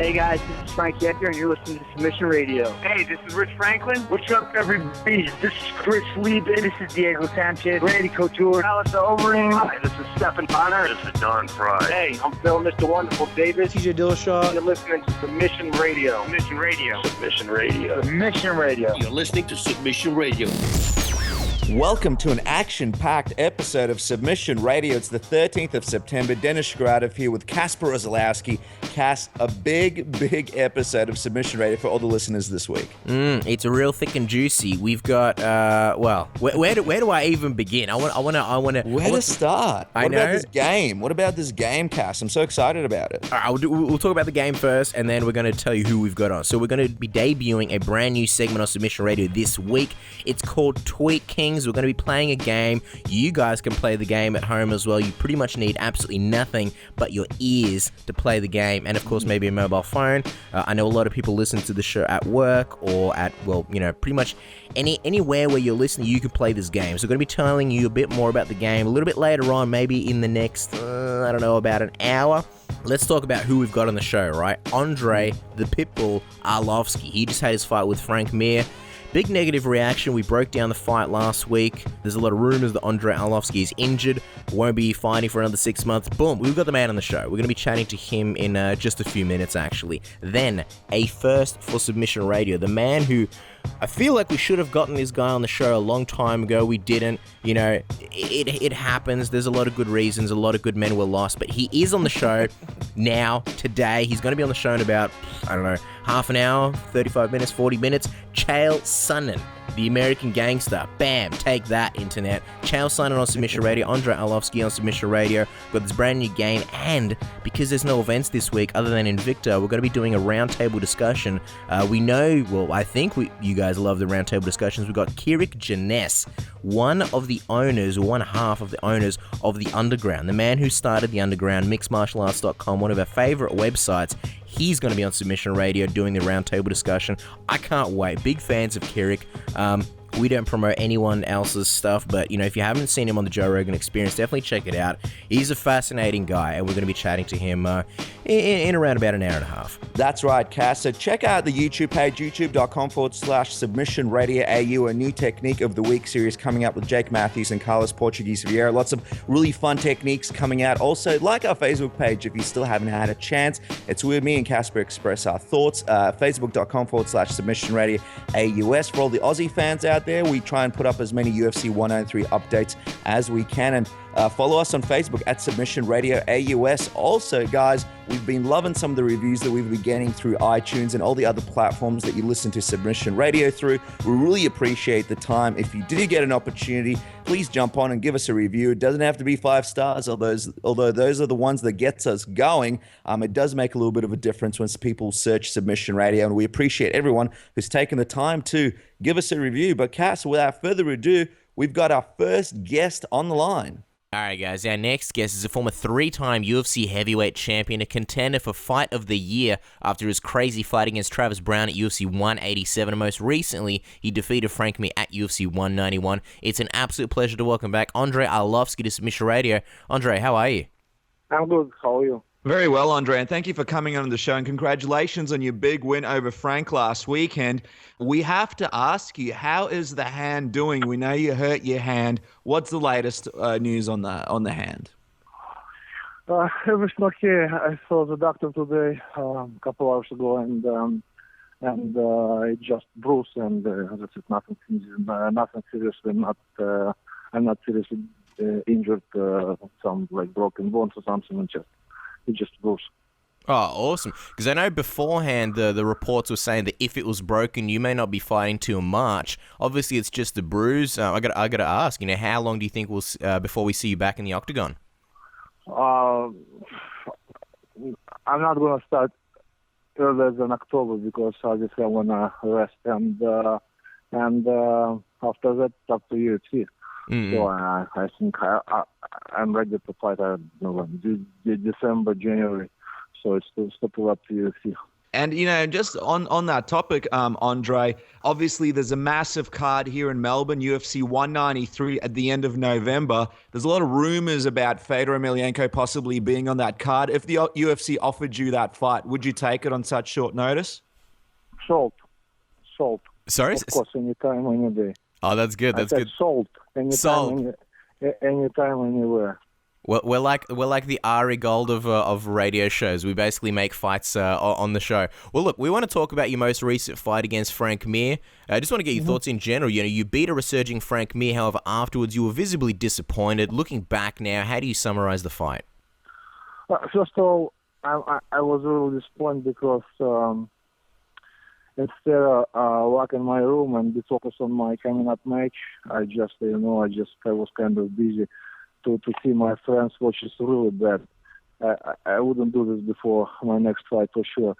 Hey guys, this is Frank Yecker, and you're listening to Submission Radio. Hey, this is Rich Franklin. What's up, everybody? This is Chris Lieben. This is Diego Sanchez. Randy Couture. Alice Overeem. Hi, this is Stephen Bonner. This is Don Fry. Hey, I'm Phil, Mr. Wonderful Davis. TJ Dillashaw. You're listening to Submission Radio. Submission Radio. Submission Radio. Submission Radio. You're listening to Submission Radio. Welcome to an action-packed episode of Submission Radio. It's the 13th of September. Dennis Shkradov here with Kasper Ozlowski. Cass, a big episode of Submission Radio for all the listeners this week. It's a real thick and juicy. We've got, where do I even begin? I want to. Where to start? What about this game, Cass? I'm so excited about it. All right, we'll talk about the game first, and then we're going to tell you who we've got on. So we're going to be debuting a brand new segment on Submission Radio this week. It's called Tweet Kings. We're going to be playing a game. You guys can play the game at home as well. You pretty much need absolutely nothing but your ears to play the game, and of course maybe a mobile phone. I know a lot of people listen to the show at work or at, pretty much anywhere where you're listening, you can play this game. So we're going to be telling you a bit more about the game a little bit later on, maybe in the next, about an hour. Let's talk about who we've got on the show, right? Andrei, the Pitbull Arlovski. He just had his fight with Frank Mir. Big negative reaction. We broke down the fight last week. There's a lot of rumors that Andrei Arlovski is injured, won't be fighting for another 6 months. Boom, we've got the man on the show. We're going to be chatting to him in just a few minutes, actually. Then, a first for Submission Radio. The man who, I feel like we should have gotten this guy on the show a long time ago. We didn't. It happens. There's a lot of good reasons. A lot of good men were lost. But he is on the show now, today. He's going to be on the show in about, half an hour, 35 minutes, 40 minutes. Chael Sonnen, the American gangster. Bam, take that, internet. Chael Sonnen on Submission Radio. Andrei Arlovski on Submission Radio. Got this brand new game. And because there's no events this week other than Invicta, we're going to be doing a roundtable discussion. I think you guys love the roundtable discussions. We've got Kirik Jenness, one half of the owners of the Underground, the man who started the Underground, mixedmartialarts.com, one of our favorite websites. He's going to be on Submission Radio doing the roundtable discussion. I can't wait. Big fans of Kirik. We don't promote anyone else's stuff, but, if you haven't seen him on the Joe Rogan Experience, definitely check it out. He's a fascinating guy, and we're going to be chatting to him in around about an hour and a half. That's right, Cass. So check out the YouTube page, youtube.com/Submission Radio AU, a new technique of the week series coming up with Jake Matthews and Carlos Portuguese Vieira. Lots of really fun techniques coming out. Also, like our Facebook page, if you still haven't had a chance, it's where me and Casper express our thoughts. Facebook.com/Submission Radio AUS. For all the Aussie fans out there, we try and put up as many UFC 193 updates as we can, and follow us on Facebook at Submission Radio AUS. Also, guys, we've been loving some of the reviews that we've been getting through iTunes and all the other platforms that you listen to Submission Radio through. We really appreciate the time. If you do get an opportunity, please jump on and give us a review. It doesn't have to be 5 stars, although those are the ones that gets us going. It does make a little bit of a difference when people search Submission Radio, and we appreciate everyone who's taken the time to give us a review. But Cass, without further ado, we've got our first guest on the line. All right, guys, our next guest is a former 3-time UFC heavyweight champion, a contender for Fight of the Year after his crazy fight against Travis Brown at UFC 187, and most recently, he defeated Frank Mir at UFC 191. It's an absolute pleasure to welcome back Andrei Arlovski to Submission Radio. Andrei, how are you? I'm good. How are you? Very well, Andrei, and thank you for coming on the show, and congratulations on your big win over Frank last weekend. We have to ask you, how is the hand doing? We know you hurt your hand. What's the latest news on the hand? Everything's okay. I saw the doctor today, a couple hours ago, and it just bruised, and that's it. Nothing seriously. I'm not seriously injured. Some broken bones or something. It just bruised. Oh, awesome. Because I know beforehand the reports were saying that if it was broken, you may not be fighting till March. Obviously, it's just a bruise. I got to ask, how long do you think before we see you back in the octagon? I'm not going to start earlier than October because obviously I want to rest, and after that, it's up to UFC. Mm-hmm. So I think I'm ready to fight. December, January. So it's still up to UFC. And, just on that topic, Andrei, obviously there's a massive card here in Melbourne, UFC 193 at the end of November. There's a lot of rumors about Fedor Emelianenko possibly being on that card. If the UFC offered you that fight, would you take it on such short notice? Sold. Sorry? Of course, anytime, any day. Oh, that's good. That's good. Sold. Anytime, anytime, anywhere. Well, we're like the Ari Gold of radio shows. We basically make fights on the show. Well, look, we want to talk about your most recent fight against Frank Mir. I just want to get your thoughts in general. You beat a resurging Frank Mir. However, afterwards you were visibly disappointed. Looking back now, how do you summarize the fight? First of all, I was really disappointed because instead of walk in my room and be focused on my coming up match, I was kind of busy to see my friends, which is really bad. I wouldn't do this before my next fight for sure.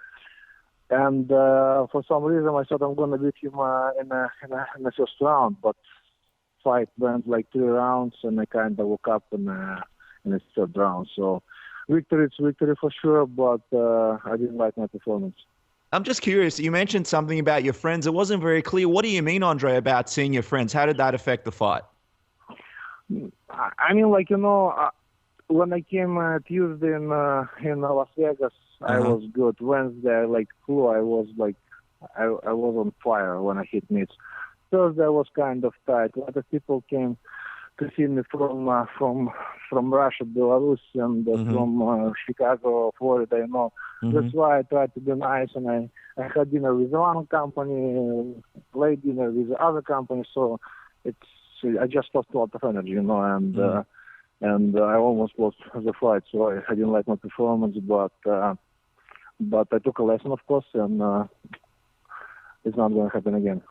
And for some reason, I thought I'm going to beat him in the first round, but fight went like 3 rounds, and I kind of woke up in the third round. So victory, it's victory for sure, but I didn't like my performance. I'm just curious. You mentioned something about your friends. It wasn't very clear. What do you mean, Andrei, about seeing your friends? How did that affect the fight? I mean, when I came Tuesday in Las Vegas, I was good. Wednesday, I flew. I was on fire when I hit mitts. Thursday was kind of tight. A lot of people came to see me from Russia, Belarus, and from Chicago, Florida. That's why I tried to be nice, and I had dinner with one company, late dinner with the other company. So I just lost a lot of energy, and I almost lost the fight. So I didn't like my performance, but I took a lesson, of course, and it's not going to happen again.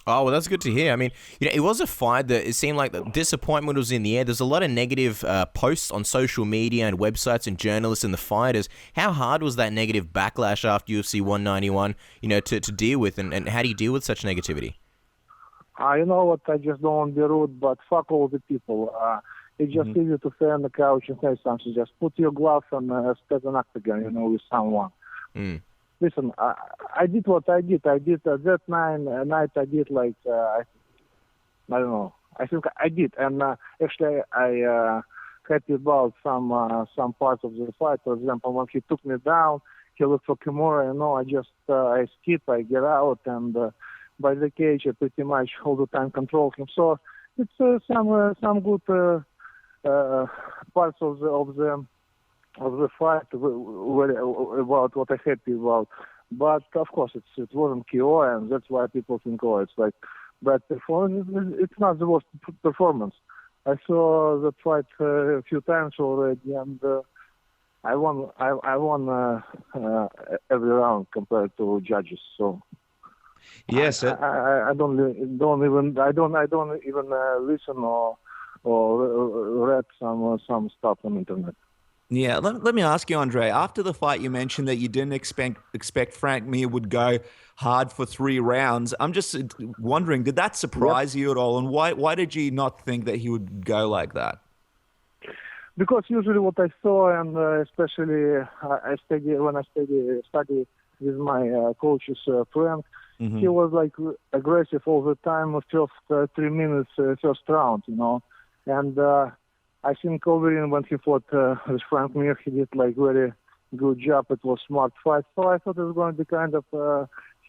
Oh, well, that's good to hear. I mean, it was a fight that it seemed like the disappointment was in the air. There's a lot of negative posts on social media and websites and journalists and the fighters. How hard was that negative backlash after UFC 191, to deal with, and how do you deal with such negativity? You know what? I just don't want to be rude, but fuck all the people. It's just easy to stay on the couch and say something. Just put your gloves and step an octagon, with someone. Listen, I did what I did. I did that night. I did I don't know. I think I did, and actually I happy about some parts of the fight. For example, when he took me down, he looked for Kimura. I skip, I get out, and by the cage, I pretty much all the time control him. So it's some good parts of the fight about what I'm happy about. But of course, it wasn't KO, and that's why people think, it's like bad performance. It's not the worst performance. I saw that fight a few times already, and I won every round compared to judges. So yes, I don't even listen or read some stuff on the internet. Yeah, let me ask you, Andrei. After the fight, you mentioned that you didn't expect Frank Mir would go hard for 3 rounds. I'm just wondering, did that surprise you at all? And why did you not think that he would go like that? Because usually what I saw, and especially I study with my coach's friend, he was aggressive all the time. First 3 minutes, first round, and. I think Overeem, when he fought with Frank Mir, he did very good job. It was smart fight. So I thought it was going to be kind of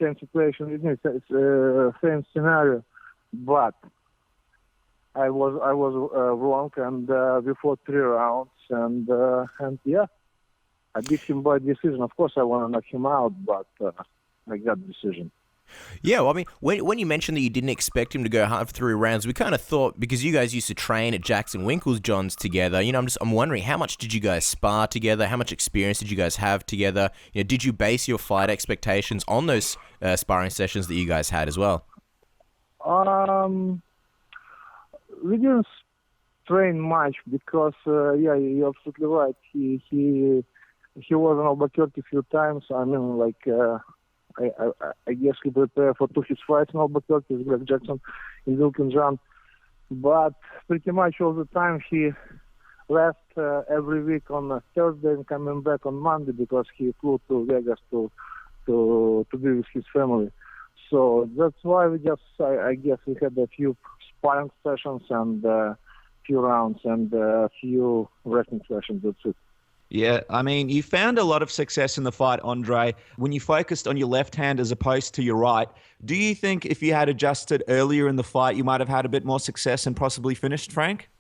same situation. It's same scenario, but I was wrong, and we fought 3 rounds, and I beat him by decision. Of course, I want to knock him out, but I got the decision. Yeah, well, I mean, when you mentioned that you didn't expect him to go hard for 3 rounds, we kind of thought, because you guys used to train at Jackson Winklejohn's together, I'm wondering, how much did you guys spar together? How much experience did you guys have together? Did you base your fight expectations on those sparring sessions that you guys had as well? We didn't train much because, you're absolutely right. He was in Albuquerque a few times. I mean, I guess he prepared for 2 his fights in Albuquerque with Greg Jackson in Wilkinson. But pretty much all the time he left every week on a Thursday and coming back on Monday because he flew to Vegas to to be with his family. So that's why I guess we had a few sparring sessions and a few rounds and a few wrestling sessions. That's it. Yeah, I mean, you found a lot of success in the fight, Andrei, when you focused on your left hand as opposed to your right. Do you think if you had adjusted earlier in the fight, you might have had a bit more success and possibly finished Frank?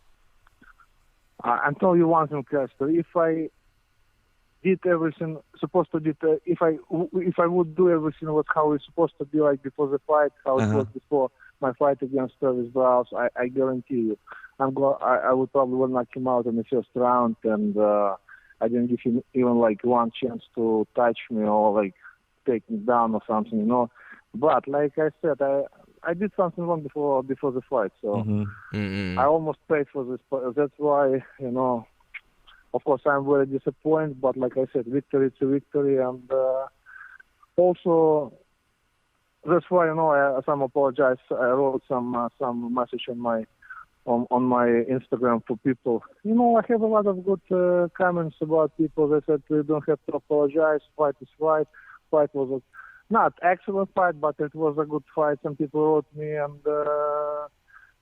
I'll tell you one thing, Casper. If I did everything supposed to do, if I would do everything was how it's supposed to be like before the fight, how it was before my fight against Travis Browse, I guarantee you, I would probably knock him out in the first round, and I didn't give him even like one chance to touch me or like take me down or something, you know. But like I said, I did something wrong before the fight, so I almost paid for this. That's why, you know, of course I'm very disappointed. But like I said, victory is a victory, and also that's why, you know, I apologize. I wrote some message on my Instagram for people. You know, I have a lot of good comments about people that said we don't have to apologize. Fight is fight. Fight was not excellent fight, but it was a good fight. Some people wrote me and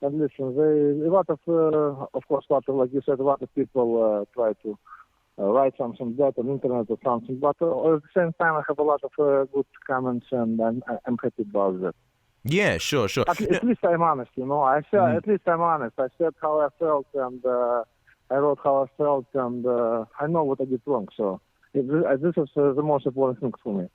listen. A lot of like you said, a lot of people try to write something bad on internet or something. But at the same time, I have a lot of good comments, and I'm happy about that. Yeah, sure. At least I'm honest, you know. I said at least I'm honest. I said how I felt, and I wrote how I felt, and I know what I did wrong. So this is the most important thing for me.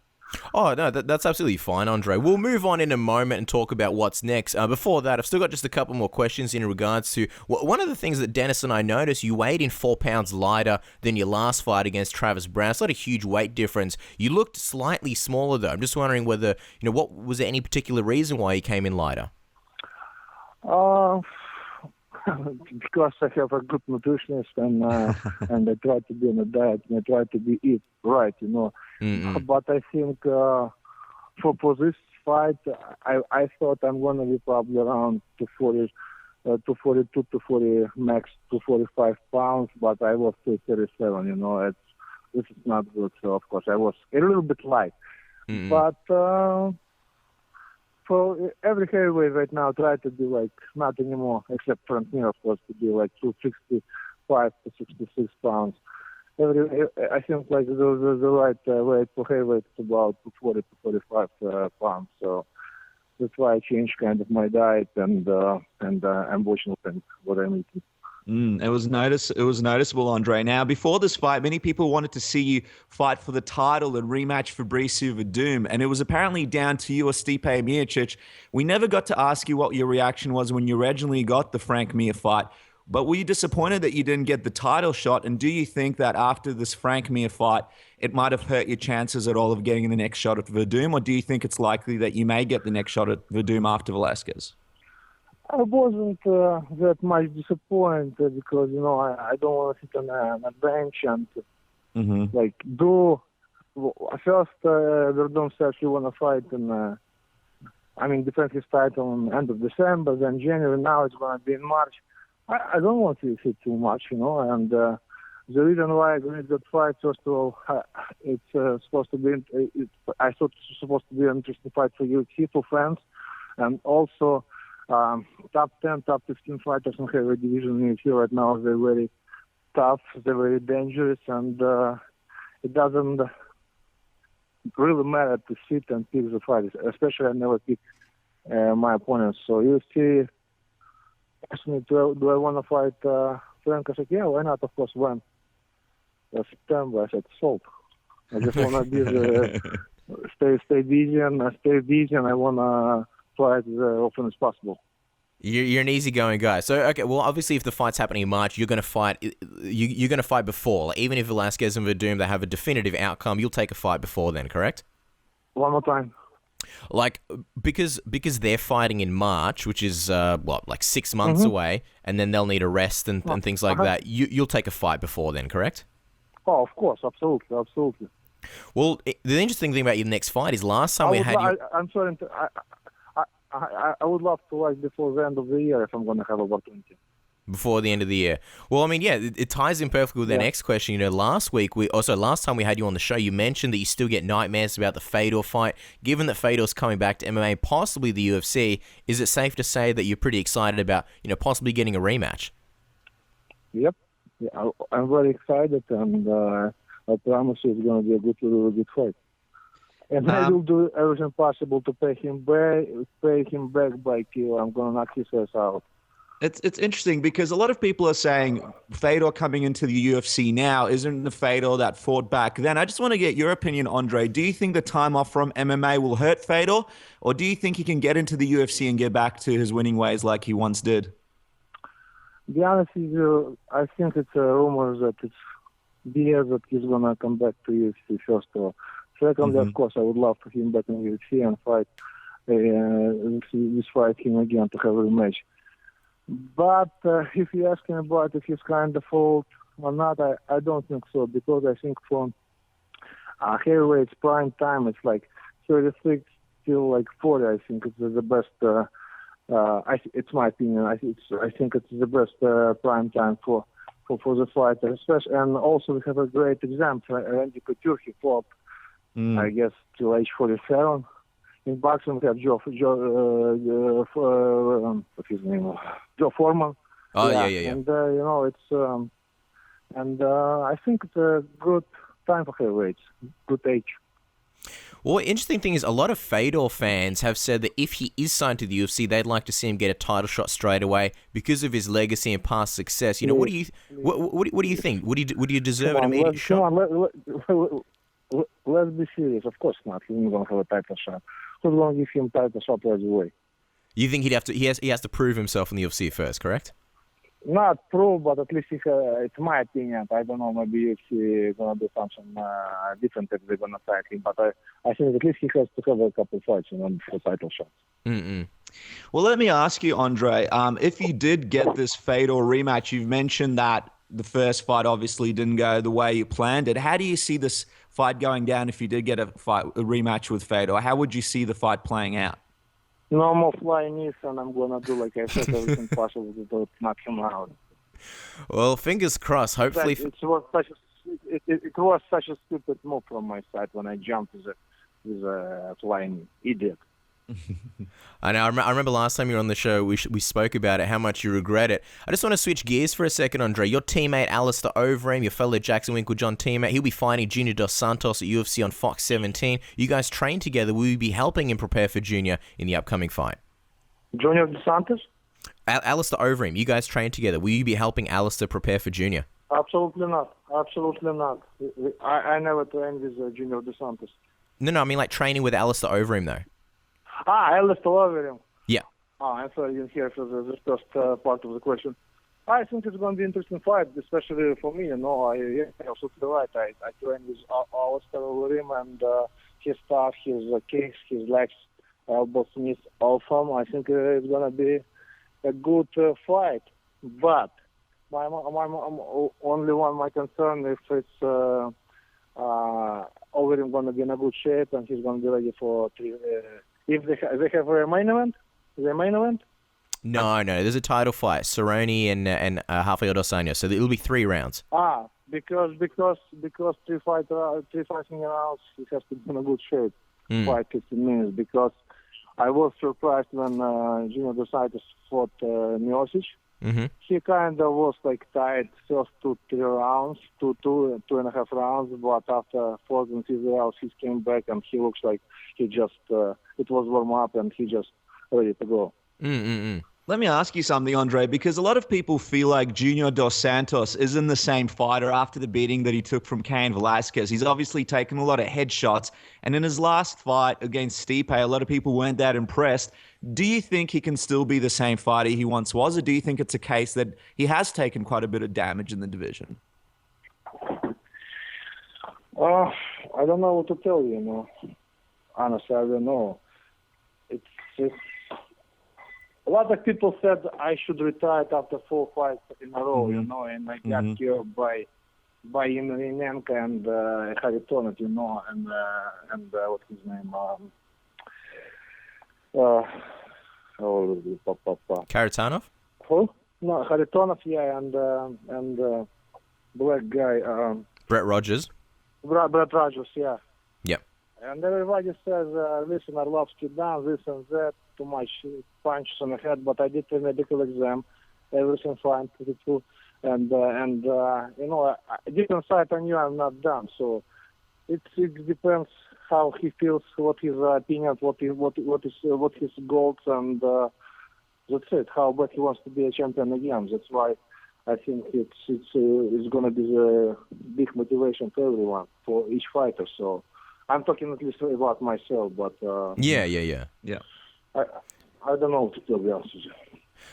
Oh, no, that's absolutely fine, Andrei. We'll move on in a moment and talk about what's next. Before that, I've still got just a couple more questions in regards to one of the things that Dennis and I noticed. You weighed in 4 pounds lighter than your last fight against Travis Brown. It's not a huge weight difference. You looked slightly smaller, though. I'm just wondering whether, you know, what was there any particular reason why you came in lighter? Because I have a good nutritionist, and I try to be on a diet, and I try to eat right, you know. But I think for this fight, I thought I'm going to be probably around 242 to 40, max 245 pounds, but I was 237, you know. This is not good, so of course I was a little bit light. But for every heavyweight right now, try to be like not anymore, except for me, of course, to be like 265 to 66 pounds. I think like the right weight for heavyweight is about 240 to 45 pounds. So that's why I changed kind of my diet, and I'm watching what I'm eating. It was noticeable, Andrei. Now, before this fight, many people wanted to see you fight for the title and rematch Fabricio Verdum, and it was apparently down to you or Stipe Miocic. We never got to ask you what your reaction was when you originally got the Frank Mir fight, but were you disappointed that you didn't get the title shot, and do you think that after this Frank Mir fight, it might have hurt your chances at all of getting the next shot at Verdum, or do you think it's likely that you may get the next shot at Verdum after Velasquez? I wasn't that much disappointed because, you know, I don't want to sit on a bench and like do. First, Verdum said he want to fight and defend his title on end of December, then January. Now it's going to be in March. I don't want to sit too much, you know. And the reason why I agreed that fight, first of all, it's supposed to be. I thought it's supposed to be an interesting fight for UFC, for fans, and also. Top 10, top 15 fighters in heavyweight division in UFC right now. They're very tough, they're very dangerous, and it doesn't really matter to sit and pick the fighters. Especially I never pick my opponents. So UFC asked me, do I want to fight Frank? I said, yeah, why not? Of course, when? September. I said, sold. I just want to be stay busy, and I want to fight as often as possible. You're an easygoing guy. So, okay, well, obviously, if the fight's happening in March, you're going to fight. You're going to fight before. Like, even if Velasquez and Verdum, they have a definitive outcome, you'll take a fight before then, correct? One more time. Like, because they're fighting in March, which is like 6 months away, and then they'll need a rest and things like that. You'll take a fight before then, correct? Oh, of course, absolutely. Well, the interesting thing about your next fight is last time we had you. I'm sorry. I would love to, like, before the end of the year if I'm going to have opportunity. Before the end of the year. Well, I mean, yeah, it ties in perfectly with the next question. You know, last time we had you on the show, you mentioned that you still get nightmares about the Fedor fight. Given that Fedor's coming back to MMA, possibly the UFC, is it safe to say that you're pretty excited about, you know, possibly getting a rematch? Yep. Yeah, I'm very excited, and I promise you it's going to be a good fight. And I will do everything possible to pay him back by kill. I'm going to knock his ass out. It's interesting because a lot of people are saying Fedor coming into the UFC now isn't the Fedor that fought back then. I just want to get your opinion, Andrei. Do you think the time off from MMA will hurt Fedor, or do you think he can get into the UFC and get back to his winning ways like he once did? To be honest with you, I think it's a rumor that it's BS that he's going to come back to UFC first of all. Secondly, of course, I would love for him back in UFC and fight him again to have a rematch. But if you're asking about if he's kind of old or not, I don't think so, because I think for heavyweights prime time, it's like 36 till like 40. I think it's the best. It's my opinion. I think it's the best prime time for the fighter, especially. And also we have a great example. Randy Couture, he fought, I guess, till age 47. In boxing, we have Joe Foreman. Oh, yeah. And, you know, it's, I think it's a good time for heavyweights, good age. Well, interesting thing is a lot of Fedor fans have said that if he is signed to the UFC, they'd like to see him get a title shot straight away because of his legacy and past success. You know, what do you think? Would you deserve an immediate shot? Let's be serious. Of course not. He's not going to have a title shot. Who's going to give him title shot right away? You think he has to prove himself in the UFC first, correct? Not prove, but at least it's my opinion. I don't know, maybe UFC is going to do something different if they're going to fight him. But I think at least he has to have a couple fights for title shots. Well, let me ask you, Andrei, if you did get this Fedor rematch, you've mentioned that the first fight obviously didn't go the way you planned it. How do you see this fight going down if you did get a rematch with Fedor? How would you see the fight playing out? No more flying knees, and I'm going to do, like I said, everything possible to knock him out. Well, fingers crossed. Hopefully... It was such a stupid move from my side when I jumped with a flying idiot. I know. I remember last time you were on the show, we spoke about it, how much you regret it. I just want to switch gears for a second, Andrei. Your teammate, Alistair Overeem, your fellow Jackson Winklejohn teammate, he'll be fighting Junior Dos Santos at UFC on Fox 17. You guys train together. Will you be helping him prepare for Junior in the upcoming fight? Junior Dos Santos? Alistair Overeem, you guys train together. Will you be helping Alistair prepare for Junior? Absolutely not. Absolutely not. I never trained with Junior Dos Santos. No, I mean like training with Alistair Overeem, though. Alistair Overeem. Yeah. I'm sorry, I didn't hear the first part of the question. I think it's going to be an interesting fight, especially for me. You know, you're absolutely right. I train with Alistair Overeem, and his stuff, his kicks, his legs, elbows, knees, all from. I think it's going to be a good fight. But my concern if it's Overeem going to be in a good shape and he's going to be ready for if they have a main event. The main event? No. There's a title fight, Cerrone and Rafael Dos Anjos. So it'll be 3 rounds. Because three fighting rounds, he has to be in a good shape. 15 minutes. Because I was surprised when Junior Dos Santos fought Miocic. He kind of was like tired first 2-3 rounds, 2.5 rounds, but after 4th and 5th rounds, he came back and he looks like he just it was warm up and he just ready to go. Let me ask you something, Andrei, because a lot of people feel like Junior Dos Santos isn't the same fighter after the beating that he took from Cain Velasquez. He's obviously taken a lot of headshots, and in his last fight against Stipe, a lot of people weren't that impressed. Do you think he can still be the same fighter he once was, or do you think it's a case that he has taken quite a bit of damage in the division? I don't know what to tell you, you know. Honestly, I don't know. It's a lot of people said I should retire after 4 fights in a row, you know, and I got killed by Emelianenko and Haritonet, you know, and what's his name? Karatanov? Who? No, Kharitonov, yeah, and black guy, Brett Rogers. Brett Rogers, yeah. Yep. And everybody says, listen, Arlovski down, this and that, too much punches on the head, but I did a medical exam, everything fine, pretty cool. And you know, deep inside I knew I'm not done, so it depends how he feels, what his opinion, what his goals, and that's it. How bad he wants to be a champion again. That's why I think it's going to be the big motivation for everyone, for each fighter. So I'm talking at least about myself, but Yeah. I don't know what to be honest with you.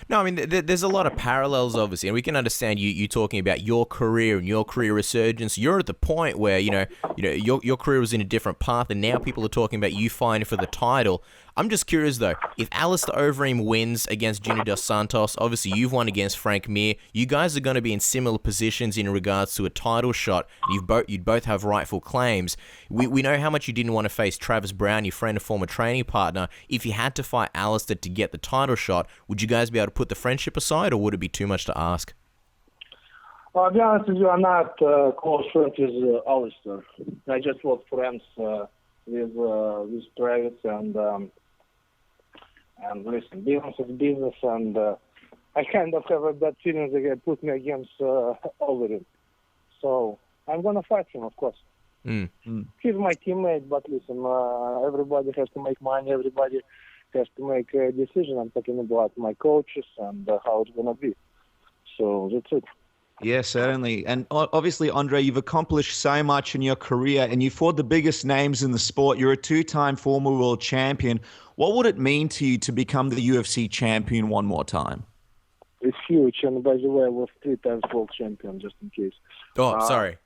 No, I mean, there's a lot of parallels, obviously, and we can understand you talking about your career and your career resurgence. You're at the point where, your career was in a different path, and now people are talking about you fighting for the title. I'm just curious, though, if Alistair Overeem wins against Junior Dos Santos, obviously you've won against Frank Mir, you guys are going to be in similar positions in regards to a title shot. You'd both have rightful claims. We know how much you didn't want to face Travis Brown, your friend and former training partner. If you had to fight Alistair to get the title shot, would you guys be able to put the friendship aside, or would it be too much to ask? I'll be honest with you, I'm not close friends with Alistair. I just was friends with Travis, and listen, business is business, and I kind of have a bad feeling they put me against Overeem. So I'm going to fight him, of course. He's my teammate, but listen, everybody has to make money, everybody has to make a decision. I'm talking about my coaches and how it's going to be. So that's it. Yeah, certainly. And obviously, Andrei, you've accomplished so much in your career, and you fought the biggest names in the sport. You're a two-time former world champion. What would it mean to you to become the UFC champion one more time? It's huge. And by the way, I was 3 times world champion, just in case. Oh, sorry.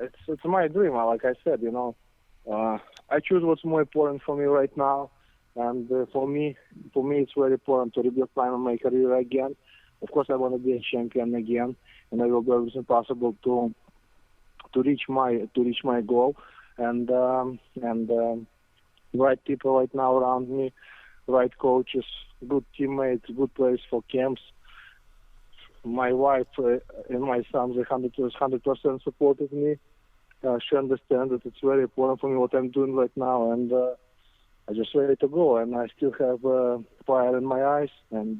It's my dream. Like I said, I choose what's more important for me right now. And for me, it's very important to rebuild my career again. Of course, I want to be a champion again, and I will do everything possible to reach my goal. And right people right now around me, right coaches, good teammates, good place for camps. My wife and my son, they 100% supported me. She understands that it's very important for me what I'm doing right now, and I'm just ready to go. And I still have fire in my eyes, and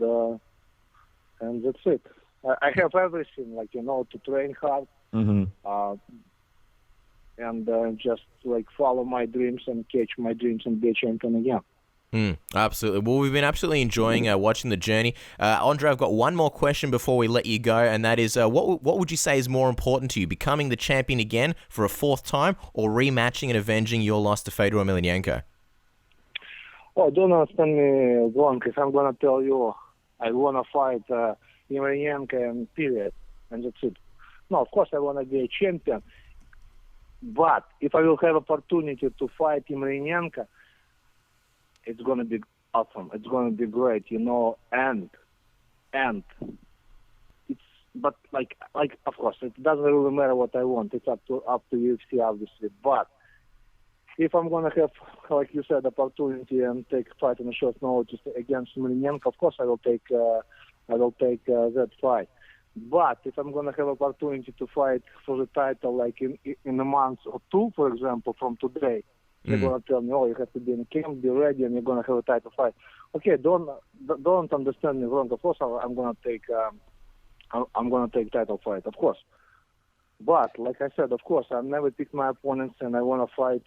that's it. I have everything, to train hard, and just follow my dreams and catch my dreams and be a champion again. Absolutely. Well, we've been absolutely enjoying watching the journey. Andrei, I've got one more question before we let you go, and that is, what would you say is more important to you, becoming the champion again for a 4th time, or rematching and avenging your loss to Fedor Emelianenko? Oh, don't understand me wrong, because I'm going to tell you I want to fight Emelianenko and period, and that's it. No, of course I want to be a champion, but if I will have opportunity to fight Emelianenko, it's going to be awesome. It's going to be great, and it's, but of course, it doesn't really matter what I want. It's up to UFC, obviously. But if I'm going to have, like you said, opportunity and take a fight on a short notice against Emelianenko, of course I will take that fight. But if I'm going to have opportunity to fight for the title in a month or 2, for example, from today, they're going to tell me, you have to be in camp, be ready, and you're going to have a title fight. Okay, don't understand me wrong. Of course, I'm going to take title fight, of course. But like I said, of course, I never pick my opponents, and I want to fight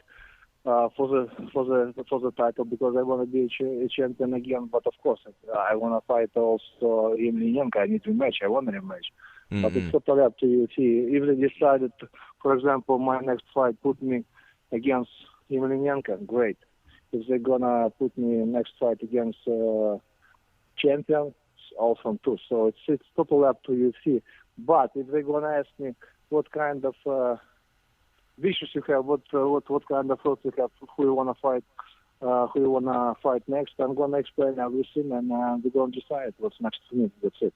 for the title because I want to be a champion again. But of course, I want to fight also Emelianenko. I need to rematch. I want a rematch. But it's totally up to you. If they decided, for example, my next fight put me against Emelianenko, great. If they're gonna put me in next fight against champion, awesome too. So it's totally up to UFC. But if they're gonna ask me what kind of wishes you have, what kind of thoughts you have, who you wanna fight next, I'm gonna explain everything, and we're gonna decide what's next for me. That's it.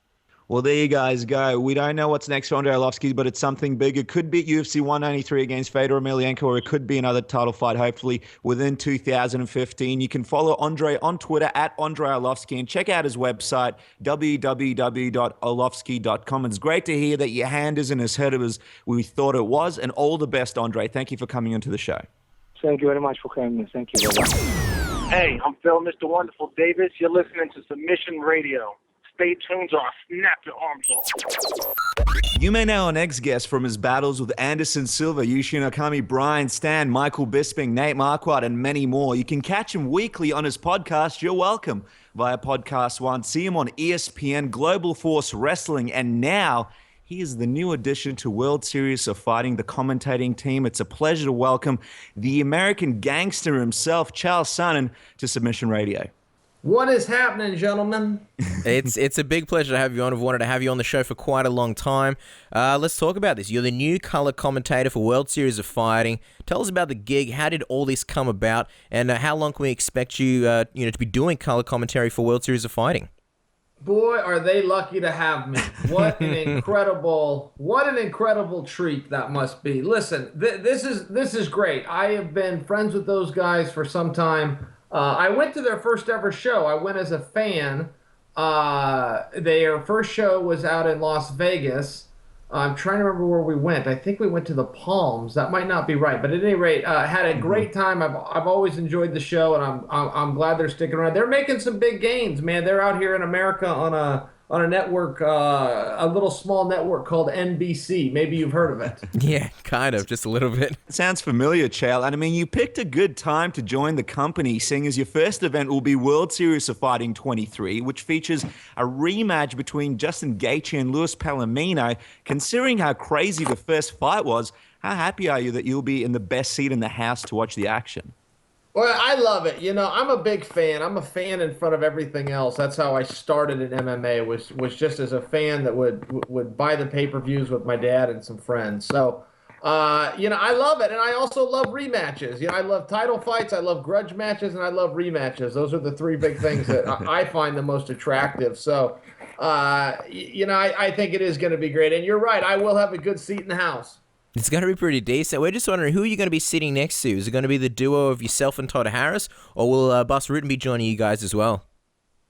Well, there you guys go. We don't know what's next for Andrei Arlovski, but it's something big. It could be UFC 193 against Fedor Emelianenko, or it could be another title fight, hopefully, within 2015. You can follow Andrei on Twitter at Andrei Arlovski and check out his website, www.arlovski.com. It's great to hear that your hand isn't as hurt as we thought it was, and all the best, Andrei. Thank you for coming into the show. Thank you very much for having me. Thank you. Bye-bye. Hey, I'm Phil, Mr. Wonderful Davis. You're listening to Submission Radio. Stay tuned or I'll snap your arms off. You may know our next guest from his battles with Anderson Silva, Yushin Okami, Brian Stan, Michael Bisping, Nate Marquardt, and many more. You can catch him weekly on his podcast, You're Welcome, via Podcast One. See him on ESPN, Global Force Wrestling, and now he is the new addition to World Series of Fighting, the commentating team. It's a pleasure to welcome the American gangster himself, Chael Sonnen, to Submission Radio. What is happening, gentlemen? It's a big pleasure to have you on. I've wanted to have you on the show for quite a long time. Let's talk about this. You're the new color commentator for World Series of Fighting. Tell us about the gig. How did all this come about? And how long can we expect you, to be doing color commentary for World Series of Fighting? Boy, are they lucky to have me. What an incredible treat that must be. Listen, this is great. I have been friends with those guys for some time. I went to their first ever show. I went as a fan. Their first show was out in Las Vegas. I'm trying to remember where we went. I think we went to the Palms. That might not be right, but at any rate, had a great time. I've always enjoyed the show, and I'm glad they're sticking around. They're making some big gains, man. They're out here in America on a network, a little small network called NBC. Maybe you've heard of it. Yeah, kind of, just a little bit. It sounds familiar, Chael. And I mean, you picked a good time to join the company, seeing as your first event will be World Series of Fighting 23, which features a rematch between Justin Gaethje and Luis Palomino. Considering how crazy the first fight was, how happy are you that you'll be in the best seat in the house to watch the action? Well, I love it. I'm a big fan. I'm a fan in front of everything else. That's how I started in MMA, was just as a fan that would buy the pay-per-views with my dad and some friends. So, I love it. And I also love rematches. I love title fights, I love grudge matches, and I love rematches. Those are the three big things that I find the most attractive. So, I think it is going to be great. And you're right, I will have a good seat in the house. It's going to be pretty decent. We're just wondering, who are you going to be sitting next to? Is it going to be the duo of yourself and Todd Harris, or will Bus Rutten be joining you guys as well?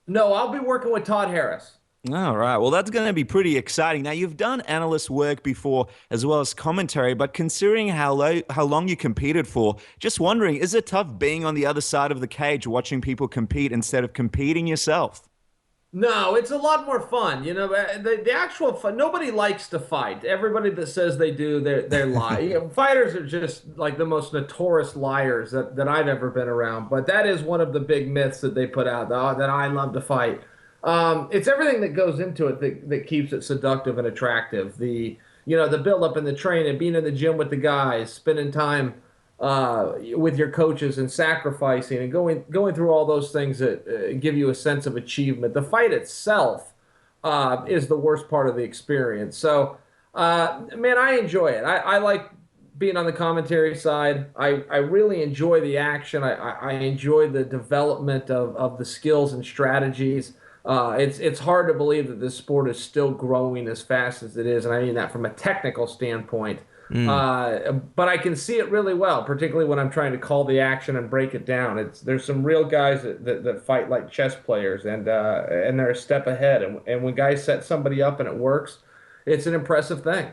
No, I'll be working with Todd Harris. All right. Well, that's going to be pretty exciting. Now, you've done analyst work before as well as commentary, but considering how long you competed for, just wondering, is it tough being on the other side of the cage watching people compete instead of competing yourself? No, it's a lot more fun. The actual fun. Nobody likes to fight. Everybody that says they do, they're lying. Fighters are just like the most notorious liars that I've ever been around. But that is one of the big myths that they put out, that I love to fight. It's everything that goes into it that keeps it seductive and attractive. The build up and the training, being in the gym with the guys, spending time with your coaches and sacrificing and going through all those things that give you a sense of achievement. The fight itself is the worst part of the experience. So, man, I enjoy it. I like being on the commentary side. I really enjoy the action. I enjoy the development of the skills and strategies. It's hard to believe that this sport is still growing as fast as it is, and I mean that from a technical standpoint. But I can see it really well, particularly when I'm trying to call the action and break it down. There's some real guys that fight like chess players, and they're a step ahead. And when guys set somebody up and it works, it's an impressive thing.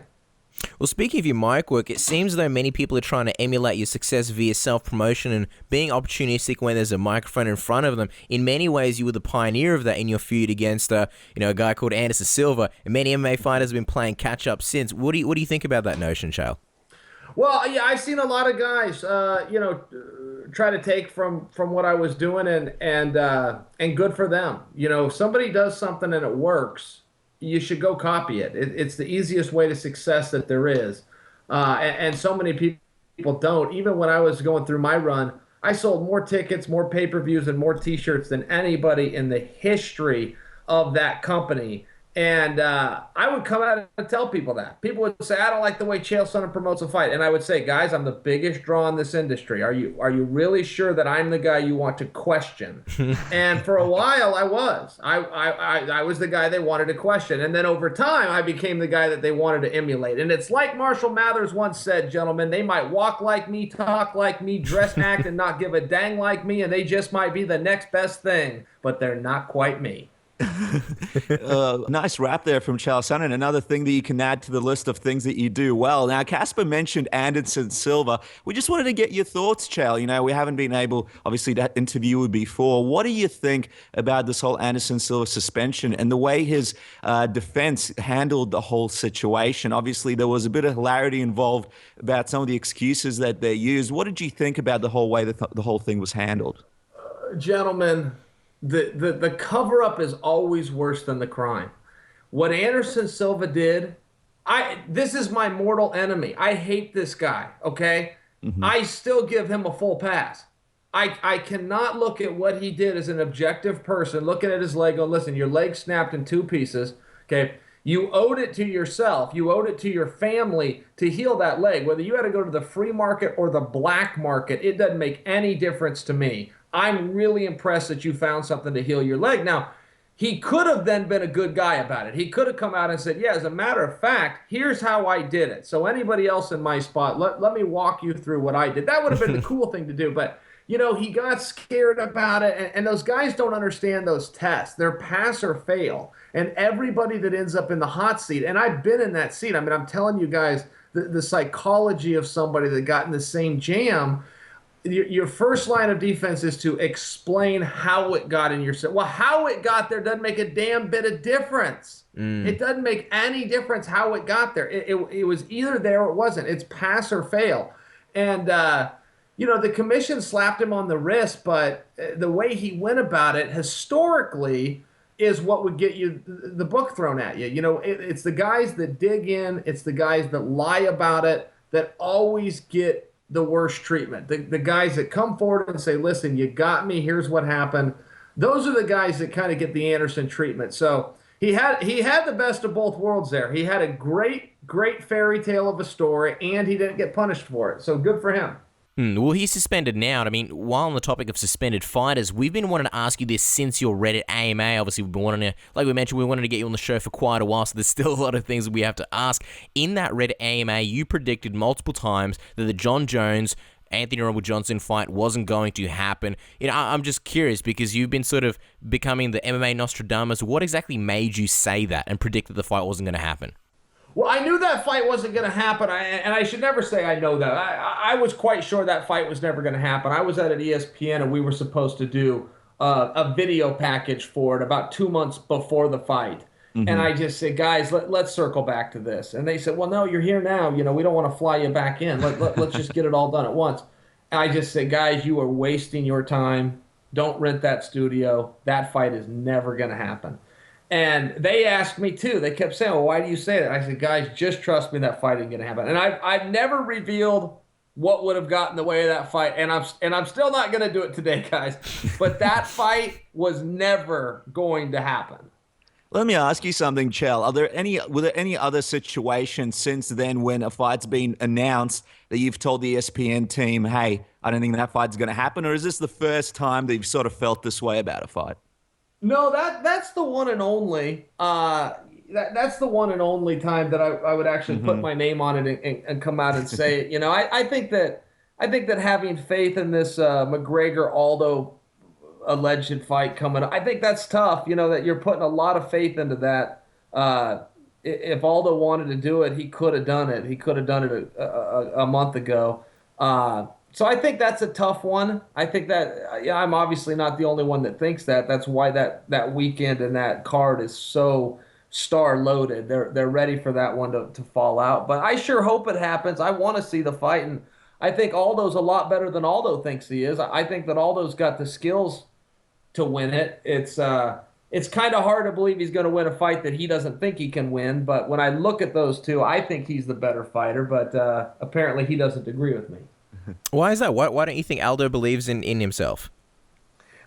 Well, speaking of your mic work, it seems as though many people are trying to emulate your success via self-promotion and being opportunistic when there's a microphone in front of them. In many ways, you were the pioneer of that in your feud against a guy called Anderson Silva, and many MMA fighters have been playing catch-up since. What do you think about that notion, Chael? Well, yeah, I've seen a lot of guys, try to take from what I was doing, and good for them. Somebody does something and it works, you should go copy it. It's the easiest way to success that there is. And so many people don't. Even when I was going through my run, I sold more tickets, more pay-per-views, and more T-shirts than anybody in the history of that company. And I would come out and tell people that. People would say, I don't like the way Chael Sonnen promotes a fight. And I would say, guys, I'm the biggest draw in this industry. Are you really sure that I'm the guy you want to question? And for a while, I was. I was the guy they wanted to question. And then over time, I became the guy that they wanted to emulate. And it's like Marshall Mathers once said, gentlemen, they might walk like me, talk like me, dress, act, and not give a dang like me, and they just might be the next best thing, but they're not quite me. Nice rap there from Chael Sonnen. Another thing that you can add to the list of things that you do well. Now, Casper mentioned Anderson Silva. We just wanted to get your thoughts, Chael. You know, we haven't been able, obviously, to interview you before. What do you think about this whole Anderson Silva suspension and the way his defense handled the whole situation? Obviously, there was a bit of hilarity involved about some of the excuses that they used. What did you think about the whole way that the whole thing was handled? Gentlemen, the cover-up is always worse than the crime. What Anderson Silva did, this is my mortal enemy. I hate this guy, okay? Mm-hmm. I still give him a full pass. I cannot look at what he did as an objective person, looking at his leg, going, listen, your leg snapped in 2 pieces, okay? You owed it to yourself. You owed it to your family to heal that leg. Whether you had to go to the free market or the black market, it doesn't make any difference to me. I'm really impressed that you found something to heal your leg. Now, he could have then been a good guy about it. He could have come out and said, yeah, as a matter of fact, here's how I did it. So anybody else in my spot, let me walk you through what I did. That would have been the cool thing to do. But, you know, he got scared about it. And those guys don't understand those tests. They're pass or fail. And everybody that ends up in the hot seat, and I've been in that seat. I mean, I'm telling you guys, the psychology of somebody that got in the same jam. Your first line of defense is to explain how it got in your set. Well, how it got there doesn't make a damn bit of difference. It doesn't make any difference how it got there. It was either there or it wasn't. It's pass or fail. And, you know, the commission slapped him on the wrist, but the way he went about it historically is what would get you the book thrown at you. You know, it's the guys that dig in. It's the guys that lie about it that always get the worst treatment. The guys that come forward and say, listen, you got me, here's what happened. Those are the guys that kind of get the Anderson treatment. So he had the best of both worlds there. He had a great fairy tale of a story, and he didn't get punished for it. So good for him. Well, he's suspended now. I mean, while on the topic of suspended fighters, we've been wanting to ask you this since your Reddit AMA. Obviously, we've been wanting to, like we mentioned, we wanted to get you on the show for quite a while, so there's still a lot of things that we have to ask. In that Reddit AMA, you predicted multiple times that the John Jones Anthony Rumble Johnson fight wasn't going to happen. You know, I'm just curious because you've been sort of becoming the MMA Nostradamus. What exactly made you say that and predict that the fight wasn't going to happen? Well, I knew that fight wasn't going to happen, and I should never say I know that. I was quite sure that fight was never going to happen. I was at ESPN, and we were supposed to do a video package for it about 2 months before the fight. Mm-hmm. And I just said, guys, let's circle back to this. And they said, well, no, you're here now. You know, we don't want to fly you back in. Let's just get it all done at once. And I just said, guys, you are wasting your time. Don't rent that studio. That fight is never going to happen. And they asked me too. They kept saying, well, why do you say that? I said, guys, just trust me, that fight ain't going to happen. And I've never revealed what would have gotten in the way of that fight. And I'm still not going to do it today, guys. But that fight was never going to happen. Let me ask you something, Chael. Were there any other situations since then when a fight's been announced that you've told the ESPN team, hey, I don't think that fight's going to happen? Or is this the first time that you've sort of felt this way about a fight? No, that's the one and only. That's the one and only time that I would actually put my name on it and come out and say it. You know, I think that having faith in this McGregor-Aldo alleged fight coming up, I think that's tough. You know, that you're putting a lot of faith into that. If Aldo wanted to do it, he could have done it. He could have done it a month ago. So I think that's a tough one. I think that I'm obviously not the only one that thinks that. That's why that weekend and that card is so star loaded. They're ready for that one to fall out. But I sure hope it happens. I want to see the fight, and I think Aldo's a lot better than Aldo thinks he is. I think that Aldo's got the skills to win it. It's kind of hard to believe he's going to win a fight that he doesn't think he can win. But when I look at those two, I think he's the better fighter. But apparently he doesn't agree with me. Why is that? Why don't you think Aldo believes in himself?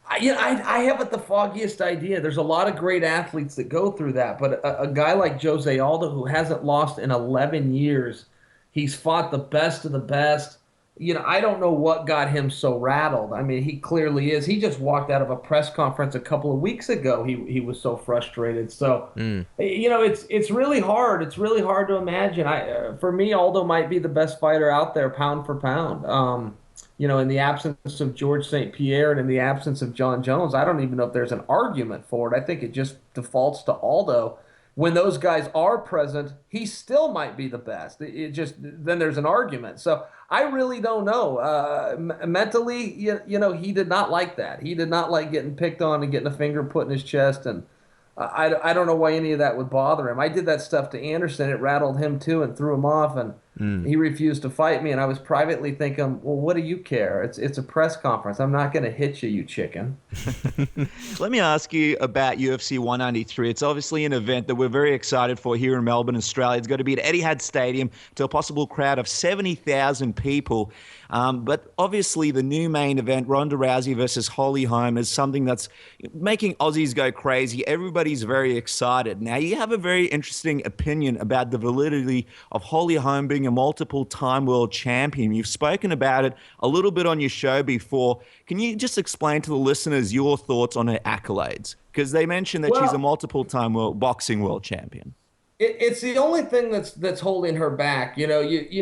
I haven't the foggiest idea. There's a lot of great athletes that go through that, but a guy like Jose Aldo, who hasn't lost in 11 years, he's fought the best of the best. I don't know what got him so rattled. I mean, he clearly is. He just walked out of a press conference a couple of weeks ago. He was so frustrated. So, it's really hard. It's really hard to imagine. For me, Aldo might be the best fighter out there, pound for pound. In the absence of George St. Pierre and in the absence of John Jones, I don't even know if there's an argument for it. I think it just defaults to Aldo. When those guys are present, he still might be the best. Then there's an argument. So I really don't know. Mentally, he did not like that. He did not like getting picked on and getting a finger put in his chest. And I don't know why any of that would bother him. I did that stuff to Anderson. It rattled him too and threw him off. And he refused to fight me. And I was privately thinking, well, what do you care? It's a press conference. I'm not going to hit you, you chicken. Let me ask you about UFC 193. It's obviously an event that we're very excited for here in Melbourne, Australia. It's going to be at Etihad Stadium to a possible crowd of 70,000 people. But obviously the new main event, Ronda Rousey versus Holm, is something that's making Aussies go crazy. Everybody's very excited. Now, you have a very interesting opinion about the validity of Holm being a multiple-time world champion. You've spoken about it a little bit on your show before. Can you just explain to the listeners your thoughts on her accolades? Because they mentioned that she's a multiple-time boxing world champion. It's the only thing that's holding her back. You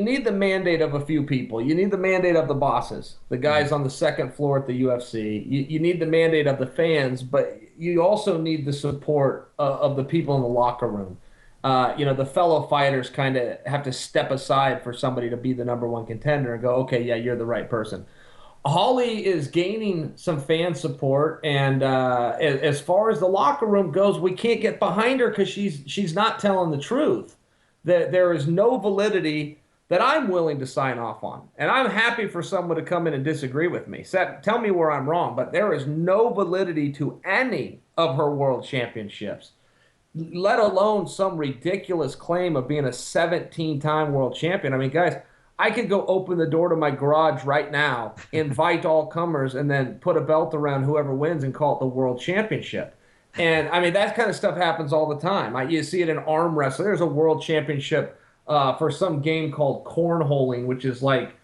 need the mandate of a few people. You need the mandate of the bosses, the guys on the second floor at the UFC. You need the mandate of the fans, but you also need the support of the people in the locker room. The fellow fighters kind of have to step aside for somebody to be the number one contender and go, okay, yeah, you're the right person. Holly is gaining some fan support, and as far as the locker room goes, we can't get behind her because she's not telling the truth. There is no validity that I'm willing to sign off on, and I'm happy for someone to come in and disagree with me. Tell me where I'm wrong, but there is no validity to any of her world championships, let alone some ridiculous claim of being a 17-time world champion. I mean, guys, I could go open the door to my garage right now, invite all comers, and then put a belt around whoever wins and call it the World Championship. And, I mean, that kind of stuff happens all the time. You see it in arm wrestling. There's a World Championship for some game called cornholing, which is like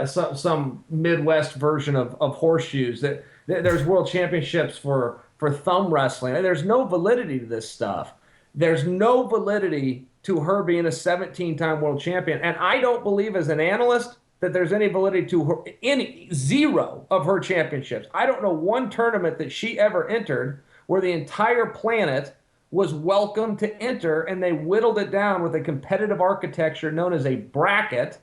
some Midwest version of horseshoes. There's World Championships for thumb wrestling. And there's no validity to this stuff. There's no validity to her being a 17-time world champion. And I don't believe as an analyst that there's any validity to her, zero of her championships. I don't know one tournament that she ever entered where the entire planet was welcome to enter and they whittled it down with a competitive architecture known as a bracket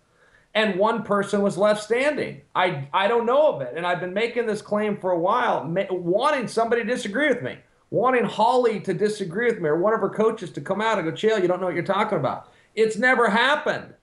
and one person was left standing. I don't know of it. And I've been making this claim for a while, wanting somebody to disagree with me. Wanting Holly to disagree with me or one of her coaches to come out and go, Chael, you don't know what you're talking about. It's never happened.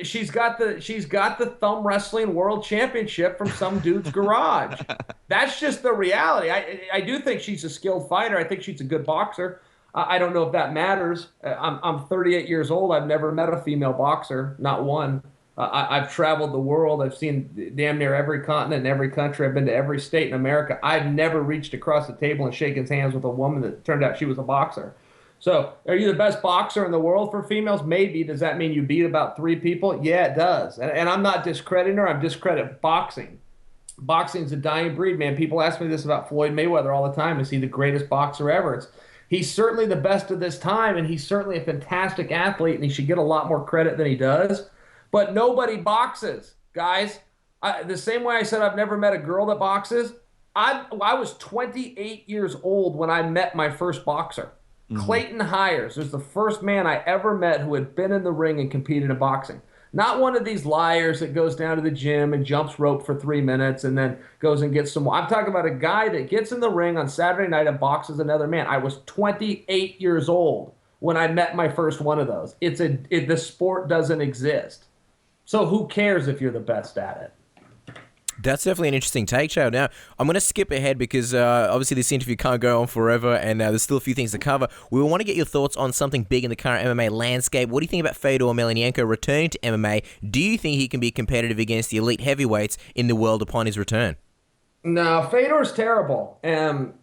She's got the thumb wrestling world championship from some dude's garage. That's just the reality. I do think she's a skilled fighter. I think she's a good boxer. I don't know if that matters. I'm 38 years old. I've never met a female boxer, not one. I've traveled the world. I've seen damn near every continent and every country. I've been to every state in America. I've never reached across the table and shaken hands with a woman that turned out she was a boxer. So are you the best boxer in the world for females? Maybe. Does that mean you beat about 3 people? Yeah, it does. And I'm not discrediting her. I'm discrediting boxing. Boxing's a dying breed, man. People ask me this about Floyd Mayweather all the time. Is he the greatest boxer ever? He's certainly the best of this time, and he's certainly a fantastic athlete, and he should get a lot more credit than he does. But nobody boxes, guys. The same way I said I've never met a girl that boxes, I was 28 years old when I met my first boxer. Mm-hmm. Clayton Hires was the first man I ever met who had been in the ring and competed in boxing. Not one of these liars that goes down to the gym and jumps rope for 3 minutes and then goes and gets some more. I'm talking about a guy that gets in the ring on Saturday night and boxes another man. I was 28 years old when I met my first one of those. The sport doesn't exist. So who cares if you're the best at it? That's definitely an interesting take, Chael. Now, I'm going to skip ahead because obviously this interview can't go on forever and there's still a few things to cover. We want to get your thoughts on something big in the current MMA landscape. What do you think about Fedor Emelianenko returning to MMA? Do you think he can be competitive against the elite heavyweights in the world upon his return? No, Fedor's terrible. And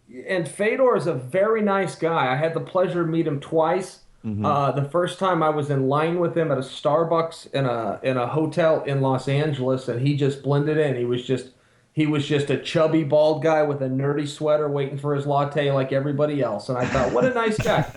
Fedor is a very nice guy. I had the pleasure to meet him twice. The first time I was in line with him at a Starbucks in a hotel in Los Angeles, and he just blended in. He was just a chubby bald guy with a nerdy sweater waiting for his latte like everybody else. And I thought, what a nice guy.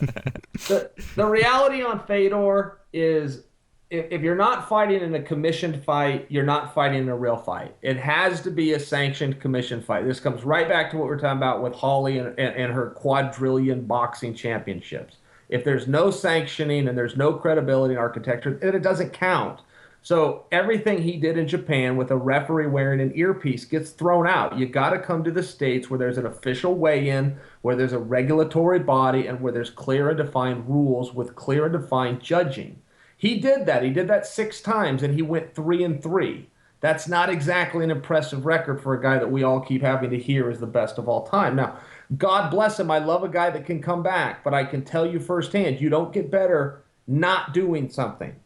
The reality on Fedor is if you're not fighting in a commissioned fight, you're not fighting in a real fight. It has to be a sanctioned commissioned fight. This comes right back to what we're talking about with Holly and her quadrillion boxing championships. If there's no sanctioning and there's no credibility in architecture, then it doesn't count. So everything he did in Japan with a referee wearing an earpiece gets thrown out. You got to come to the States where there's an official weigh-in, where there's a regulatory body, and where there's clear and defined rules with clear and defined judging. He did that. He did that 6 times, and he went 3-3. That's not exactly an impressive record for a guy that we all keep having to hear is the best of all time. Now, God bless him. I love a guy that can come back, but I can tell you firsthand, you don't get better not doing something.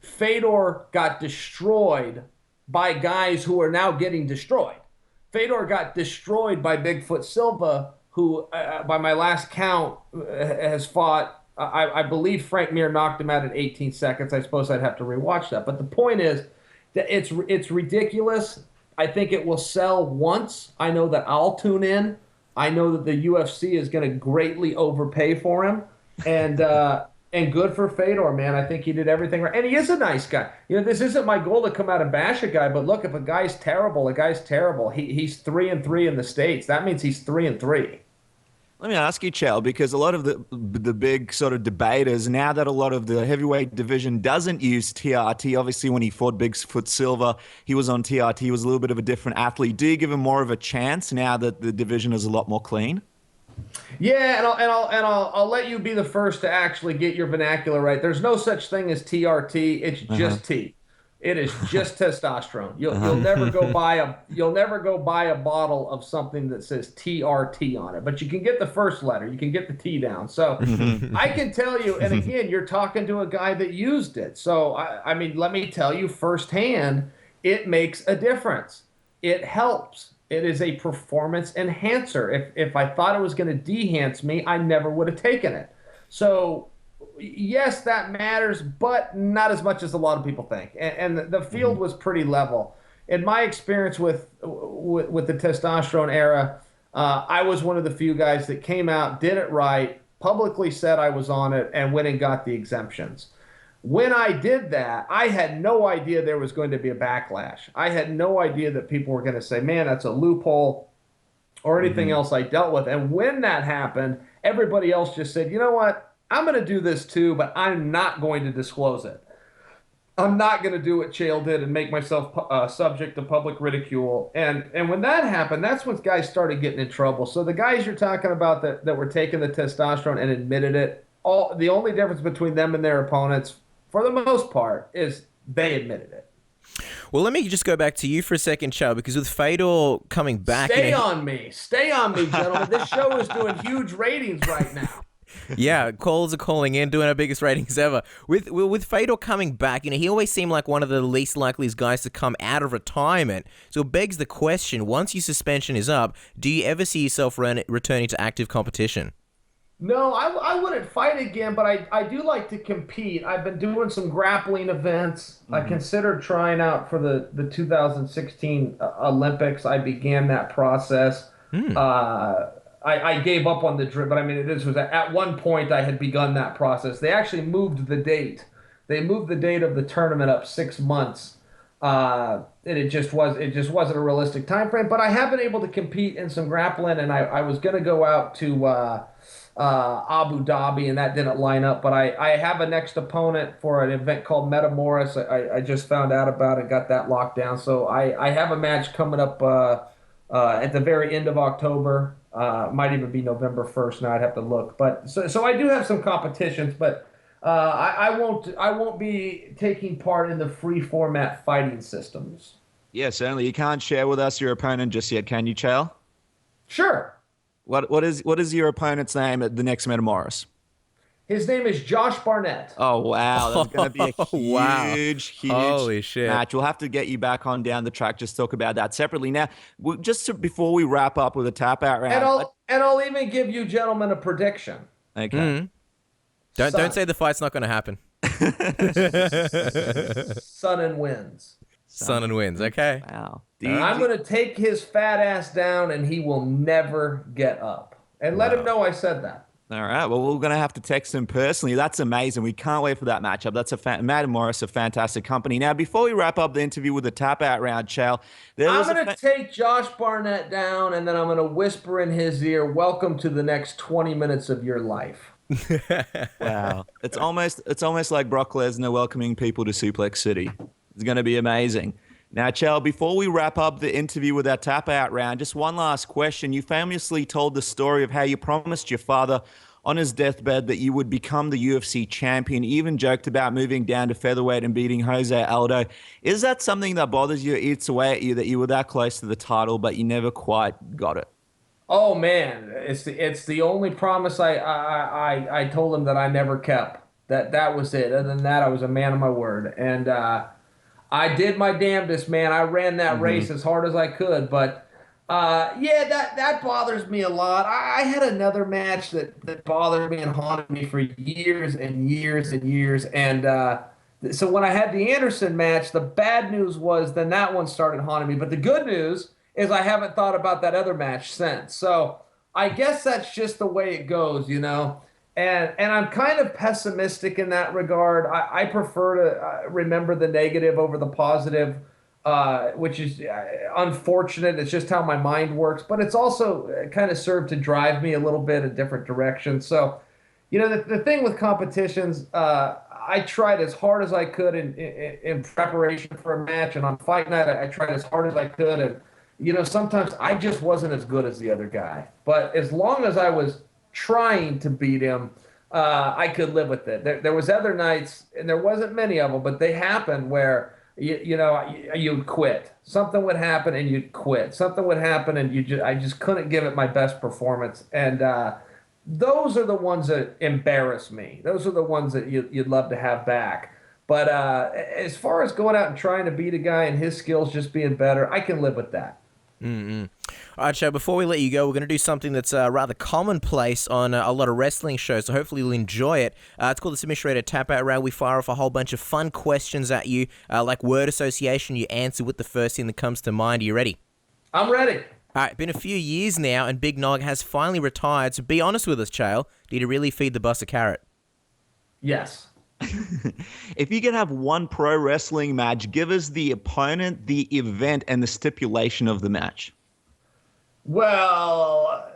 Fedor got destroyed by guys who are now getting destroyed. Fedor got destroyed by Bigfoot Silva, who, by my last count, has fought. I believe Frank Mir knocked him out in 18 seconds. I suppose I'd have to rewatch that. But the point is that it's ridiculous. I think it will sell once. I know that I'll tune in. I know that the UFC is going to greatly overpay for him. And good for Fedor, man. I think he did everything right. And he is a nice guy. You know, this isn't my goal to come out and bash a guy, but look, if a guy's terrible, a guy's terrible. He's 3-3 in the States. That means he's 3-3. Let me ask you, Chael, because a lot of the big sort of debaters, now that a lot of the heavyweight division doesn't use TRT, obviously when he fought Bigfoot Silva, he was on TRT, he was a little bit of a different athlete. Do you give him more of a chance now that the division is a lot more clean? Yeah, and I'll let you be the first to actually get your vernacular right. There's no such thing as TRT. It's just T. It is just testosterone. You'll never go buy a bottle of something that says TRT on it. But you can get the first letter. You can get the T down. So I can tell you. And again, you're talking to a guy that used it. So I mean, let me tell you firsthand, it makes a difference. It helps. It is a performance enhancer. If I thought it was going to dehance me, I never would have taken it. So, yes, that matters, but not as much as a lot of people think. And the field was pretty level. In my experience with the testosterone era, I was one of the few guys that came out, did it right, publicly said I was on it, and went and got the exemptions. When I did that, I had no idea there was going to be a backlash. I had no idea that people were going to say, man, that's a loophole or anything else I dealt with. And when that happened, everybody else just said, you know what? I'm going to do this too, but I'm not going to disclose it. I'm not going to do what Chael did and make myself subject to public ridicule. And when that happened, that's when guys started getting in trouble. So the guys you're talking about that were taking the testosterone and admitted it, the only difference between them and their opponents, for the most part, is they admitted it. Well, let me just go back to you for a second, Chael, because with Fedor coming back... Stay on me, gentlemen. This show is doing huge ratings right now. Yeah, calls are calling in, doing our biggest ratings ever. With Fedor coming back, he always seemed like one of the least likely guys to come out of retirement. So it begs the question, once your suspension is up, do you ever see yourself returning to active competition? No, I wouldn't fight again, but I do like to compete. I've been doing some grappling events. I considered trying out for the 2016 Olympics. I began that process. I gave up on the drip, but I mean, this was at one point I had begun that process. They actually moved the date. They moved the date of the tournament up 6 months. And it just wasn't a realistic time frame. But I have been able to compete in some grappling, and I was going to go out to Abu Dhabi, and that didn't line up. But I have a next opponent for an event called Metamoris. I just found out about it, got that locked down. So I have a match coming up at the very end of October. Might even be November 1st. Now I'd have to look. But so I do have some competitions, but I won't be taking part in the free format fighting systems. Yeah, certainly. You can't share with us your opponent just yet, can you, Chael? Sure. What is your opponent's name at the next Metamoris? His name is Josh Barnett. Oh, wow. That's going to be a huge, Wow. huge Holy shit. match. We'll have to get you back on down the track, just talk about that separately. Now, before we wrap up with a tap-out round. And I'll even give you gentlemen a prediction. Okay. Mm-hmm. Don't say the fight's not going to happen. Sonnen wins. Sonnen wins. Okay. Wow. I'm going to take his fat ass down, and he will never get up. And let him know I said that. All right. Well, we're going to have to text him personally. That's amazing. We can't wait for that matchup. That's Metamoris, a fantastic company. Now, before we wrap up the interview with the tap-out round, Chael, I'm going to take Josh Barnett down, and then I'm going to whisper in his ear, "Welcome to the next 20 minutes of your life." Wow. It's almost like Brock Lesnar welcoming people to Suplex City. It's going to be amazing. Now, Chael, before we wrap up the interview with that tap-out round, just one last question. You famously told the story of how you promised your father on his deathbed that you would become the UFC champion. You even joked about moving down to featherweight and beating Jose Aldo. Is that something that bothers you, eats away at you, that you were that close to the title, but you never quite got it? Oh man, it's the only promise I told him that I never kept. That was it. Other than that, I was a man of my word, and I did my damnedest, man. I ran that race as hard as I could, but yeah, that bothers me a lot. I had another match that bothered me and haunted me for years and years and years, and so when I had the Anderson match, the bad news was then that one started haunting me, but the good news is I haven't thought about that other match since. So I guess that's just the way it goes, you know. And I'm kind of pessimistic in that regard. I prefer to remember the negative over the positive, which is unfortunate. It's just how my mind works. But it's also kind of served to drive me a little bit a different direction. So, you know, the thing with competitions, I tried as hard as I could in preparation for a match. And on fight night, I tried as hard as I could. And, you know, sometimes I just wasn't as good as the other guy. But as long as I was trying to beat him, I could live with it. There was other nights, and there wasn't many of them, but they happened where you'd quit. Something would happen and you'd quit. Something would happen and I just couldn't give it my best performance. And those are the ones that embarrass me. Those are the ones that you'd love to have back. But as far as going out and trying to beat a guy and his skills just being better, I can live with that. Mm-hmm. All right, Joe, before we let you go, we're going to do something that's rather commonplace on a lot of wrestling shows, so hopefully you'll enjoy it. It's called the Submission Rated Tap-Out Round. We fire off a whole bunch of fun questions at you, like word association. You answer with the first thing that comes to mind. Are you ready? I'm ready. All right, been a few years now, and Big Nog has finally retired, so be honest with us, Chael. Did he really feed the bus a carrot? Yes. If you could have one pro wrestling match, give us the opponent, the event, and the stipulation of the match. Well,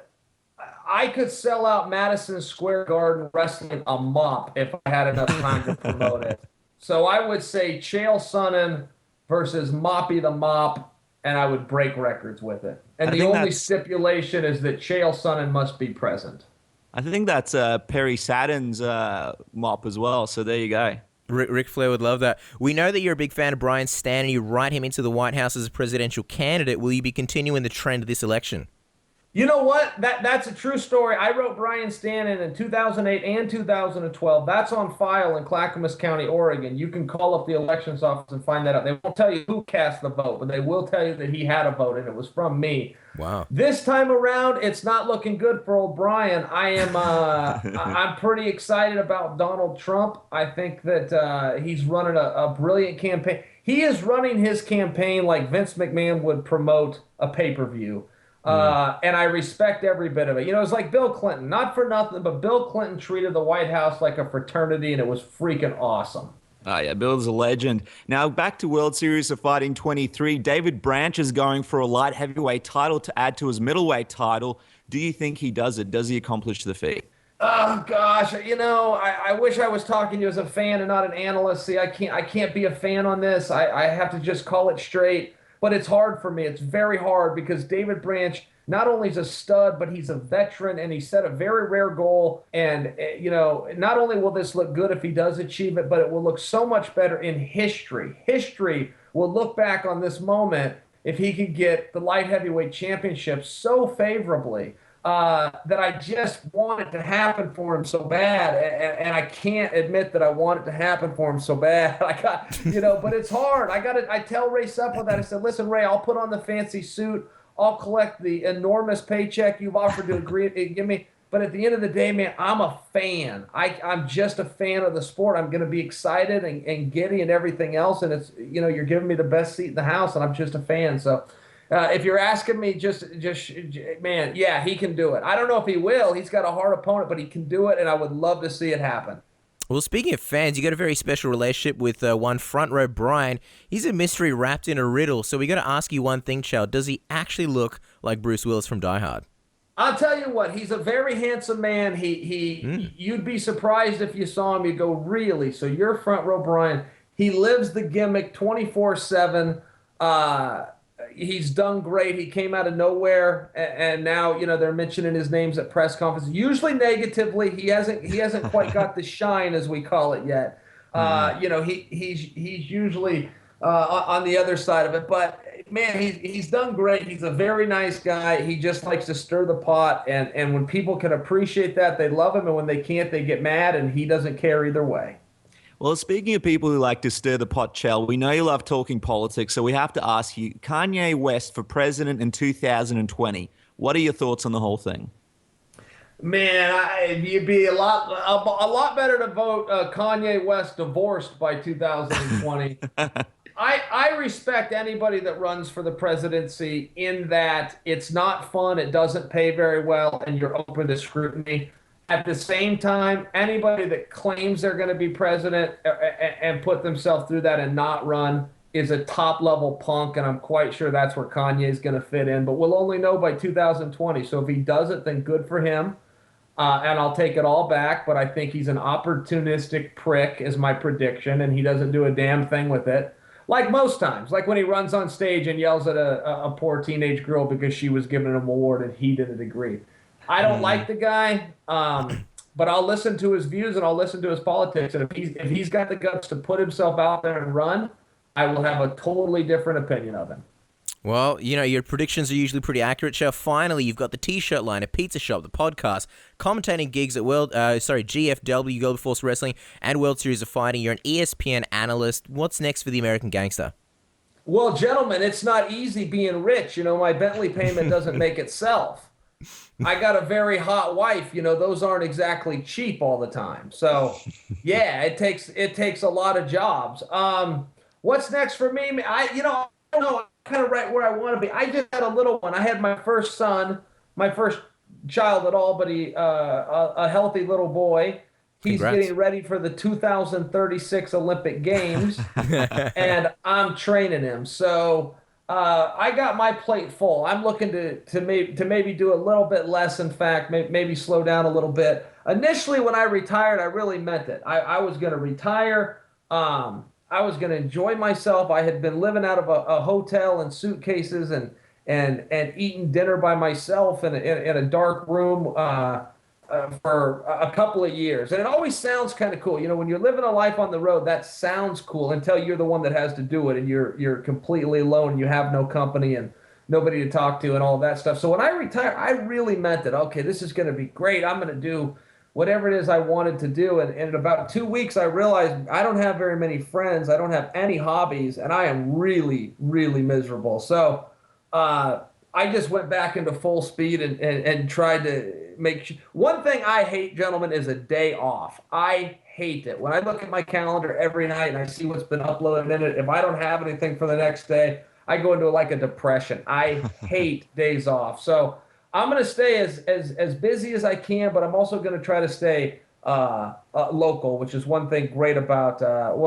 I could sell out Madison Square Garden wrestling a mop if I had enough time to promote it. So I would say Chael Sonnen versus Moppy the Mop, and I would break records with it. And the only stipulation is that Chael Sonnen must be present. I think that's Perry Saturn's mop as well, so there you go. Ric Flair would love that. We know that you're a big fan of Brian Stann and you write him into the White House as a presidential candidate. Will you be continuing the trend this election? You know what? That's a true story. I wrote Brian Stann in 2008 and 2012. That's on file in Clackamas County, Oregon. You can call up the elections office and find that out. They won't tell you who cast the vote, but they will tell you that he had a vote, and it was from me. Wow. This time around, it's not looking good for old Brian. I'm pretty excited about Donald Trump. I think that he's running a brilliant campaign. He is running his campaign like Vince McMahon would promote a pay-per-view. And I respect every bit of it. You know, it's like Bill Clinton. Not for nothing, but Bill Clinton treated the White House like a fraternity, and it was freaking awesome. Oh, yeah, Bill's a legend. Now, back to World Series of Fighting 23. David Branch is going for a light heavyweight title to add to his middleweight title. Do you think he does it? Does he accomplish the feat? Oh, gosh. You know, I wish I was talking to you as a fan and not an analyst. See, I can't be a fan on this. I have to just call it straight. But it's hard for me. It's very hard because David Branch not only is a stud, but he's a veteran, and he set a very rare goal. And, you know, not only will this look good if he does achieve it, but it will look so much better in history. History will look back on this moment if he could get the light heavyweight championship so favorably. that I just want it to happen for him so bad, and I can't admit that I want it to happen for him so bad. I got, but it's hard. I tell Ray Seppa that. I said, listen, Ray, I'll put on the fancy suit. I'll collect the enormous paycheck you've offered to give me. But at the end of the day, man, I'm a fan. I'm just a fan of the sport. I'm going to be excited and giddy and everything else. And it's, you're giving me the best seat in the house, and I'm just a fan. So if you're asking me, just man, yeah, he can do it. I don't know if he will. He's got a hard opponent, but he can do it, and I would love to see it happen. Well, speaking of fans, you got a very special relationship with one Front Row Brian. He's a mystery wrapped in a riddle. So we got to ask you one thing, Chael. Does he actually look like Bruce Willis from Die Hard? I'll tell you what, he's a very handsome man. You'd be surprised if you saw him. You'd go, really? So you're Front Row Brian. He lives the gimmick 24/7. He's done great. He came out of nowhere, and now they're mentioning his names at press conferences. Usually negatively. He hasn't quite got the shine, as we call it, yet. He's usually on the other side of it, but man, he's done great. He's a very nice guy. He just likes to stir the pot, and when people can appreciate that, they love him, and when they can't, they get mad, and he doesn't care either way. Well, speaking of people who like to stir the pot, Chael, we know you love talking politics, so we have to ask you, Kanye West for president in 2020. What are your thoughts on the whole thing? Man, you'd be a lot better to vote Kanye West divorced by 2020. I respect anybody that runs for the presidency in that it's not fun, it doesn't pay very well, and you're open to scrutiny. At the same time, anybody that claims they're going to be president and put themselves through that and not run is a top-level punk, and I'm quite sure that's where Kanye is going to fit in. But we'll only know by 2020. So if he does it, then good for him. And I'll take it all back, but I think he's an opportunistic prick is my prediction, and he doesn't do a damn thing with it. Like most times, like when he runs on stage and yells at a poor teenage girl because she was given an award and he didn't agree. I don't like the guy, but I'll listen to his views and I'll listen to his politics. And if he's got the guts to put himself out there and run, I will have a totally different opinion of him. Well, your predictions are usually pretty accurate, Chael. Finally, you've got the T-shirt line, a pizza shop, the podcast, commentating gigs at GFW, Global Force Wrestling, and World Series of Fighting. You're an ESPN analyst. What's next for the American Gangster? Well, gentlemen, it's not easy being rich. My Bentley payment doesn't make itself. I got a very hot wife. Those aren't exactly cheap all the time. So, yeah, it takes a lot of jobs. What's next for me? I don't know. I'm kind of right where I want to be. I just had a little one. I had my first son, my first child at all, but a healthy little boy. He's Congrats. Getting ready for the 2036 Olympic Games, and I'm training him. So I got my plate full. I'm looking to maybe do a little bit less. In fact, maybe slow down a little bit. Initially, when I retired, I really meant it. I was going to retire. I was going to enjoy myself. I had been living out of a hotel in suitcases and eating dinner by myself in a dark room for a couple of years. And it always sounds kind of cool. When you're living a life on the road, that sounds cool until you're the one that has to do it and you're completely alone and you have no company and nobody to talk to and all that stuff. So when I retired, I really meant it. Okay, this is going to be great. I'm going to do whatever it is I wanted to do. And in about 2 weeks, I realized I don't have very many friends. I don't have any hobbies, and I am really, really miserable. So I just went back into full speed and tried to make one thing I hate, gentlemen, is a day off. I hate it. When I look at my calendar every night and I see what's been uploaded in it, if I don't have anything for the next day, I go into like a depression. I hate days off. So I'm going to stay as busy as I can, but I'm also going to try to stay local, which is one thing great about,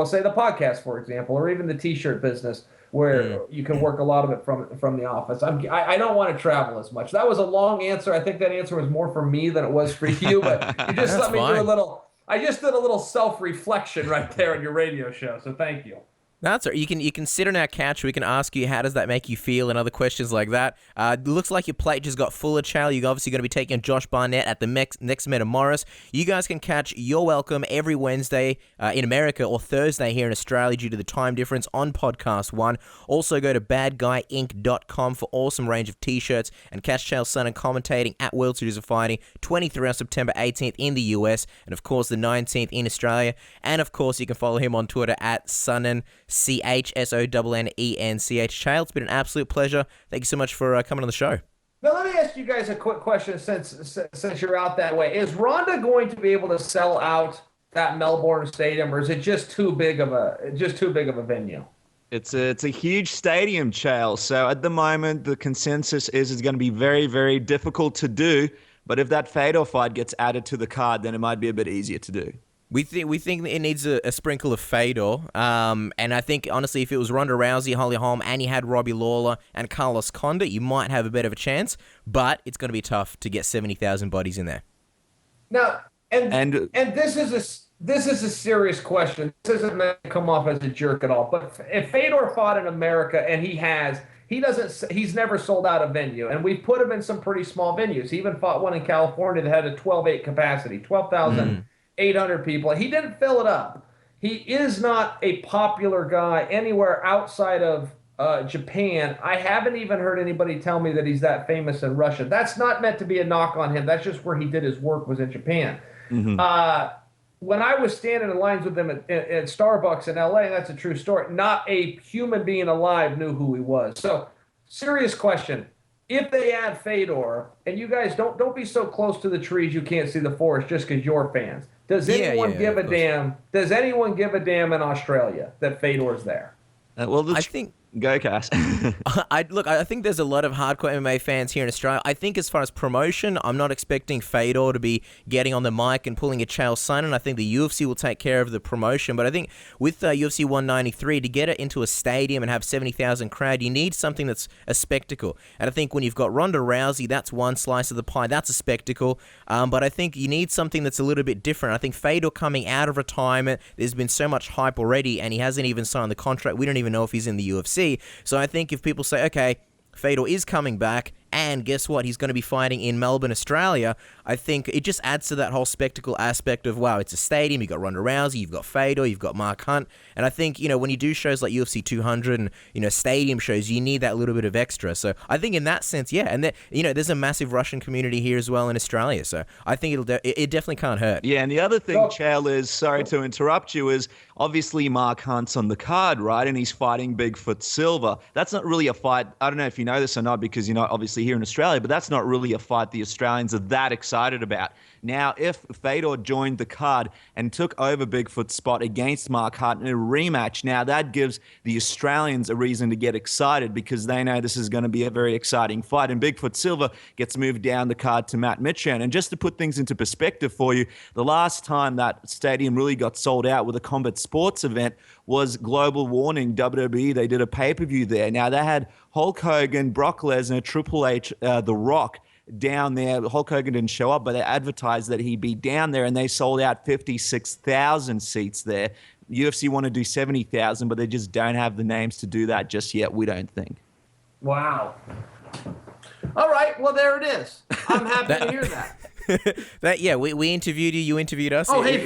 say the podcast, for example, or even the T-shirt business, where you can work a lot of it from the office. I don't want to travel as much. That was a long answer. I think that answer was more for me than it was for you, but you just let me do a little. I just did a little self-reflection right there on your radio show, so thank you. That's right. You can sit on our couch. We can ask you how does that make you feel and other questions like that. Looks like your plate just got full of Chael. You're obviously going to be taking on Josh Barnett at the next Metamoris. You guys can catch You're Welcome every Wednesday in America or Thursday here in Australia due to the time difference on Podcast One. Also go to badguyinc.com for awesome range of t-shirts and catch Chael Sonnen commentating at World Series of Fighting 23 on September 18th in the US and of course the 19th in Australia. And of course you can follow him on Twitter at Sonnen. CHSONNENCH. Chael, it's been an absolute pleasure. Thank you so much for coming on the show. Now let me ask you guys a quick question since you're out that way. Is Ronda going to be able to sell out that Melbourne stadium, or is it just too big of a venue? It's a huge stadium, Chael. So at the moment, the consensus is it's going to be very, very difficult to do. But if that Fedor fight gets added to the card, then it might be a bit easier to do. We think it needs a sprinkle of Fedor, and I think honestly, if it was Ronda Rousey, Holm, and you had Robbie Lawler and Carlos Condit, you might have a bit of a chance. But it's going to be tough to get 70,000 bodies in there. Now, and this is a serious question. This isn't meant to come off as a jerk at all. But if Fedor fought in America, and he's never sold out a venue, and we've put him in some pretty small venues. He even fought one in California that had a 12.8 capacity, 12,000. 800 people. He didn't fill it up. He is not a popular guy anywhere outside of Japan. I haven't even heard anybody tell me that he's that famous in Russia. That's not meant to be a knock on him. That's just where he did his work, was in Japan. Mm-hmm. When I was standing in lines with him at Starbucks in LA, and that's a true story, not a human being alive knew who he was. So, serious question. If they add Fedor, and you guys don't be so close to the trees you can't see the forest just because you're fans. Does anyone give a damn? Does anyone give a damn in Australia that Fedor's there? I think. Go, Cass. I think there's a lot of hardcore MMA fans here in Australia. I think as far as promotion, I'm not expecting Fedor to be getting on the mic and pulling a Chael Sonnen. I think the UFC will take care of the promotion. But I think with UFC 193, to get it into a stadium and have 70,000 crowd, you need something that's a spectacle. And I think when you've got Ronda Rousey, that's one slice of the pie. That's a spectacle. But I think you need something that's a little bit different. I think Fedor coming out of retirement, there's been so much hype already, and he hasn't even signed the contract. We don't even know if he's in the UFC. So I think if people say, okay, Fedor is coming back, and guess what? He's going to be fighting in Melbourne, Australia. I think it just adds to that whole spectacle aspect of, wow, it's a stadium. You've got Ronda Rousey, you've got Fedor, you've got Mark Hunt. And I think, when you do shows like UFC 200 and, stadium shows, you need that little bit of extra. So I think in that sense, yeah. And, there's a massive Russian community here as well in Australia. So I think it definitely can't hurt. Yeah, and the other thing, Chael, is, sorry to interrupt you, is obviously Mark Hunt's on the card, right? And he's fighting Bigfoot Silva. That's not really a fight. I don't know if you know this or not, because you're not obviously here in Australia, but that's not really a fight the Australians are that excited about. Now, if Fedor joined the card and took over Bigfoot's spot against Mark Hunt in a rematch, now that gives the Australians a reason to get excited because they know this is going to be a very exciting fight. And Bigfoot Silva gets moved down the card to Matt Mitchan. And just to put things into perspective for you, the last time that stadium really got sold out with a combat sports event was Global Warning, WWE. They did a pay-per-view there. Now, they had Hulk Hogan, Brock Lesnar, Triple H, The Rock down there. Hulk Hogan didn't show up, but they advertised that he'd be down there, and they sold out 56,000 seats there. UFC want to do 70,000, but they just don't have the names to do that just yet, we don't think. Wow. All right, well, there it is. I'm happy to hear that. We interviewed you interviewed us. Oh, hey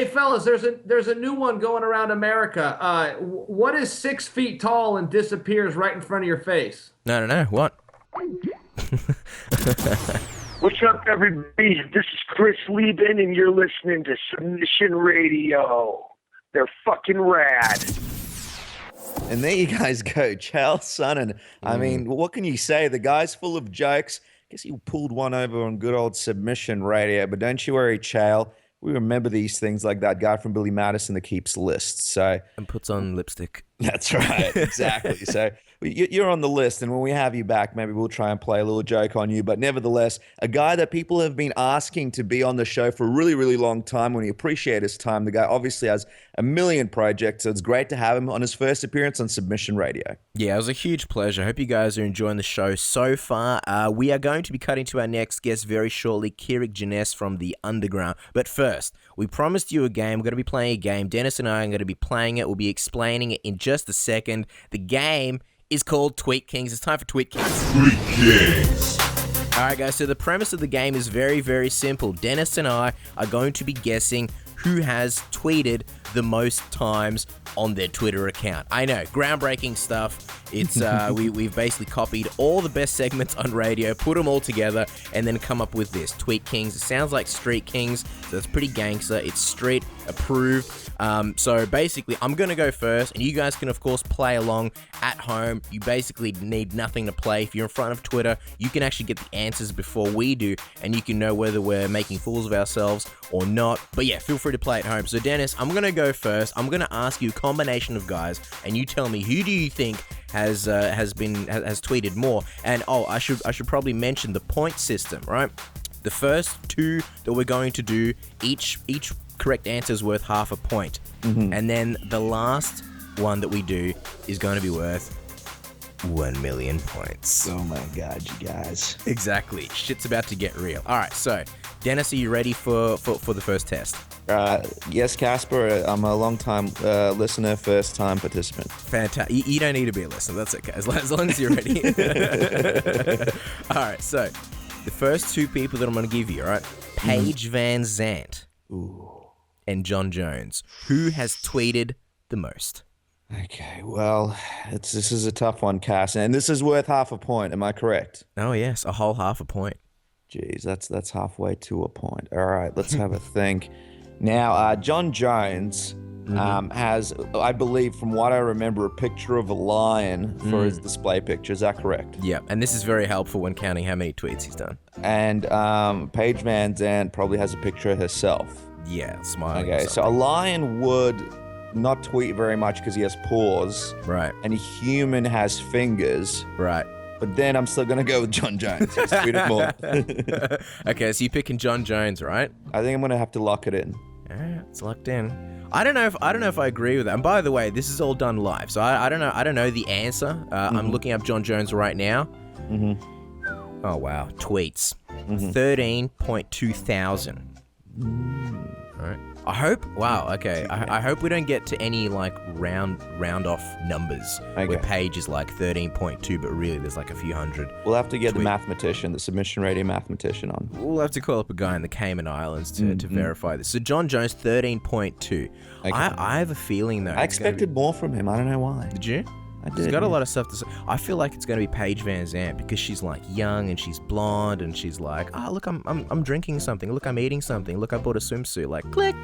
fellas, there's a new one going around America. What is 6 feet tall and disappears right in front of your face? No, what? What's up, everybody? This is Chris Lieben, and you're listening to Submission Radio. They're fucking rad. And there you guys go, Chael Sonnen. I mean, what can you say? The guy's full of jokes. I guess he pulled one over on good old Submission Radio, but don't you worry, Chael. We remember these things like that guy from Billy Madison that keeps lists. So and puts on lipstick. That's right, exactly. So you're on the list, and when we have you back, maybe we'll try and play a little joke on you. But nevertheless, a guy that people have been asking to be on the show for a really, really long time. We appreciate his time. The guy obviously has a million projects, so it's great to have him on his first appearance on Submission Radio. Yeah, it was a huge pleasure. I hope you guys are enjoying the show so far. We are going to be cutting to our next guest very shortly, Kirik Jenness from the Underground. But first, we promised you a game. We're going to be playing a game. Dennis and I are going to be playing it. We'll be explaining it in just a second. The game is called Tweet Kings. It's time for Tweet Kings. Tweet Kings. All right, guys, so the premise of the game is very, very simple. Dennis and I are going to be guessing who has tweeted the most times on their Twitter account. I know, groundbreaking stuff. It's we've basically copied all the best segments on radio, put them all together, and then come up with this, Tweet Kings. It sounds like Street Kings, so it's pretty gangster. It's street approved. So basically, I'm going to go first, and you guys can, of course, play along at home. You basically need nothing to play. If you're in front of Twitter, you can actually get the answers before we do, and you can know whether we're making fools of ourselves or not. But yeah, feel free to play at home. So Dennis, I'm going to go first. I'm going to ask you a combination of guys, and you tell me who do you think has tweeted more. And I should probably mention the point system, right? The first two that we're going to do, each correct answer is worth half a point. And then the last one that we do is going to be worth 1 million points. Oh my God, you guys. Exactly. Shit's about to get real. All right, so Dennis, are you ready for the first test? Yes, Casper. I'm a long-time listener, first-time participant. Fantastic. You don't need to be a listener. That's okay. As long as you're ready. All right, so the first two people that I'm going to give you, all right? Paige Van Zandt and John Jones. Who has tweeted the most? Okay, well, this is a tough one, Cass, and this is worth half a point. Am I correct? Oh, yes, a whole half a point. Jeez, that's halfway to a point. All right, let's have a think. Now, John Jones has, I believe, from what I remember, a picture of a lion for his display picture. Is that correct? Yeah, and this is very helpful when counting how many tweets he's done. And Paige Van Zandt probably has a picture of herself. Yeah, smiling. Okay, so a lion would not tweet very much because he has paws. Right. And a human has fingers. Right. But then I'm still going to go with John Jones. He's tweeted more. Okay, so you're picking John Jones, right? I think I'm going to have to lock it in. All right, it's locked in. I don't know if I agree with that. And by the way, this is all done live, so I don't know the answer. I'm looking up John Jones right now. Oh wow, tweets, 13.2 thousand. All right. I hope. Wow. Okay. I hope we don't get to any like round off numbers where Paige is like 13.2, but really there's like a few hundred. We'll have to get the mathematician, the Submission Radio mathematician on. We'll have to call up a guy in the Cayman Islands to verify this. So John Jones, 13.2. I have a feeling though. I expected more from him. I don't know why. Did you? I did. He's got a lot of stuff to say. I feel like it's going to be Paige Van Zandt because she's like young and she's blonde and she's like, oh look, I'm drinking something. Look, I'm eating something. Look, I bought a swimsuit. Like click.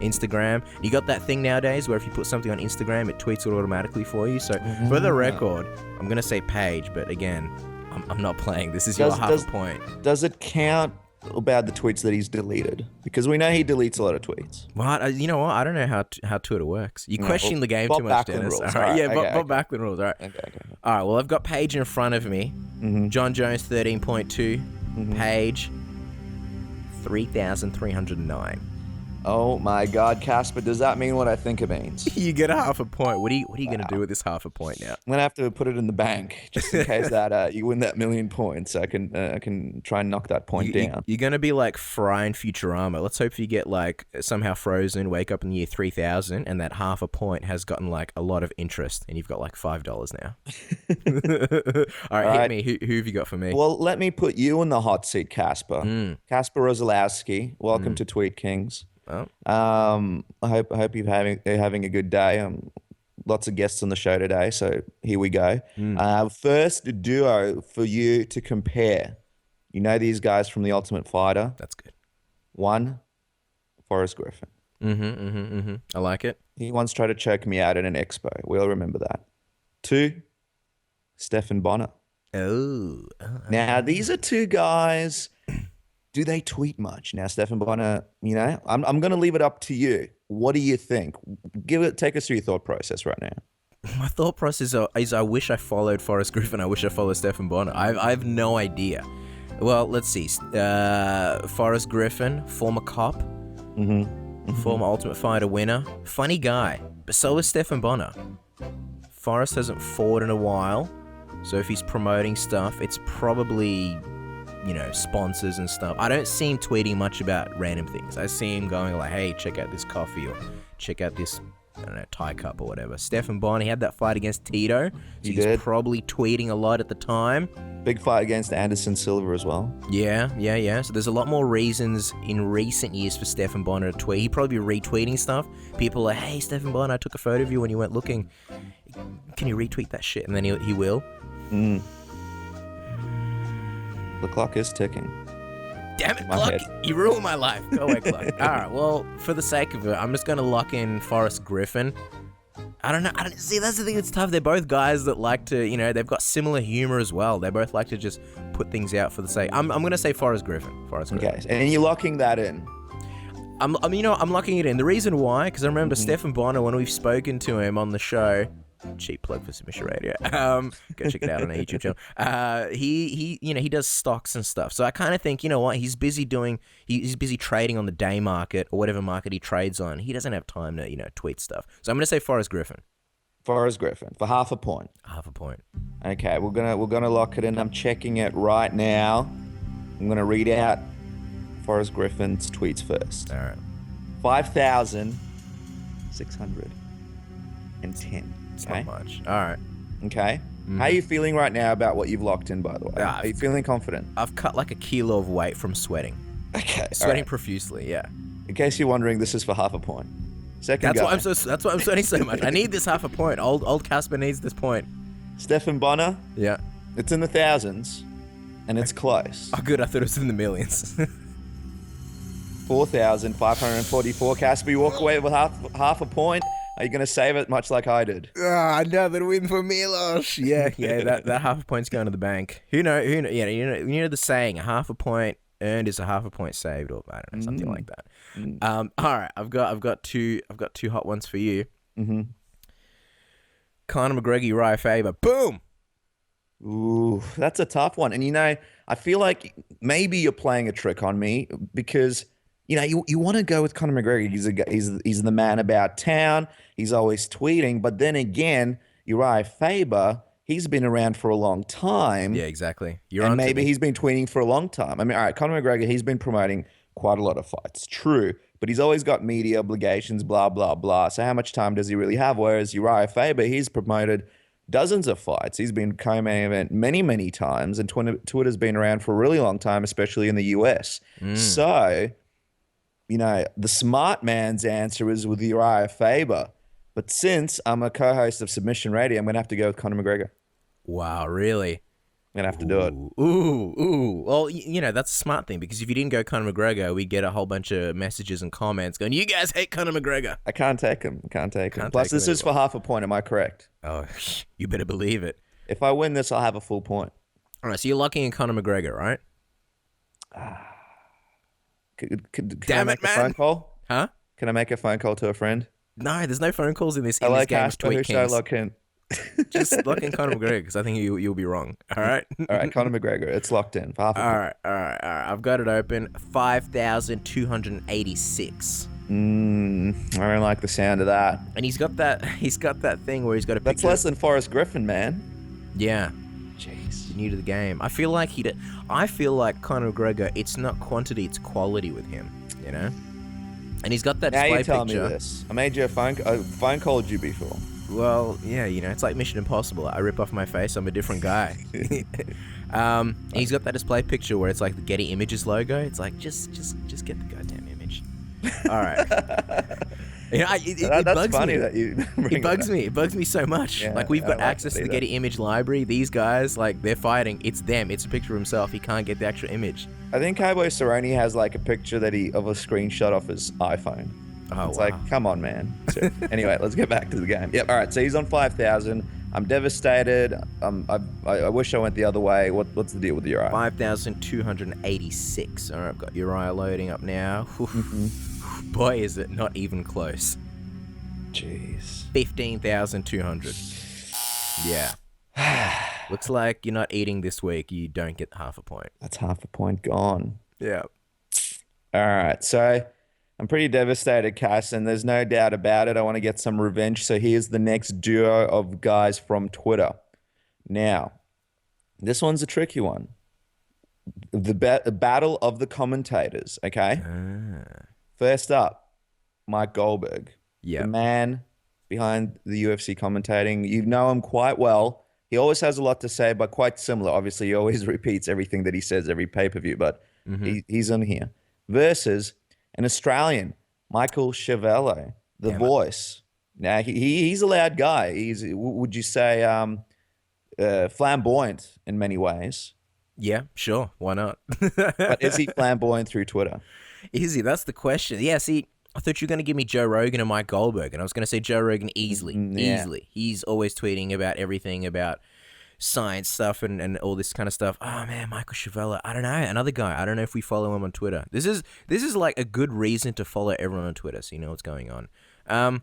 Instagram. You got that thing nowadays where if you put something on Instagram, it tweets it automatically for you. So for the record, I'm going to say Paige, but again, I'm not playing. This is your half a point. Does it count about the tweets that he's deleted? Because we know he deletes a lot of tweets. What? You know what? I don't know how Twitter works. You question the game too much, Dennis. Rules. All right, Bob Backlund rules. All right. Okay. All right, well, I've got Paige in front of me. John Jones, 13.2. Paige, 3,309. Oh my God, Casper, does that mean what I think it means? You get a half a point. What are you going to do with this half a point now? I'm going to have to put it in the bank just in case that you win that million points. I can try and knock that point down. You're going to be like Fry in Futurama. Let's hope you get like somehow frozen, wake up in the year 3000, and that half a point has gotten like a lot of interest, and you've got like $5 now. All right, hit me. Who have you got for me? Well, let me put you in the hot seat, Casper. Casper Rosalowski, welcome to Tweet Kings. Oh. I hope you're having a good day. Lots of guests on the show today, so here we go. First duo for you to compare. You know these guys from The Ultimate Fighter. That's good. 1, Forrest Griffin. I like it. He once tried to choke me out at an expo. We all remember that. 2, Stephen Bonner. Oh. Now these are two guys. Do they tweet much? Now, Stephen Bonner, I'm going to leave it up to you. What do you think? Take us through your thought process right now. My thought process is I wish I followed Forrest Griffin. I wish I followed Stephan Bonner. I have no idea. Well, let's see. Forrest Griffin, former cop, former Ultimate Fighter winner, funny guy. But so is Stephan Bonner. Forrest hasn't fought in a while, so if he's promoting stuff, it's probably, sponsors and stuff. I don't see him tweeting much about random things. I see him going like, hey, check out this coffee, or check out this, Thai cup or whatever. Stephan Bonner, he had that fight against Tito. So he's probably tweeting a lot at the time. Big fight against Anderson Silva as well. Yeah. So there's a lot more reasons in recent years for Stephan Bonner to tweet. He'd probably be retweeting stuff. People are like, hey, Stephan Bonner, I took a photo of you when you weren't looking. Can you retweet that shit? And then he will. The clock is ticking. Damn it, clock. You ruined my life. Go away, clock. All right, well, for the sake of it, I'm just going to lock in Forrest Griffin. I don't know. See, that's the thing that's tough. They're both guys that like to, they've got similar humor as well. They both like to just put things out for the sake. I'm going to say Forrest Griffin. Okay, and you're locking that in? I'm locking it in. The reason why, because I remember Stephan Bonner, when we've spoken to him on the show, cheap plug for Submission Radio. Go check it out on our YouTube channel. He does stocks and stuff. So I kind of think, he's busy trading on the day market or whatever market he trades on. He doesn't have time to, tweet stuff. So I'm going to say Forrest Griffin. Forrest Griffin for half a point. Half a point. Okay, we're gonna lock it in. I'm checking it right now. I'm gonna read out Forrest Griffin's tweets first. All right. 5,610. It's Okay. not much. All right. Okay. How are you feeling right now about what you've locked in, by the way? Are you feeling confident? I've cut like a kilo of weight from sweating. Okay. Sweating profusely, yeah. In case you're wondering, this is for half a point. Second That's guy. why I'm sweating so much. I need this half a point. Old Casper needs this point. Stephan Bonner. Yeah. It's in the thousands, and it's close. Oh, good. I thought it was in the millions. 4,544. Casper, you walk away with half a point. Are you going to save it much like I did? Another win for Milos. Yeah, that half a point's going to the bank. Who know? Yeah, you know the saying, a half a point earned is a half a point saved, or I don't know, something like that. All right, I've got two hot ones for you. Conor McGregor, Uriah Faber. Boom. Ooh, that's a tough one. And I feel like maybe you're playing a trick on me because you want to go with Conor McGregor. He's the man about town. He's always tweeting. But then again, Uriah Faber, he's been around for a long time. Yeah, exactly. And maybe he's been tweeting for a long time. I mean, all right, Conor McGregor, he's been promoting quite a lot of fights. True. But he's always got media obligations, blah, blah, blah. So how much time does he really have? Whereas Uriah Faber, he's promoted dozens of fights. He's been co-main event many, many times. And Twitter's been around for a really long time, especially in the US. So, the smart man's answer is with Uriah Faber. But since I'm a co-host of Submission Radio, I'm going to have to go with Conor McGregor. Wow, really? I'm going to have to do it. Ooh. Well, that's a smart thing, because if you didn't go Conor McGregor, we get a whole bunch of messages and comments going, you guys hate Conor McGregor. I can't take him. Plus, this is for half a point. Am I correct? Oh, you better believe it. If I win this, I'll have a full point. All right, so you're locking in Conor McGregor, right? Can Damn I make it, man. a phone call? Huh? Can I make a phone call to a friend? No, there's no phone calls in this Hello, game of Casper, who Tweet should I Kings. lock in? Just lock in Conor McGregor, because I think you'll be wrong. All right? All right, Conor McGregor. It's locked in. For half a point. All right. I've got it open. 5,286. I don't like the sound of that. And he's got that thing where he's got a picture. That's less than Forrest Griffin, man. Yeah. Jeez. New to the game. I feel like Conor McGregor, it's not quantity, it's quality with him, And he's got that now display you tell picture. me this. I made you a phone called you before. Well, yeah, it's like Mission Impossible. I rip off my face, I'm a different guy. He's got that display picture where it's like the Getty Images logo. It's like, just get the goddamn image. All right. It That's bugs funny me. that you It bugs me. It bugs me so much. Yeah, like, we've got I like access to to see the Getty Image library. These guys, like, they're fighting. It's them. It's a picture of himself. He can't get the actual image. I think Cowboy Cerrone has like a picture of a screenshot off his iPhone. Oh, It's wow. like, come on, man. So, anyway, let's get back to the game. Yep. All right. So he's on 5,000. I'm devastated. I wish I went the other way. What's the deal with Uriah? 5,286. All right, I've got Uriah loading up now. Boy, is it not even close. Jeez. 15,200. Yeah. Looks like you're not eating this week. You don't get half a point. That's half a point gone. Yeah. All right. So I'm pretty devastated, Cass, and there's no doubt about it. I want to get some revenge. So here's the next duo of guys from Twitter. Now, this one's a tricky one. The battle of the commentators, okay? First up, Mike Goldberg. Yeah. The man behind the UFC commentating. You know him quite well. He always has a lot to say, but quite similar. Obviously, he always repeats everything that he says every pay-per-view, but he's on here. Versus an Australian, Michael Chiavello, the voice. Now, he's a loud guy. He's, would you say, flamboyant in many ways. Yeah, sure. Why not? But is he flamboyant through Twitter? Is he? That's the question. Yeah, see, I thought you were going to give me Joe Rogan and Mike Goldberg, and I was going to say Joe Rogan easily. Yeah. Easily. He's always tweeting about everything about science stuff and all this kind of stuff. Oh, man, Michael Chiavello. I don't know. Another guy. I don't know if we follow him on Twitter. This is like a good reason to follow everyone on Twitter so you know what's going on. I'm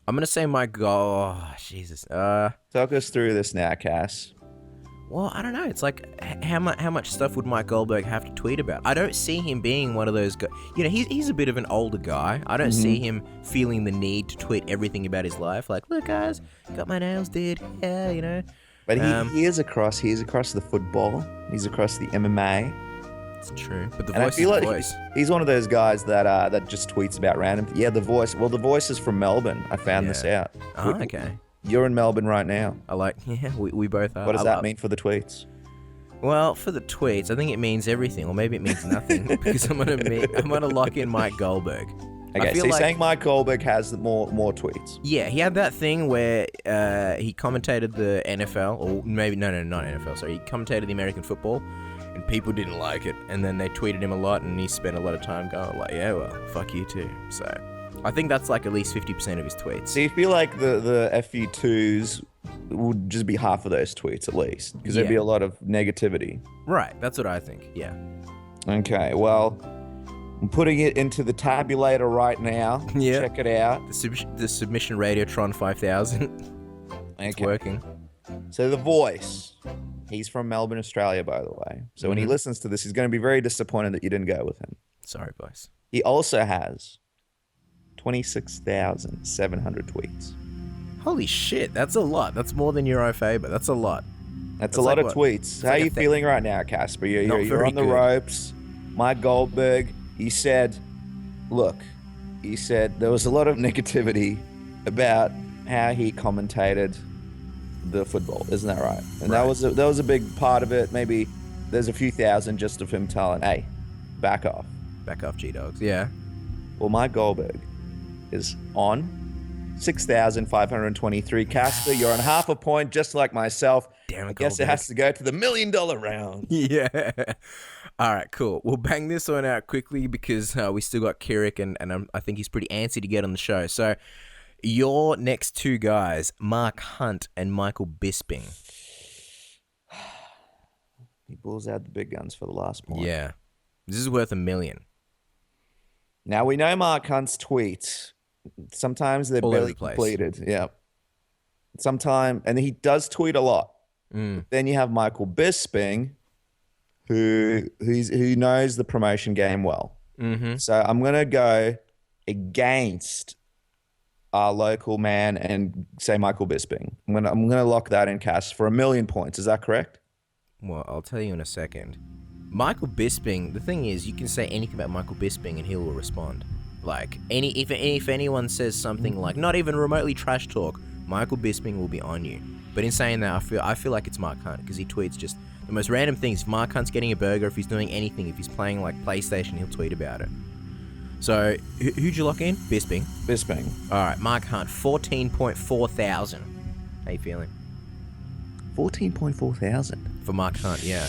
going to say Mike Gold. Oh, Jesus. Talk us through this now, Cass. Well, I don't know. It's like, how much stuff would Mike Goldberg have to tweet about? I don't see him being one of those guys. You know, he's a bit of an older guy. I don't see him feeling the need to tweet everything about his life. Like, look, guys, got my nails did. Yeah, you know. But he is across the football. He's across the MMA. It's true. But the And I voice feel is the like voice. he's one of those guys that just tweets about random. Yeah, the voice. Well, the voice is from Melbourne. I found this out. Oh, okay. You're in Melbourne right now. We both are. What does that mean for the tweets? Well, for the tweets, I think it means everything, or maybe it means nothing, because I'm gonna lock in Mike Goldberg. Okay, so you're saying Mike Goldberg has more tweets? Yeah, he had that thing where he commentated the NFL, or maybe not NFL. Sorry, he commentated the American football, and people didn't like it, and then they tweeted him a lot, and he spent a lot of time going like, yeah, well, fuck you too. So I think that's like at least 50% of his tweets. So you feel like the FU2s would just be half of those tweets at least, because there'd be a lot of negativity. Right, that's what I think, yeah. Okay, well, I'm putting it into the tabulator right now. Yeah. Check it out. The Submission Radiotron 5000. It's working. So the voice, he's from Melbourne, Australia, by the way. So when he listens to this, he's going to be very disappointed that you didn't go with him. Sorry, boys. He also has 26,700 tweets. Holy shit, that's a lot. That's more than Euro Faber. That's a lot. That's a lot of tweets. How are you feeling right now, Casper? You're on the ropes. Mike Goldberg, he said, there was a lot of negativity about how he commentated the football. Isn't that right? And that was a big part of it. Maybe there's a few thousand just of him telling, hey, back off. Back off, G-Dogs. Yeah. Well, Mike Goldberg is on 6,523. Casper, you're on half a point, just like myself. Damn it, I guess it has to go to the $1 million round. Yeah. All right, cool. We'll bang this one out quickly because we still got Kirik, and I think he's pretty antsy to get on the show. So your next two guys, Mark Hunt and Michael Bisping. He pulls out the big guns for the last point. Yeah. This is worth $1 million. Now, we know Mark Hunt's tweets. Sometimes they're barely completed. Yeah. Sometimes, and he does tweet a lot. Then you have Michael Bisping, who knows the promotion game well. So I'm going to go against our local man and say Michael Bisping. I'm gonna lock that in cash for $1 million points. Is that correct? Well, I'll tell you in a second. Michael Bisping, the thing is, you can say anything about Michael Bisping and he will respond. Like, if anyone says something like, not even remotely trash talk, Michael Bisping will be on you. But in saying that, I feel like it's Mark Hunt, because he tweets just the most random things. If Mark Hunt's getting a burger, if he's doing anything, if he's playing like PlayStation, he'll tweet about it. So, who'd you lock in? Bisping. Bisping. Alright, Mark Hunt, 14.4 thousand. How you feeling? 14.4 thousand? For Mark Hunt, yeah.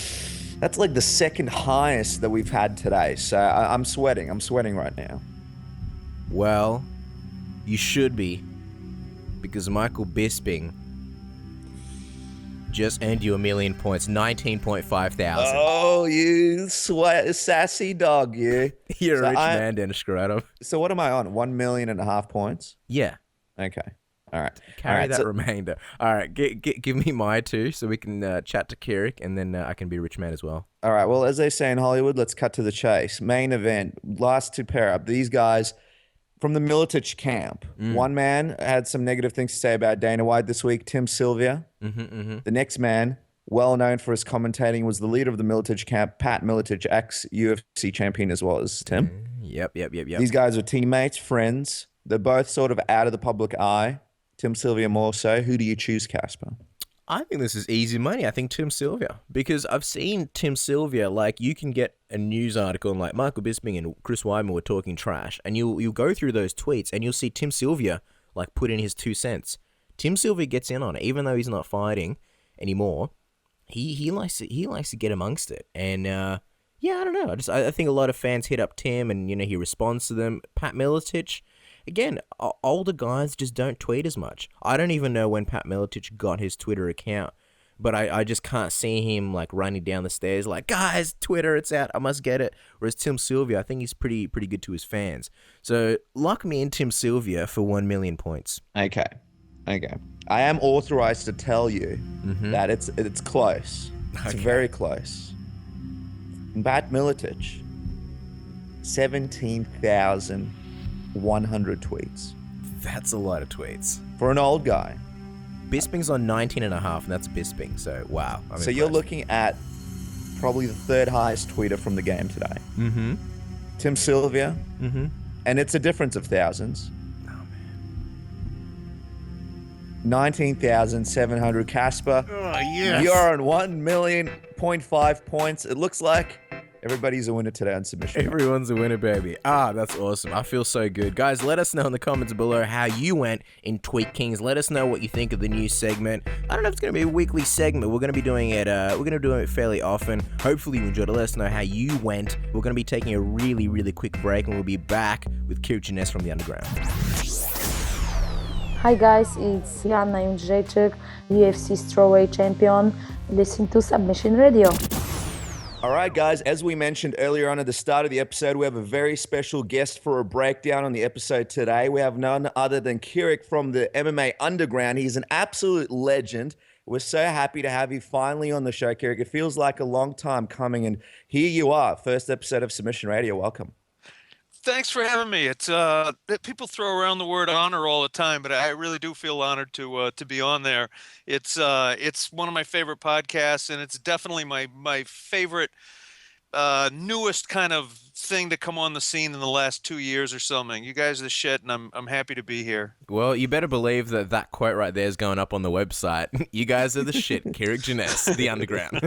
That's like the second highest that we've had today. So I'm sweating. I'm sweating right now. Well, you should be, because Michael Bisping just earned you $1 million points, 19.5 thousand. Oh, you sassy dog, you. You're a rich man, Dennis Scrotum. So what am I on? 1.5 million points? Yeah. Okay. All right. Carry that remainder. All right, give me my two so we can chat to Kirik, and then I can be rich man as well. All right. Well, as they say in Hollywood, let's cut to the chase. Main event. Last two pair up. These guys from the Miletich camp. One man had some negative things to say about Dana White this week, Tim Sylvia. The next man, well known for his commentating, was the leader of the Miletich camp, Pat Miletich, ex-UFC champion as well as Tim. Yep. These guys are teammates, friends. They're both sort of out of the public eye. Tim Sylvia more so. Who do you choose, Casper? I think this is easy money. I think Tim Sylvia, because I've seen Tim Sylvia, like, you can get a news article and like Michael Bisping and Chris Weidman were talking trash, and you'll go through those tweets and you'll see Tim Sylvia like put in his 2 cents. Tim Sylvia gets in on it, even though he's not fighting anymore. He likes to get amongst it, and I don't know. I think a lot of fans hit up Tim, and he responds to them. Pat Miletich. Again, older guys just don't tweet as much. I don't even know when Pat Miletich got his Twitter account, but I just can't see him like running down the stairs like, guys, Twitter, it's out, I must get it. Whereas Tim Sylvia, I think he's pretty good to his fans. So lock me in Tim Sylvia for 1 million points. Okay. I am authorized to tell you that it's close. It's very close. Pat Miletich, 17,100 tweets. That's a lot of tweets. For an old guy. Bisping's on 19.5, and that's Bisping, so wow. So you're looking at probably the third highest tweeter from the game today. Tim Sylvia. And it's a difference of thousands. Oh, man. 19,700. Casper. Oh, yes. You're on 1,000,000.5 points. It looks like everybody's a winner today on submission. Everyone's a winner, baby. That's awesome. I feel so good. Guys, let us know in the comments below how you went in Tweet Kings. Let us know what you think of the new segment. I don't know if it's going to be a weekly segment. We're going to be doing it fairly often. Hopefully you enjoyed it. Let us know how you went. We're going to be taking a really, really quick break, and we'll be back with Kirik Jenness from the Underground. Hi guys, it's Jana Jędrzejczyk, UFC strawweight champion. Listen to Submission Radio. All right, guys, as we mentioned earlier on at the start of the episode, we have a very special guest for a breakdown on the episode today. We have none other than Kirik from the MMA Underground. He's an absolute legend. We're so happy to have you finally on the show, Kirik. It feels like a long time coming, and here you are, first episode of Submission Radio. Welcome. Thanks for having me. It's people throw around the word honor all the time, but I really do feel honored to be on there. It's one of my favorite podcasts, and it's definitely my favorite newest kind of thing to come on the scene in the last 2 years or something. You guys are the shit, and I'm happy to be here. Well, you better believe that quote right there is going up on the website. You guys are the shit, Kirik Jenness, the Underground.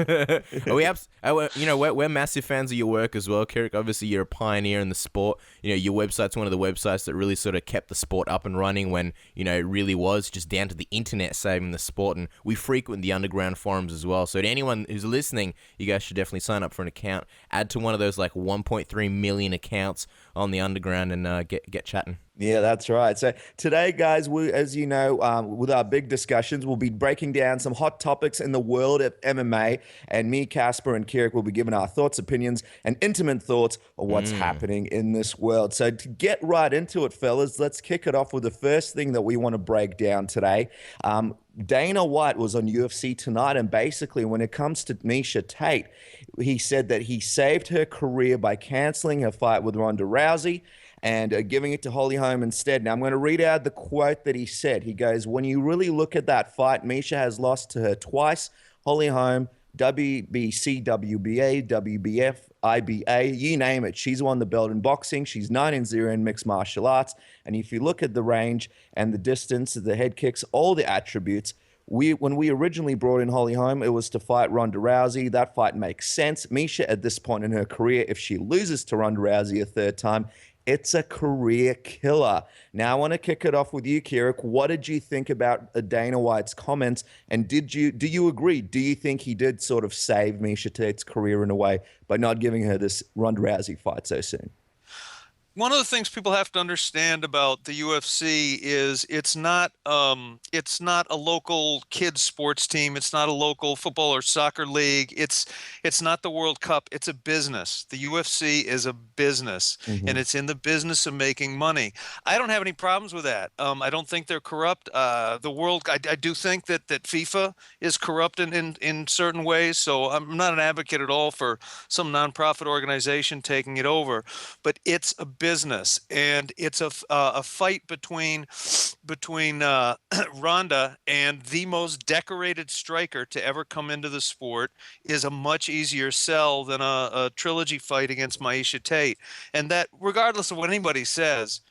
We're massive fans of your work as well, Kirik. Obviously, you're a pioneer in the sport. Your website's one of the websites that really sort of kept the sport up and running when it really was just down to the internet saving the sport. And we frequent the Underground forums as well. So to anyone who's listening, you guys should definitely sign up for an account. Add to one of those like 1.3 million accounts on the Underground and get chatting. Yeah, that's right. So today, guys, as you know, with our big discussions, we'll be breaking down some hot topics in the world of MMA, and me, Casper, and Kirik will be giving our thoughts, opinions, and intimate thoughts on what's happening in this world. So to get right into it, fellas, let's kick it off with the first thing that we want to break down today. Dana White was on UFC Tonight, and basically when it comes to Miesha Tate, he said that he saved her career by canceling her fight with Ronda Rousey and giving it to Holly Holm instead. Now, I'm going to read out the quote that he said. He goes, when you really look at that fight, Miesha has lost to her twice. Holly Holm, WBC, WBA, WBF, IBA, you name it. She's won the belt in boxing. She's 9-0 in mixed martial arts. And if you look at the range and the distance, the head kicks, all the attributes, when we originally brought in Holly Holm, it was to fight Ronda Rousey. That fight makes sense. Miesha, at this point in her career, if she loses to Ronda Rousey a third time, it's a career killer. Now, I want to kick it off with you, Kirik. What did you think about Dana White's comments? And do you agree? Do you think he did sort of save Miesha Tate's career in a way by not giving her this Ronda Rousey fight so soon? one of the things people have to understand about the UFC is it's not a local kids sports team. It's not a local football or soccer league. It's not the World Cup. It's a business. The UFC is a business, and it's in the business of making money. I don't have any problems with that. I don't think they're corrupt. The world, I do think that FIFA is corrupt in certain ways. So I'm not an advocate at all for some nonprofit organization taking it over, but it's a business, and it's a fight between Ronda and the most decorated striker to ever come into the sport is a much easier sell than a trilogy fight against Miesha Tate. And that, regardless of what anybody says,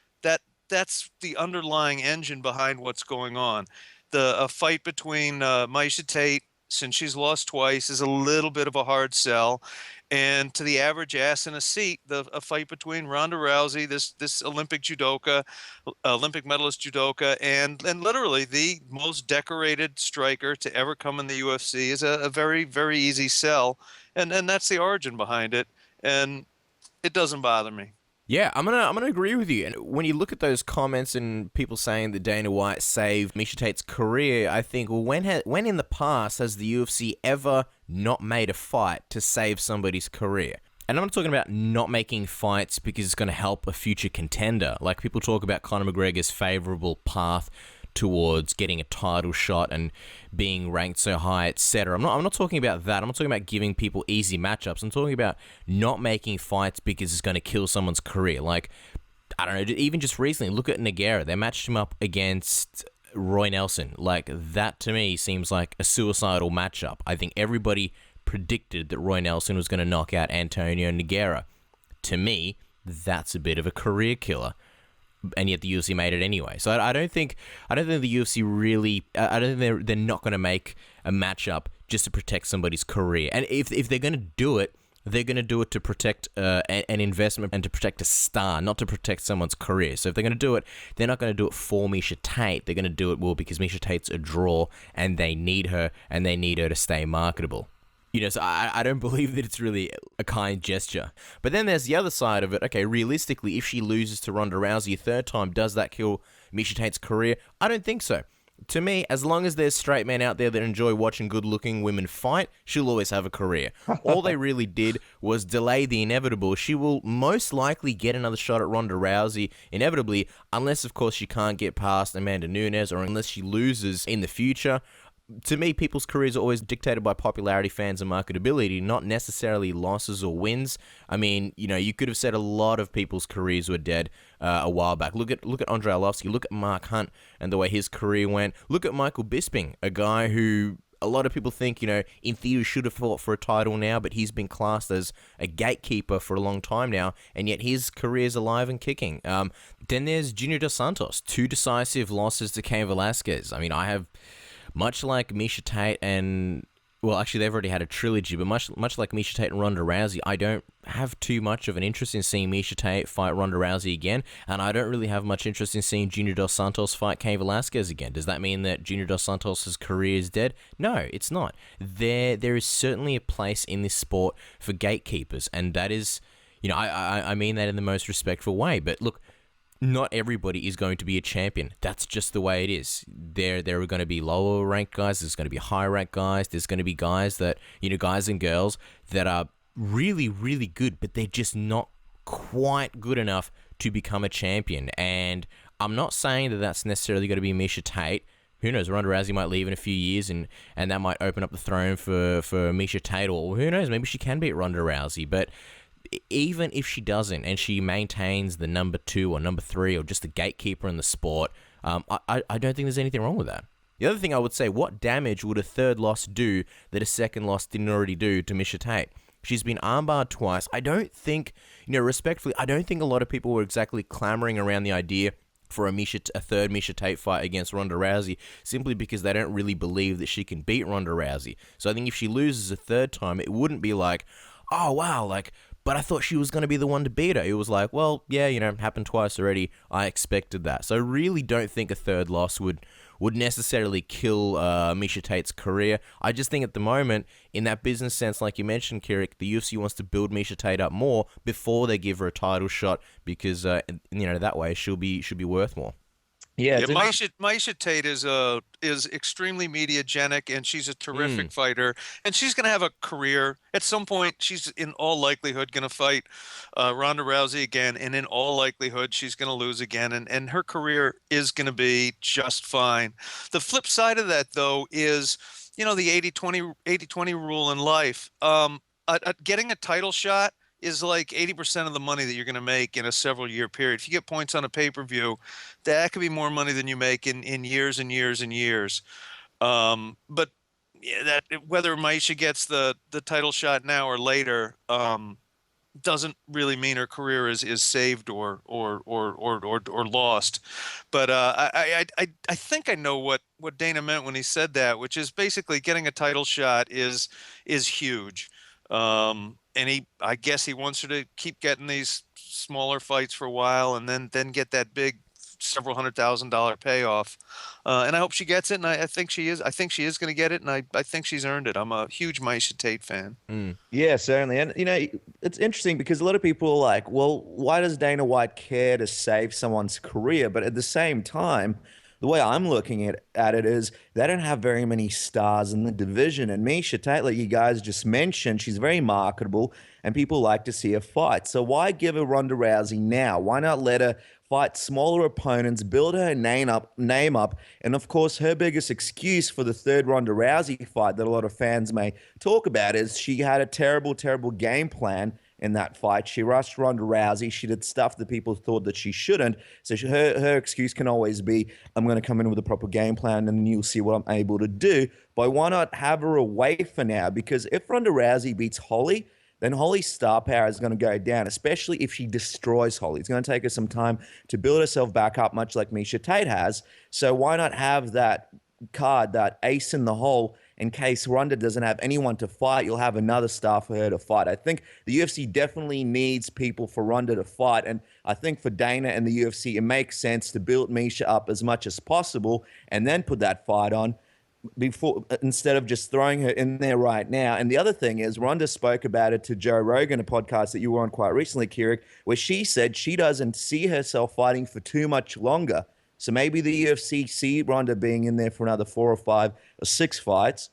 that's the underlying engine behind what's going on. A fight between Miesha Tate, since she's lost twice, is a little bit of a hard sell. And to the average ass in a seat, a fight between Ronda Rousey, this Olympic judoka, Olympic medalist judoka, and literally the most decorated striker to ever come in the UFC is a very, very easy sell. And that's the origin behind it. And it doesn't bother me. Yeah, I'm gonna agree with you. And when you look at those comments and people saying that Dana White saved Miesha Tate's career, I think, well, when in the past has the UFC ever not made a fight to save somebody's career? And I'm not talking about not making fights because it's going to help a future contender. Like people talk about Conor McGregor's favorable path towards getting a title shot and being ranked so high, etc. I'm not talking about that. I'm not talking about giving people easy matchups. I'm talking about not making fights because it's going to kill someone's career. Like, I don't know, even just recently, look at Nogueira. They matched him up against Roy Nelson. Like, that to me seems like a suicidal matchup. I think everybody predicted that Roy Nelson was going to knock out Antonio Nogueira. To me, that's a bit of a career killer. And yet the UFC made it anyway. So I don't think the UFC really. I don't think they're not going to make a matchup just to protect somebody's career. And if they're going to do it, they're going to do it to protect an investment and to protect a star, not to protect someone's career. So if they're going to do it, they're not going to do it for Miesha Tate. They're going to do it because Miesha Tate's a draw and they need her to stay marketable. You know, so I don't believe that it's really a kind gesture. But then there's the other side of it. Okay, realistically, if she loses to Ronda Rousey a third time, does that kill Miesha Tate's career? I don't think so. To me, as long as there's straight men out there that enjoy watching good-looking women fight, she'll always have a career. All they really did was delay the inevitable. She will most likely get another shot at Ronda Rousey, inevitably, unless, of course, she can't get past Amanda Nunes or unless she loses in the future. To me, people's careers are always dictated by popularity, fans, and marketability, not necessarily losses or wins. I mean, you know, you could have said a lot of people's careers were dead a while back. Look at Andrei Arlovski. Look at Mark Hunt and the way his career went. Look at Michael Bisping, a guy who a lot of people think, you know, in theory should have fought for a title now, but he's been classed as a gatekeeper for a long time now, and yet his career's alive and kicking. Then there's Junior Dos Santos, 2 decisive losses to Cain Velasquez. I mean, I have... Much like Miesha Tate and... Well, actually, they've already had a trilogy, but much like Miesha Tate and Ronda Rousey, I don't have too much of an interest in seeing Miesha Tate fight Ronda Rousey again, and I don't really have much interest in seeing Junior Dos Santos fight Cain Velasquez again. Does that mean that Junior Dos Santos' career is dead? No, it's not. There is certainly a place in this sport for gatekeepers, and that is... You know, I mean that in the most respectful way, but look... Not everybody is going to be a champion. That's just the way it is. There are going to be lower ranked guys. There's going to be higher ranked guys. There's going to be guys that, you know, guys and girls that are really, really good, but they're just not quite good enough to become a champion. And I'm not saying that that's necessarily going to be Miesha Tate. Who knows? Ronda Rousey might leave in a few years, and that might open up the throne for Miesha Tate. Or who knows? Maybe she can beat Ronda Rousey, but even if she doesn't and she maintains the number 2 or number 3 or just the gatekeeper in the sport, I don't think there's anything wrong with that. The other thing I would say, what damage would a third loss do that a second loss didn't already do to Miesha Tate? She's been armbarred twice. I don't think, you know, respectfully, I don't think a lot of people were exactly clamoring around the idea for a third Miesha Tate fight against Ronda Rousey simply because they don't really believe that she can beat Ronda Rousey. So I think if she loses a third time, it wouldn't be like, oh wow, like, but I thought she was going to be the one to beat her. It was like, well, yeah, you know, happened twice already. I expected that. So I really don't think a third loss would would necessarily kill Miesha Tate's career. I just think at the moment, in that business sense, like you mentioned, Kirik, the UFC wants to build Miesha Tate up more before they give her a title shot because that way she'll be worth more. Yeah, Miesha Tate is extremely mediagenic, and she's a terrific fighter, and she's going to have a career. At some point, she's in all likelihood going to fight Ronda Rousey again, and in all likelihood, she's going to lose again, and her career is going to be just fine. The flip side of that, though, is, the 80-20 rule in life. Getting a title shot is like 80% of the money that you're going to make in a several-year period. If you get points on a pay-per-view, that could be more money than you make in years and years and years. But yeah, whether Miesha gets the title shot now or later doesn't really mean her career is saved or lost. But I think I know what Dana meant when he said that, which is basically getting a title shot is huge. And I guess he wants her to keep getting these smaller fights for a while, and then get that big several $100,000 payoff. And I hope she gets it, and I think she is. I think she is going to get it, and I think she's earned it. I'm a huge Miesha Tate fan. Yeah, certainly. And, it's interesting because a lot of people are like, well, why does Dana White care to save someone's career? But at the same time, the way I'm looking at it is they don't have very many stars in the division. And Miesha Tate, like you guys just mentioned, she's very marketable and people like to see her fight. So why give her Ronda Rousey now? Why not let her fight smaller opponents, build her name up? And of course, her biggest excuse for the third Ronda Rousey fight that a lot of fans may talk about is she had a terrible, terrible game plan in that fight. She rushed Ronda Rousey. She did stuff that people thought that she shouldn't. So her excuse can always be, I'm going to come in with a proper game plan and you'll see what I'm able to do. But why not have her away for now? Because if Ronda Rousey beats Holly, then Holly's star power is going to go down, especially if she destroys Holly. It's going to take her some time to build herself back up, much like Miesha Tate has. So why not have that card, that ace in the hole, in case Ronda doesn't have anyone to fight? You'll have another star for her to fight. I think the UFC definitely needs people for Ronda to fight, and I think for Dana and the UFC, it makes sense to build Miesha up as much as possible and then put that fight on instead of just throwing her in there right now. And the other thing is, Ronda spoke about it to Joe Rogan, a podcast that you were on quite recently, Kirik, where she said she doesn't see herself fighting for too much longer. So maybe the UFC see Ronda being in there for another 4 or 5 or 6 fights.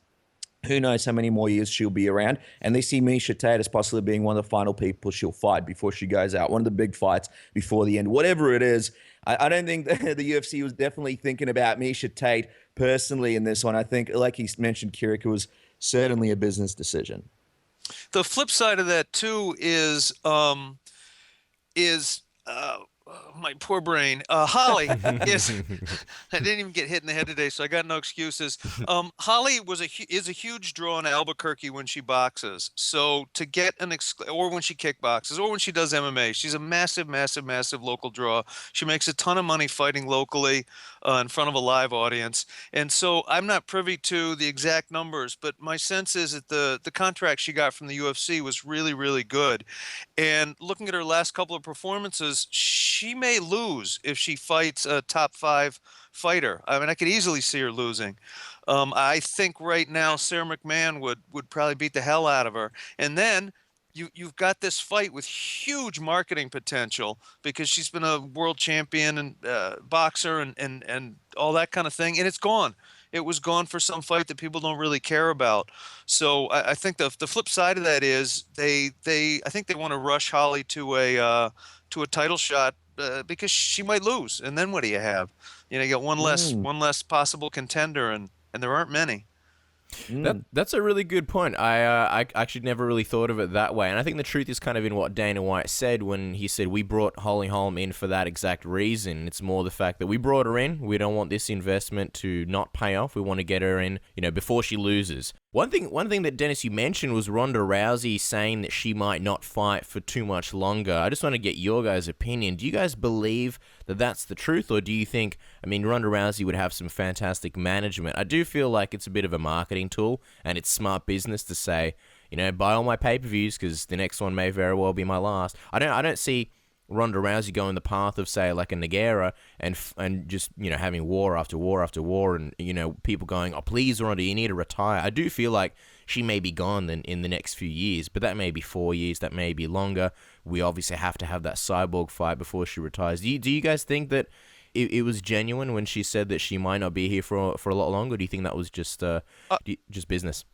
Who knows how many more years she'll be around. And they see Miesha Tate as possibly being one of the final people she'll fight before she goes out. One of the big fights before the end. Whatever it is, I don't think the UFC was definitely thinking about Miesha Tate personally in this one. I think, like he mentioned, Kirik, it was certainly a business decision. The flip side of that, too, is my poor brain. Holly is. I didn't even get hit in the head today, so I got no excuses. Holly is a huge draw in Albuquerque when she boxes. So to get or when she kickboxes, or when she does MMA, she's a massive, massive, massive local draw. She makes a ton of money fighting locally in front of a live audience. And so I'm not privy to the exact numbers, but my sense is that the contract she got from the UFC was really, really good. And looking at her last couple of performances, she may lose if she fights a top 5 fighter. I mean, I could easily see her losing. I think right now Sarah McMahon would probably beat the hell out of her. And then you've got this fight with huge marketing potential because she's been a world champion and boxer and all that kind of thing, and it's gone. It was gone for some fight that people don't really care about. So I think the flip side of that is I think they want to rush Holly to a title shot because she might lose, and then what do you have? You got one less possible contender, and there aren't many. That's a really good point. I actually never really thought of it that way. And I think the truth is kind of in what Dana White said when he said we brought Holly Holm in for that exact reason. It's more the fact that we brought her in. We don't want this investment to not pay off. We want to get her in, before she loses. One thing that, Dennis, you mentioned was Ronda Rousey saying that she might not fight for too much longer. I just want to get your guys' opinion. Do you guys believe that that's the truth, or do you think, Ronda Rousey would have some fantastic management? I do feel like it's a bit of a marketing tool, and it's smart business to say, buy all my pay-per-views because the next one may very well be my last. I don't see Ronda Rousey going the path of, say, like a Nogueira, and just, having war after war after war, and, people going, oh, please, Ronda, you need to retire. I do feel like she may be gone in the next few years, but that may be 4 years, that may be longer. We obviously have to have that cyborg fight before she retires. Do you guys think that it was genuine when she said that she might not be here for a lot longer? Or do you think that was just business?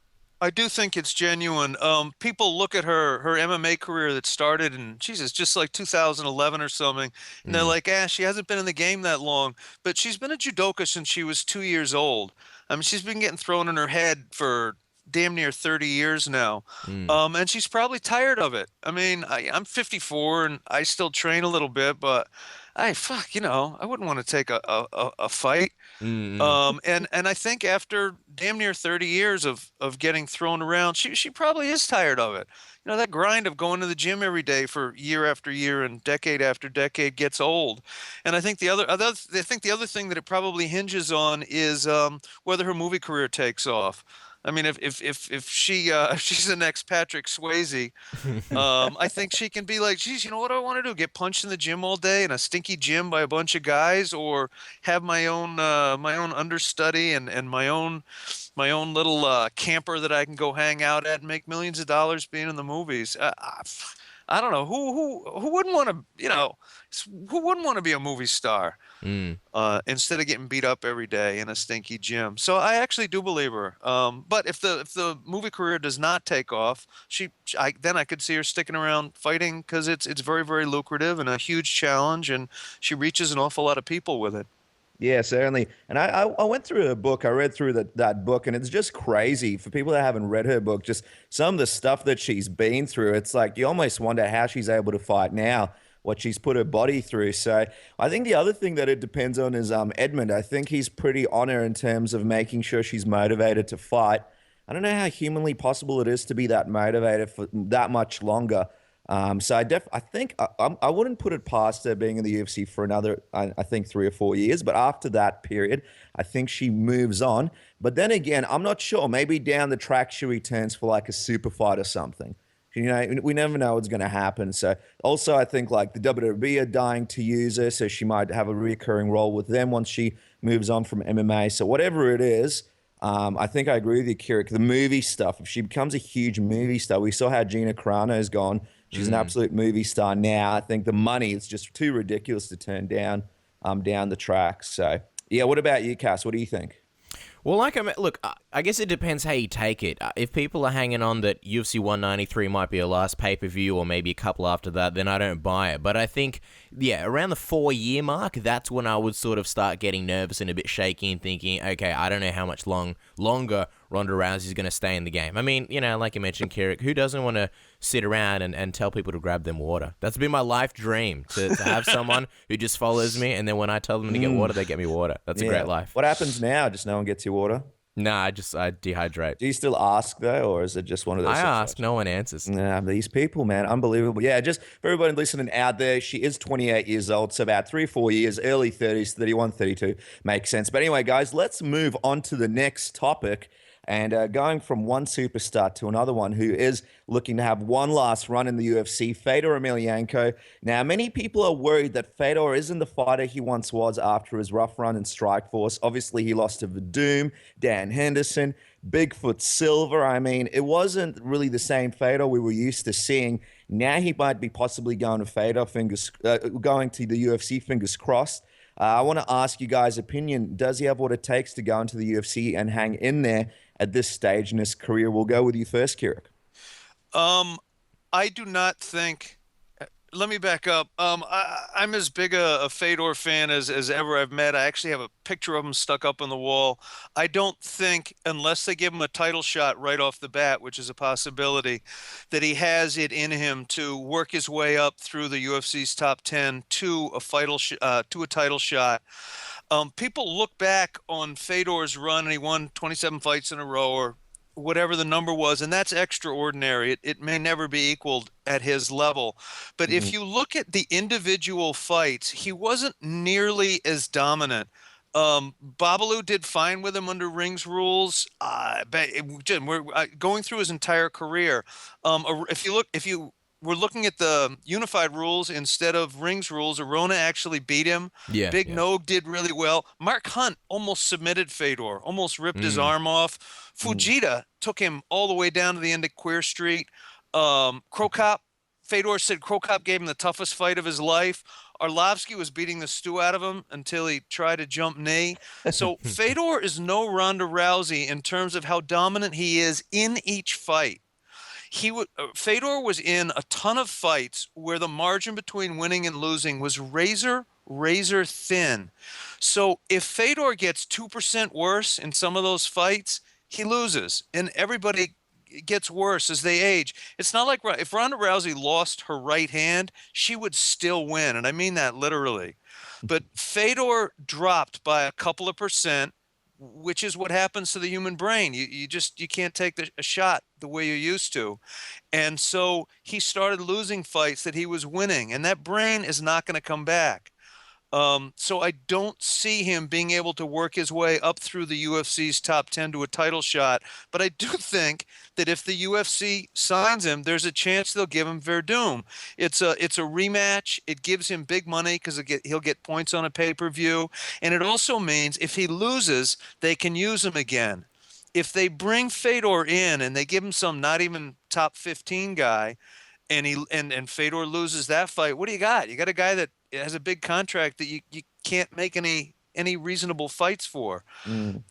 I do think it's genuine. People look at her MMA career that started in, Jesus, just like 2011 or something, and they're like, she hasn't been in the game that long. But she's been a judoka since she was 2 years old. I mean, she's been getting thrown in her head for damn near 30 years now. And she's probably tired of it. I mean, I'm 54 and I still train a little bit, but I wouldn't want to take a fight. And I think after damn near 30 years of getting thrown around, she probably is tired of it. That grind of going to the gym every day for year after year and decade after decade gets old. And I think the other thing that it probably hinges on is whether her movie career takes off. I mean, if she's the next Patrick Swayze, I think she can be like, geez, what do I want to do? Get punched in the gym all day in a stinky gym by a bunch of guys, or have my own understudy and my own little camper that I can go hang out at and make millions of dollars being in the movies. I don't know who wouldn't want to, who wouldn't want to be a movie star instead of getting beat up every day in a stinky gym. So I actually do believe her. But if the movie career does not take off, then I could see her sticking around fighting, because it's very, very lucrative and a huge challenge, and she reaches an awful lot of people with it. Yeah, certainly. And I went through her book. I read through that book, and it's just crazy for people that haven't read her book. Just some of the stuff that she's been through. It's like you almost wonder how she's able to fight now, what she's put her body through. So I think the other thing that it depends on is Edmund. I think he's pretty on her in terms of making sure she's motivated to fight. I don't know how humanly possible it is to be that motivated for that much longer. So I think I wouldn't put it past her being in the UFC for another, I think 3 or 4 years. But after that period, I think she moves on. But then again, I'm not sure. Maybe down the track she returns for like a super fight or something. We never know what's going to happen. So also I think like the WWE are dying to use her, so she might have a recurring role with them once she moves on from MMA. So whatever it is, I think I agree with you, Kirik. The movie stuff, if she becomes a huge movie star, we saw how Gina Carano's gone. She's an absolute movie star now. I think the money is just too ridiculous to turn down the track. So, yeah, what about you, Cass? What do you think? Well, look, I guess it depends how you take it. If people are hanging on that UFC 193 might be a last pay-per-view or maybe a couple after that, then I don't buy it. But I think, around the 4-year mark, that's when I would sort of start getting nervous and a bit shaky and thinking, okay, I don't know how much longer Ronda Rousey is going to stay in the game. I mean, like you mentioned, Kirik, who doesn't want to sit around and tell people to grab them water? That's been my life dream, to have someone who just follows me, and then when I tell them to get water, they get me water. That's a great life. What happens now? Just no one gets you water? Nah, I dehydrate. Do you still ask, though, or is it just one of those I ask, no one answers. Nah, these people, man, unbelievable. Yeah, just for everybody listening out there, she is 28 years old, so about 3 or 4 years, early 30s, 31, 32, makes sense. But anyway, guys, let's move on to the next topic. And going from one superstar to another one who is looking to have one last run in the UFC, Fedor Emelianenko. Now, many people are worried that Fedor isn't the fighter he once was after his rough run in Strikeforce. Obviously, he lost to Verdum, Dan Henderson, Bigfoot Silva. I mean, it wasn't really the same Fedor we were used to seeing. Now he might be possibly going to going to the UFC, fingers crossed. I want to ask you guys' opinion. Does he have what it takes to go into the UFC and hang in there at this stage in his career? We'll go with you first, Kirik. I do not think. Let me back up. I'm as big a Fedor fan as ever I've met. I actually have a picture of him stuck up on the wall. I don't think, unless they give him a title shot right off the bat, which is a possibility, that he has it in him to work his way up through the UFC's top 10 to a title shot. People look back on Fedor's run, and he won 27 fights in a row, or whatever the number was, and that's extraordinary. It may never be equaled at his level. But if you look at the individual fights, he wasn't nearly as dominant. Babalu did fine with him under rings rules. We're going through his entire career. If you we're looking at the unified rules instead of rings rules. Arona actually beat him. Yeah, Big yeah. Nogue did really well. Mark Hunt almost submitted Fedor, almost ripped his arm off. Fujita took him all the way down to the end of Queer Street. Krokop, Fedor said Krokop gave him the toughest fight of his life. Arlovski was beating the stew out of him until he tried to jump knee. So Fedor is no Ronda Rousey in terms of how dominant he is in each fight. Fedor was in a ton of fights where the margin between winning and losing was razor thin. So if Fedor gets 2% worse in some of those fights, he loses, and everybody gets worse as they age. It's not like if Ronda Rousey lost her right hand, she would still win, and I mean that literally. But Fedor dropped by a couple of percent, which is what happens to the human brain. You can't take a shot the way you used to. And so he started losing fights that he was winning, and that brain is not going to come back. So I don't see him being able to work his way up through the UFC's top 10 to a title shot. But I do think that if the UFC signs him, there's a chance they'll give him Verdum. It's a rematch. It gives him big money because he'll get points on a pay-per-view. And it also means if he loses, they can use him again. If they bring Fedor in and they give him some not even top 15 guy, and Fedor loses that fight, what do you got? You got a guy that has a big contract that you can't make any reasonable fights for.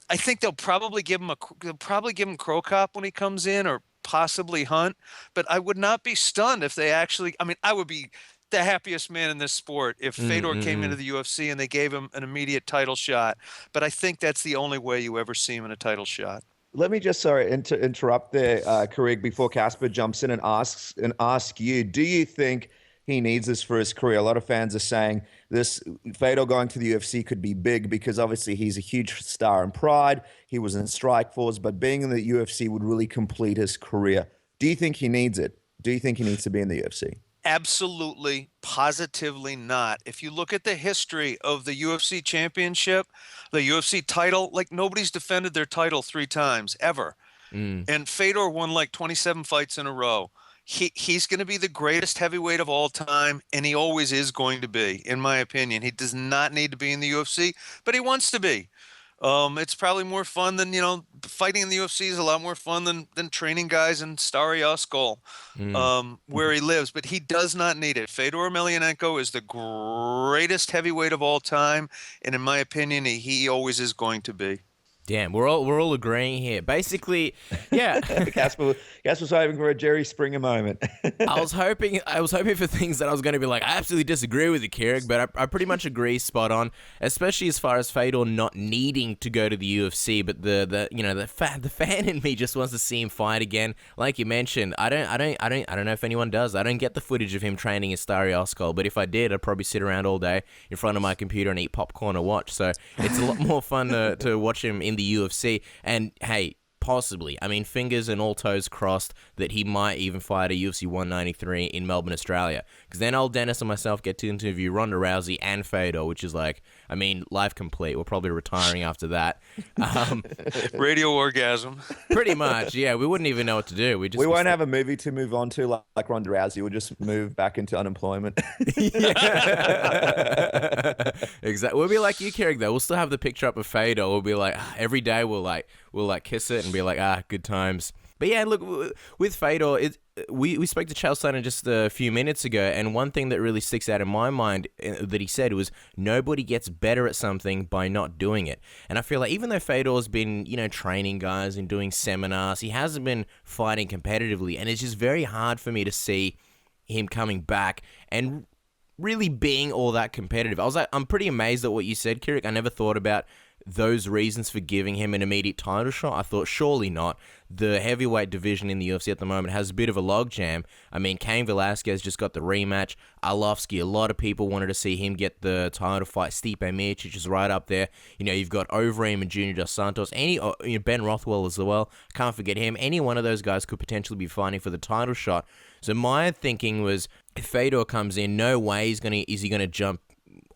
I think they'll probably give him Krokop when he comes in, or possibly Hunt. But I would not be stunned if they actually. I mean, I would be the happiest man in this sport if Fedor came into the UFC and they gave him an immediate title shot. But I think that's the only way you ever see him in a title shot. Let me just interrupt there, Kirik, before Casper jumps in and ask you, do you think he needs this for his career? A lot of fans are saying this Fedor going to the UFC could be big because obviously he's a huge star in Pride. He was in Strikeforce, but being in the UFC would really complete his career. Do you think he needs it? Do you think he needs to be in the UFC? Absolutely, positively not. If you look at the history of the UFC championship, the UFC title, like nobody's defended their title 3 times ever. And Fedor won like 27 fights in a row. He's going to be the greatest heavyweight of all time, and he always is going to be, in my opinion. He does not need to be in the UFC, but he wants to be. It's probably more fun than, fighting in the UFC is a lot more fun than training guys in Stary Oskol, where he lives. But he does not need it. Fedor Emelianenko is the greatest heavyweight of all time, and in my opinion, he always is going to be. Damn, we're all agreeing here. Basically, yeah. Casper's hoping for a Jerry Springer moment. I was hoping for things that I was going to be like, I absolutely disagree with you, Kirik, but I pretty much agree, spot on. Especially as far as Fedor not needing to go to the UFC, but the fan in me just wants to see him fight again. Like you mentioned, I don't know if anyone does. I don't get the footage of him training in Stary Oskol, but if I did, I'd probably sit around all day in front of my computer and eat popcorn or watch. So it's a lot more fun to watch him in the UFC. And hey, possibly, I mean, fingers and all toes crossed that he might even fight a UFC 193 in Melbourne, Australia, because then old Dennis and myself get to interview Ronda Rousey and Fedor, which is like, I mean, life complete. We're probably retiring after that. Radio orgasm. Pretty much, yeah. We wouldn't even know what to do. We won't have a movie to move on to like Ronda Rousey. We'll just move back into unemployment. Exactly. We'll be like you, Kirik, though. We'll still have the picture up of Fedor. We'll be like, every day we'll kiss it and be like, good times. But yeah, look, with Fedor, we spoke to Chael Sonnen just a few minutes ago, and one thing that really sticks out in my mind that he said was, nobody gets better at something by not doing it. And I feel like even though Fedor's been, training guys and doing seminars, he hasn't been fighting competitively, and it's just very hard for me to see him coming back and really being all that competitive. I'm pretty amazed at what you said, Kirik. I never thought about those reasons for giving him an immediate title shot. I thought surely not. The heavyweight division in the UFC at the moment has a bit of a logjam. I mean, Cain Velasquez just got the rematch. Arlovski, a lot of people wanted to see him get the title fight. Stipe Miocic is right up there. You've got Overeem and Junior Dos Santos. Ben Rothwell as well. Can't forget him. Any one of those guys could potentially be fighting for the title shot. So my thinking was, if Fedor comes in, no way is he going to jump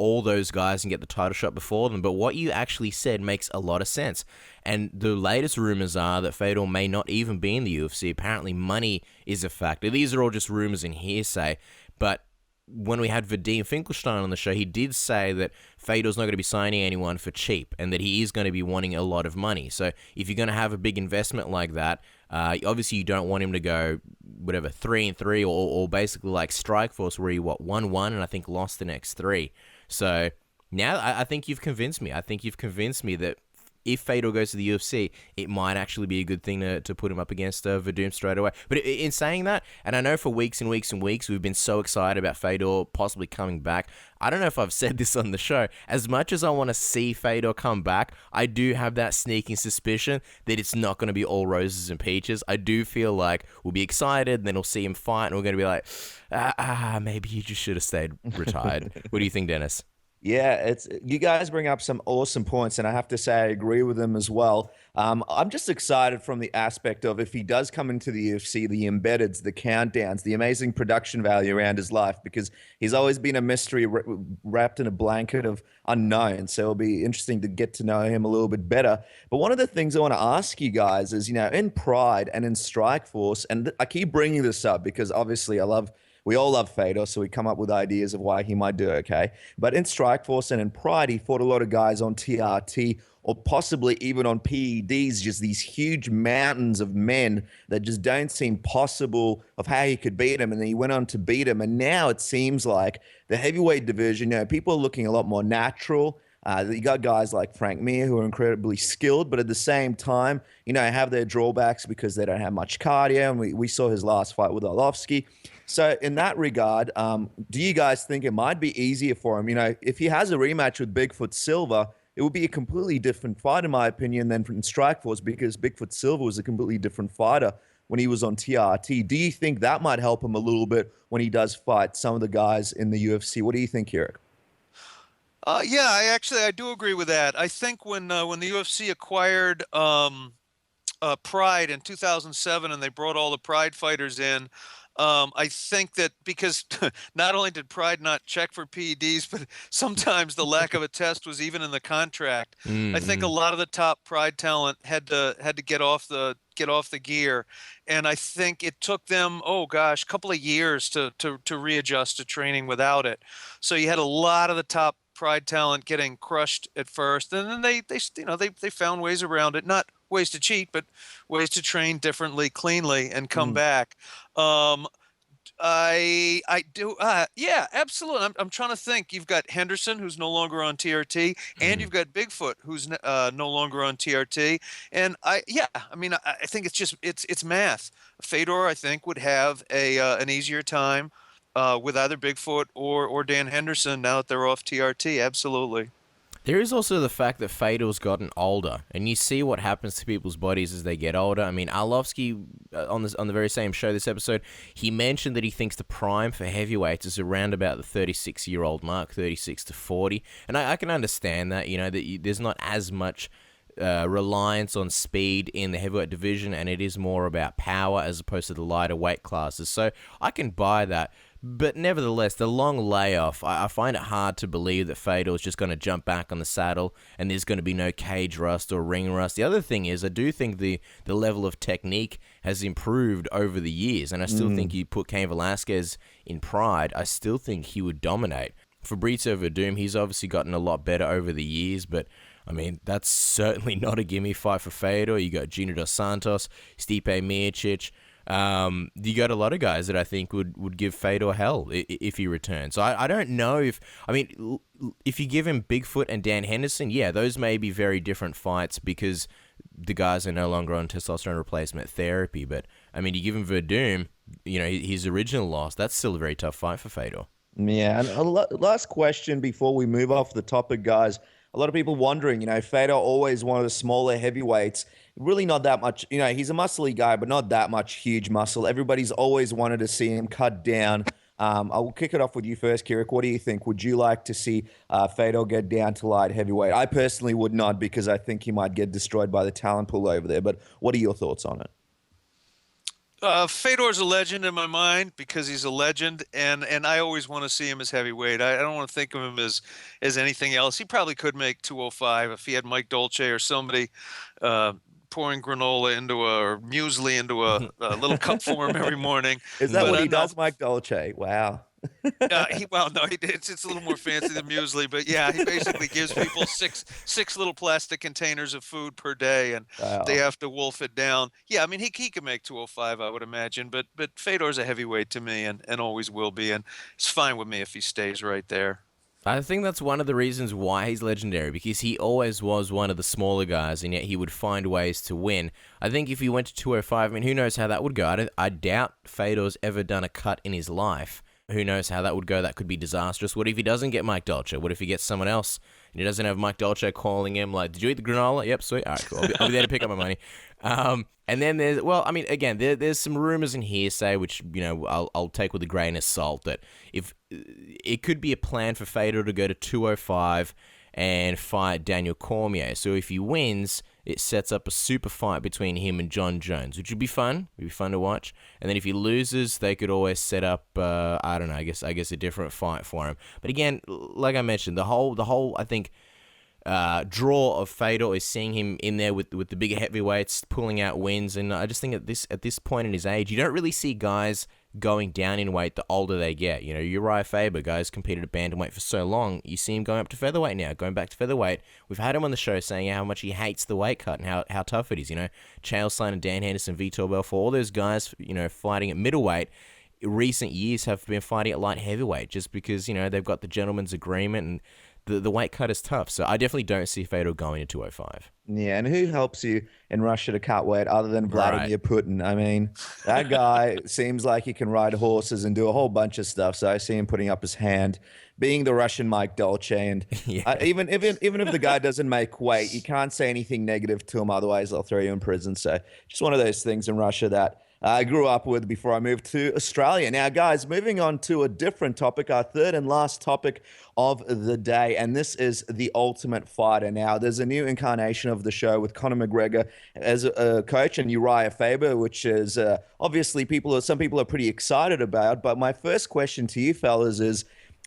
all those guys and get the title shot before them. But what you actually said makes a lot of sense. And the latest rumors are that Fedor may not even be in the UFC. Apparently money is a factor. These are all just rumors and hearsay. But when we had Vadim Finkelstein on the show, he did say that Fedor's not going to be signing anyone for cheap and that he is going to be wanting a lot of money. So if you're going to have a big investment like that, obviously you don't want him to go, 3-3 or basically like Strikeforce where he, 1-1 and I think lost the next 3. So now I think you've convinced me. I think you've convinced me that if Fedor goes to the UFC, it might actually be a good thing to put him up against Verdum straight away. But in saying that, and I know for weeks and weeks and weeks, we've been so excited about Fedor possibly coming back. I don't know if I've said this on the show. As much as I want to see Fedor come back, I do have that sneaking suspicion that it's not going to be all roses and peaches. I do feel like we'll be excited, and then we'll see him fight, and we're going to be like, maybe you just should have stayed retired. What do you think, Dennis? Yeah, you guys bring up some awesome points, and I have to say I agree with them as well. I'm just excited from the aspect of if he does come into the UFC, the embeddeds, the countdowns, the amazing production value around his life, because he's always been a mystery wrapped in a blanket of unknown. So it'll be interesting to get to know him a little bit better. But one of the things I want to ask you guys is, in Pride and in Strikeforce, and I keep bringing this up because obviously we all love Fedor, so we come up with ideas of why he might do okay. But in Strikeforce and in Pride, he fought a lot of guys on TRT or possibly even on PEDs, just these huge mountains of men that just don't seem possible of how he could beat him. And then he went on to beat him. And now it seems like the heavyweight division, people are looking a lot more natural. You got guys like Frank Mir who are incredibly skilled, but at the same time, have their drawbacks because they don't have much cardio. And we saw his last fight with Arlovski. So in that regard, do you guys think it might be easier for him? If he has a rematch with Bigfoot Silva, it would be a completely different fight, in my opinion, than in Strikeforce, because Bigfoot Silva was a completely different fighter when he was on TRT. Do you think that might help him a little bit when he does fight some of the guys in the UFC? What do you think, Kirik? Yeah, I do agree with that. I think when the UFC acquired Pride in 2007 and they brought all the Pride fighters in, I think that because not only did Pride not check for PEDs, but sometimes the lack of a test was even in the contract. I think a lot of the top Pride talent had to get off the gear, and I think it took them a couple of years to readjust to training without it. So you had a lot of the top Pride talent getting crushed at first, and then they found ways around it, not ways to cheat, but ways to train differently, cleanly, and come back. I do. Yeah, absolutely. I'm trying to think. You've got Henderson, who's no longer on TRT, and you've got Bigfoot, who's no longer on TRT. And I think it's math. Fedor, I think, would have an easier time with either Bigfoot or Dan Henderson now that they're off TRT. Absolutely. There is also the fact that Fedor's gotten older, and you see what happens to people's bodies as they get older. I mean, Arlovski, on the very same show this episode, he mentioned that he thinks the prime for heavyweights is around about the 36-year-old mark, 36 to 40. And I can understand that, that there's not as much reliance on speed in the heavyweight division, and it is more about power as opposed to the lighter weight classes. So I can buy that. But nevertheless, the long layoff, I find it hard to believe that Fedor is just going to jump back on the saddle and there's going to be no cage rust or ring rust. The other thing is, I do think the level of technique has improved over the years, and I still think you put Cain Velasquez in Pride, I still think he would dominate. Fabrizio Verdum, he's obviously gotten a lot better over the years, but I mean, that's certainly not a gimme fight for Fedor. You got Gino Dos Santos, Stipe Miocic. You got a lot of guys that I think would give Fedor hell if he returns. So I don't know if you give him Bigfoot and Dan Henderson, yeah, those may be very different fights because the guys are no longer on testosterone replacement therapy. But I mean, you give him Verdum, his original loss, that's still a very tough fight for Fedor. Yeah, and last question before we move off the topic, guys. A lot of people wondering, Fedor always one of the smaller heavyweights. Really not that much, he's a muscly guy, but not that much huge muscle. Everybody's always wanted to see him cut down. I'll kick it off with you first, Kirik. What do you think? Would you like to see Fedor get down to light heavyweight? I personally would not, because I think he might get destroyed by the talent pool over there. But what are your thoughts on it? Fedor's a legend in my mind because he's a legend, and I always want to see him as heavyweight. I don't want to think of him as anything else. He probably could make 205 if he had Mike Dolce or somebody pouring granola or muesli into a little cup for him every morning. Is that what he does, Mike Dolce? Wow. It's a little more fancy than muesli, but yeah, he basically gives people six little plastic containers of food per day, and they have to wolf it down. Yeah, I mean he could make 205, I would imagine, but Fedor's a heavyweight to me, and always will be, and it's fine with me if he stays right there. I think that's one of the reasons why he's legendary, because he always was one of the smaller guys, and yet he would find ways to win. I think if he went to 205, I mean, who knows how that would go? I doubt Fedor's ever done a cut in his life. Who knows how that would go? That could be disastrous. What if he doesn't get Mike Dolce? What if he gets someone else and he doesn't have Mike Dolce calling him like, "Did you eat the granola?" "Yep, sweet. All right, cool. I'll be there to pick up my money." And then there's some rumors and hearsay, which, I'll take with a grain of salt, that if it could be a plan for Fedor to go to 205 and fight Daniel Cormier. So if he wins, it sets up a super fight between him and John Jones, which would be fun. It'd be fun to watch. And then if he loses, they could always set up, I don't know, I guess a different fight for him. But again, like I mentioned, the whole I think draw of Fedor is seeing him in there with the bigger heavyweights pulling out wins. And I just think at this point in his age, you don't really see guys going down in weight the older they get. Uriah Faber, guys competed at bantamweight for so long, you see him going up to featherweight now, going back to featherweight. We've had him on the show saying how much he hates the weight cut and how tough it is. Chael Sonnen, Dan Henderson, Vitor Belfort, all those guys, fighting at middleweight, in recent years have been fighting at light heavyweight just because, they've got the gentleman's agreement and the weight cut is tough. So I definitely don't see Fedor going to 205. Yeah, and who helps you in Russia to cut weight other than Vladimir Putin? I mean, that guy seems like he can ride horses and do a whole bunch of stuff. So I see him putting up his hand, being the Russian Mike Dolce. And even if the guy doesn't make weight, you can't say anything negative to him. Otherwise, they'll throw you in prison. So just one of those things in Russia that I grew up with before I moved to Australia. Now, guys, moving on to a different topic, our third and last topic of the day, and this is The Ultimate Fighter. Now, there's a new incarnation of the show with Conor McGregor as a coach and Uriah Faber, which is obviously some people are pretty excited about. But my first question to you fellas is,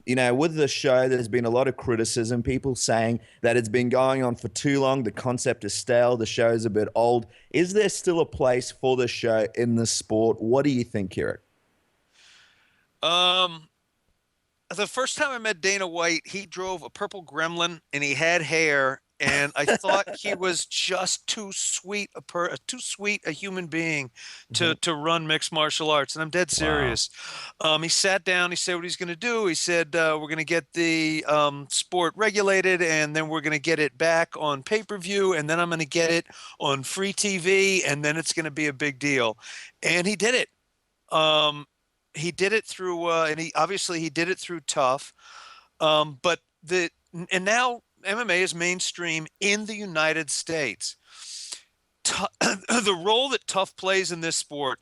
with the show, there's been a lot of criticism, people saying that it's been going on for too long, the concept is stale, the show's a bit old. Is there still a place for the show in the sport? What do you think, Kirik? The first time I met Dana White, he drove a purple Gremlin and he had hair, and I thought he was just too sweet a human being to run mixed martial arts, and I'm dead serious. Wow. He sat down, he said what he's going to do. He said, we're going to get the sport regulated, and then we're going to get it back on pay-per-view, and then I'm going to get it on free TV, and then it's going to be a big deal. And he did it. He did it through, and he did it through TUF. And now MMA is mainstream in the United States. The role that TUF plays in this sport,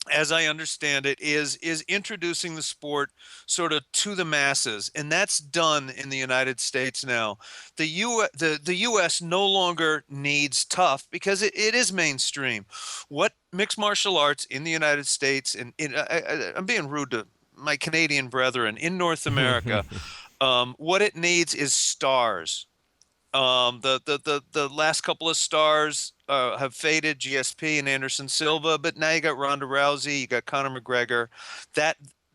as I understand it, is introducing the sport sort of to the masses, and that's done in the United States now. The U.S. no longer needs TUF because it is mainstream. What mixed martial arts in the United States, and I'm being rude to my Canadian brethren, in North America, what it needs is stars. The last couple of stars have faded, GSP and Anderson Silva, but now you got Ronda Rousey, you got Conor McGregor.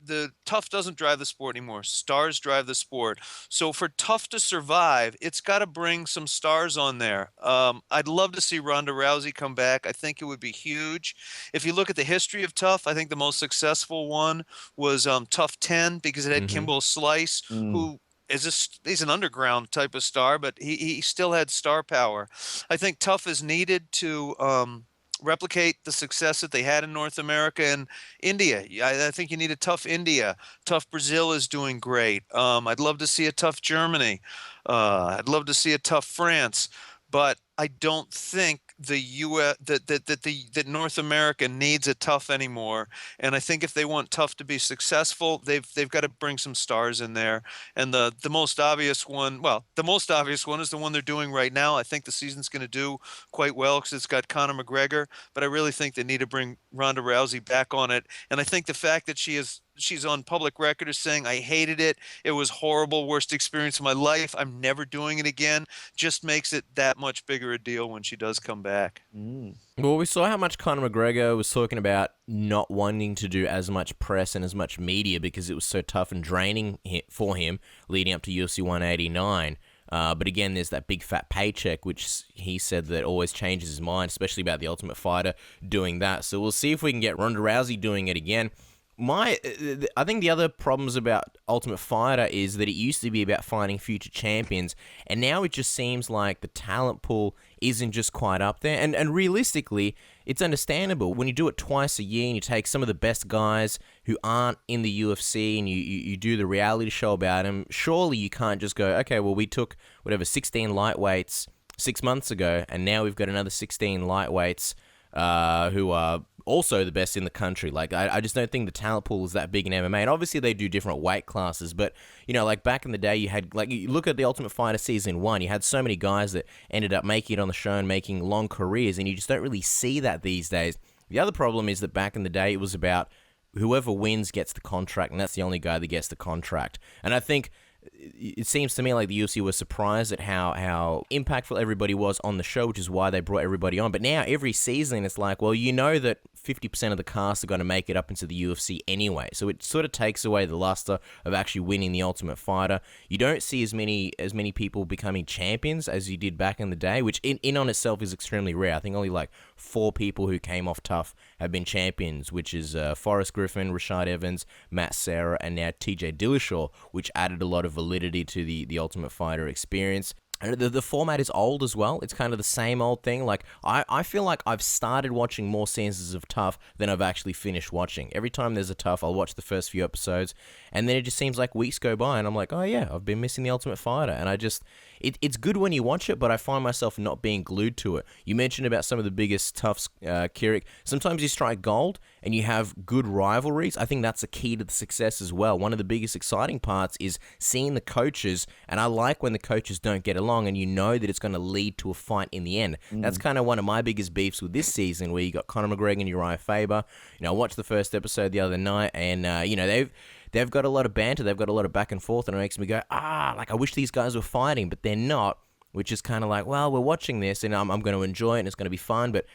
The TUF doesn't drive the sport anymore. Stars drive the sport. So for TUF to survive, it's got to bring some stars on there. I'd love to see Ronda Rousey come back. I think it would be huge. If you look at the history of TUF, I think the most successful one was TUF 10 because it had Kimbo Slice, who he's an underground type of star, but he still had star power. I think TUF is needed to replicate the success that they had in North America and India. I think you need a TUF India. TUF Brazil is doing great. I'd love to see a TUF Germany. I'd love to see a TUF France, but I don't think that North America needs a Tough anymore. And I think if they want Tough to be successful, they've got to bring some stars in there. And the most obvious one, well, the most obvious one is the one they're doing right now. I think the season's going to do quite well because it's got Conor McGregor, but I really think they need to bring Ronda Rousey back on it. And I think the fact that she's on public record as saying, I hated it, it was horrible, worst experience of my life, I'm never doing it again, just makes it that much bigger a deal when she does come back. Well, we saw how much Conor McGregor was talking about not wanting to do as much press and as much media because it was so tough and draining for him leading up to UFC 189. But again, there's that big fat paycheck, which he said that always changes his mind, especially about the Ultimate Fighter doing that. So we'll see if we can get Ronda Rousey doing it again. I think the other problems about Ultimate Fighter is that it used to be about finding future champions, and now it just seems like the talent pool isn't just quite up there. And realistically, it's understandable. When you do it twice a year and you take some of the best guys who aren't in the UFC and you do the reality show about them, surely you can't just go, okay, well, we took 16 lightweights 6 months ago, and now we've got another 16 lightweights who are also the best in the country. Like, I just don't think the talent pool is that big in MMA. And obviously they do different weight classes, but, you know, like back in the day, you had, like, you look at the Ultimate Fighter Season 1, you had so many guys that ended up making it on the show and making long careers, and you just don't really see that these days. The other problem is that back in the day, it was about whoever wins gets the contract, and that's the only guy that gets the contract. And I think it seems to me like the UFC was surprised at how impactful everybody was on the show, which is why they brought everybody on. But now every season it's like, well, you know that 50% of the cast are going to make it up into the UFC anyway. So it sort of takes away the luster of actually winning the Ultimate Fighter. You don't see as many people becoming champions as you did back in the day, which in on itself is extremely rare. I think only like 4 people who came off Tough have been champions, which is Forrest Griffin, Rashad Evans, Matt Serra, and now TJ Dillashaw, which added a lot of validity to the Ultimate Fighter experience. And the format is old as well. It's kind of the same old thing. Like, I feel like I've started watching more seasons of Tough than I've actually finished watching. Every time there's a Tough, I'll watch the first few episodes, and then it just seems like weeks go by, and I'm like, oh yeah, I've been missing the Ultimate Fighter. And I just, it's good when you watch it, but I find myself not being glued to it. You mentioned about some of the biggest Toughs, Kirik. Sometimes you strike gold, and you have good rivalries. I think that's a key to the success as well. One of the biggest exciting parts is seeing the coaches, and I like when the coaches don't get along and you know that it's going to lead to a fight in the end. That's kind of one of my biggest beefs with this season, where you got Conor McGregor and Uriah Faber. You know, I watched the first episode the other night, and you know, they've got a lot of banter, they've got a lot of back and forth, and it makes me go, like I wish these guys were fighting, but they're not, which is kind of like, well, we're watching this and I'm going to enjoy it and it's going to be fun, but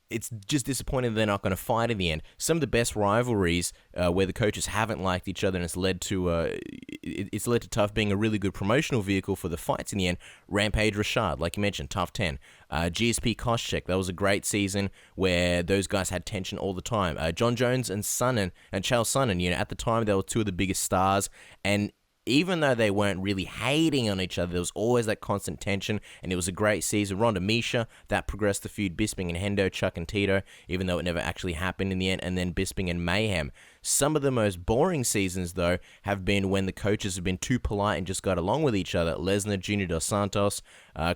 it's just disappointing that they're not going to fight in the end. Some of the best rivalries where the coaches haven't liked each other, and it's led to Tough being a really good promotional vehicle for the fights in the end. Rampage Rashad, like you mentioned, Tough 10. GSP Koscheck, that was a great season where those guys had tension all the time. John Jones and Chael Sonnen, you know, at the time they were two of the biggest stars, and even though they weren't really hating on each other, there was always that constant tension, and it was a great season. Ronda Miesha, that progressed the feud, Bisping and Hendo, Chuck and Tito, even though it never actually happened in the end, and then Bisping and Mayhem. Some of the most boring seasons, though, have been when the coaches have been too polite and just got along with each other. Lesnar, Junior Dos Santos,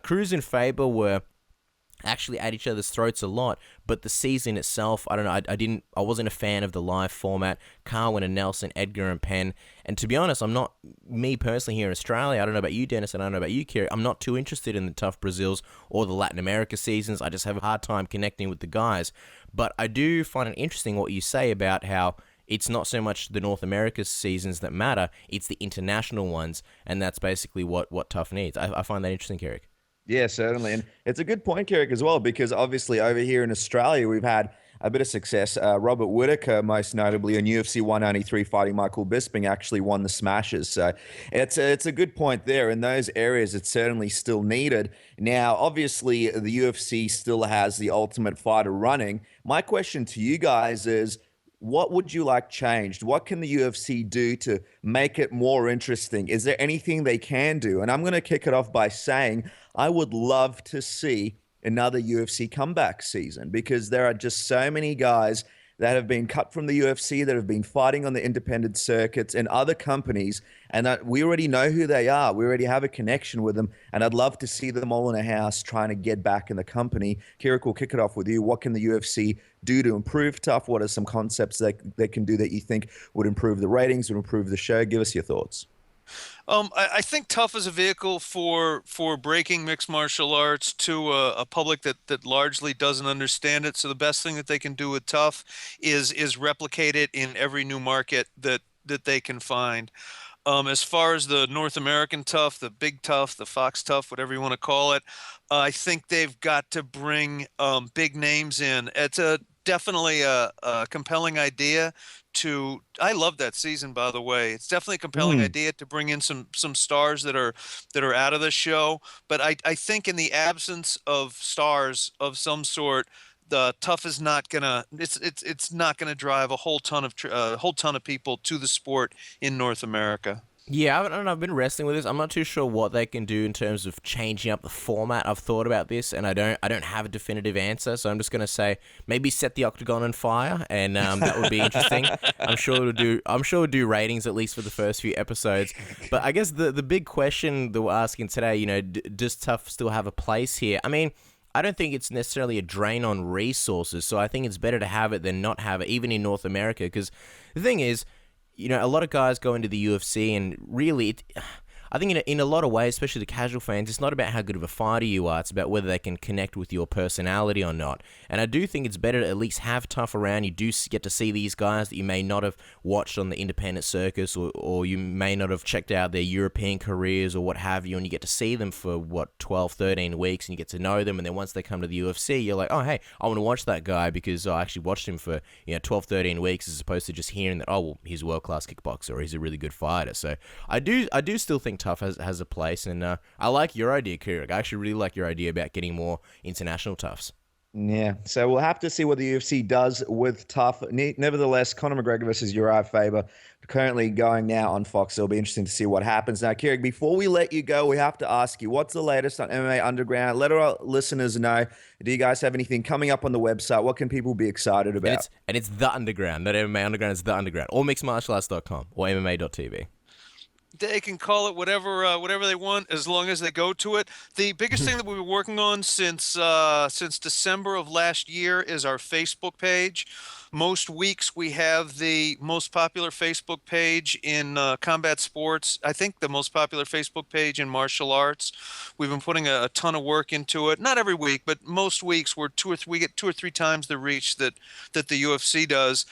Cruz and Faber were actually at each other's throats a lot, but the season itself, I don't know, I wasn't a fan of the live format. Carwin and Nelson, Edgar and Penn, and to be honest, I'm not, me personally here in Australia, I don't know about you, Dennis, and I don't know about you, Kirik, I'm not too interested in the Tough Brazils or the Latin America seasons. I just have a hard time connecting with the guys, but I do find it interesting what you say about how it's not so much the North America seasons that matter, it's the international ones, and that's basically what Tough needs. I find that interesting, Kirik. Yeah, certainly. And it's a good point, Kirik, as well, because obviously over here in Australia, we've had a bit of success. Robert Whittaker, most notably on UFC 193 fighting Michael Bisping, actually won the Smashes. So it's a good point there. In those areas, it's certainly still needed. Now, obviously, the UFC still has the Ultimate Fighter running. My question to you guys is, what would you like changed? What can the UFC do to make it more interesting? Is there anything they can do? And I'm going to kick it off by saying I would love to see another UFC comeback season, because there are just so many guys that have been cut from the UFC, that have been fighting on the independent circuits and other companies, and we already know who they are. We already have a connection with them, and I'd love to see them all in a house trying to get back in the company. Kirik, we'll kick it off with you. What can the UFC do to improve Tough? What are some concepts they can do that you think would improve the ratings, would improve the show? Give us your thoughts. I think Tough is a vehicle for breaking mixed martial arts to a public that largely doesn't understand it. So the best thing that they can do with Tough is replicate it in every new market that they can find. As far as the North American Tough, the Big Tough, the Fox Tough, whatever you want to call it, I think they've got to bring big names in. It's definitely a compelling idea. I love that season, by the way. It's definitely a compelling idea to bring in some stars that are out of the show. But I think in the absence of stars of some sort, the Tough is not gonna it's not gonna drive a whole ton of people to the sport in North America. Yeah, I don't know. I've been wrestling with this. I'm not too sure what they can do in terms of changing up the format. I've thought about this, and I don't have a definitive answer. So I'm just gonna say maybe set the octagon on fire, and that would be interesting. I'm sure it'll do ratings at least for the first few episodes. But I guess the big question that we're asking today, does Tough still have a place here? I mean, I don't think it's necessarily a drain on resources. So I think it's better to have it than not have it, even in North America. Because the thing is, a lot of guys go into the UFC, and really, I think in a lot of ways, especially the casual fans, it's not about how good of a fighter you are. It's about whether they can connect with your personality or not. And I do think it's better to at least have Tough around. You do get to see these guys that you may not have watched on the independent circus, or you may not have checked out their European careers or what have you, and you get to see them for, 12, 13 weeks, and you get to know them. And then once they come to the UFC, you're like, oh, hey, I want to watch that guy because I actually watched him for 12, 13 weeks, as opposed to just hearing that, oh, well, he's a world-class kickboxer or he's a really good fighter. So I do still think Tough has a place, and I like your idea, Kirik. I actually really like your idea about getting more international Toughs. Yeah, so we'll have to see what the UFC does with Tough. Nevertheless, Conor McGregor versus Uriah Faber currently going now on Fox. It'll be interesting to see what happens. Now, Kirik, before we let you go, we have to ask you, what's the latest on MMA Underground? Let our listeners know. Do you guys have anything coming up on the website? What can people be excited about? And it's The Underground, not MMA Underground. It's The Underground, or mixedmartialarts.com or MMA.tv. They can call it whatever they want, as long as they go to it. The biggest thing that we've been working on since December of last year is our Facebook page. Most weeks we have the most popular Facebook page in combat sports. I think the most popular Facebook page in martial arts. We've been putting a ton of work into it. Not every week, but most weeks we get 2 or 3 times the reach that the UFC does.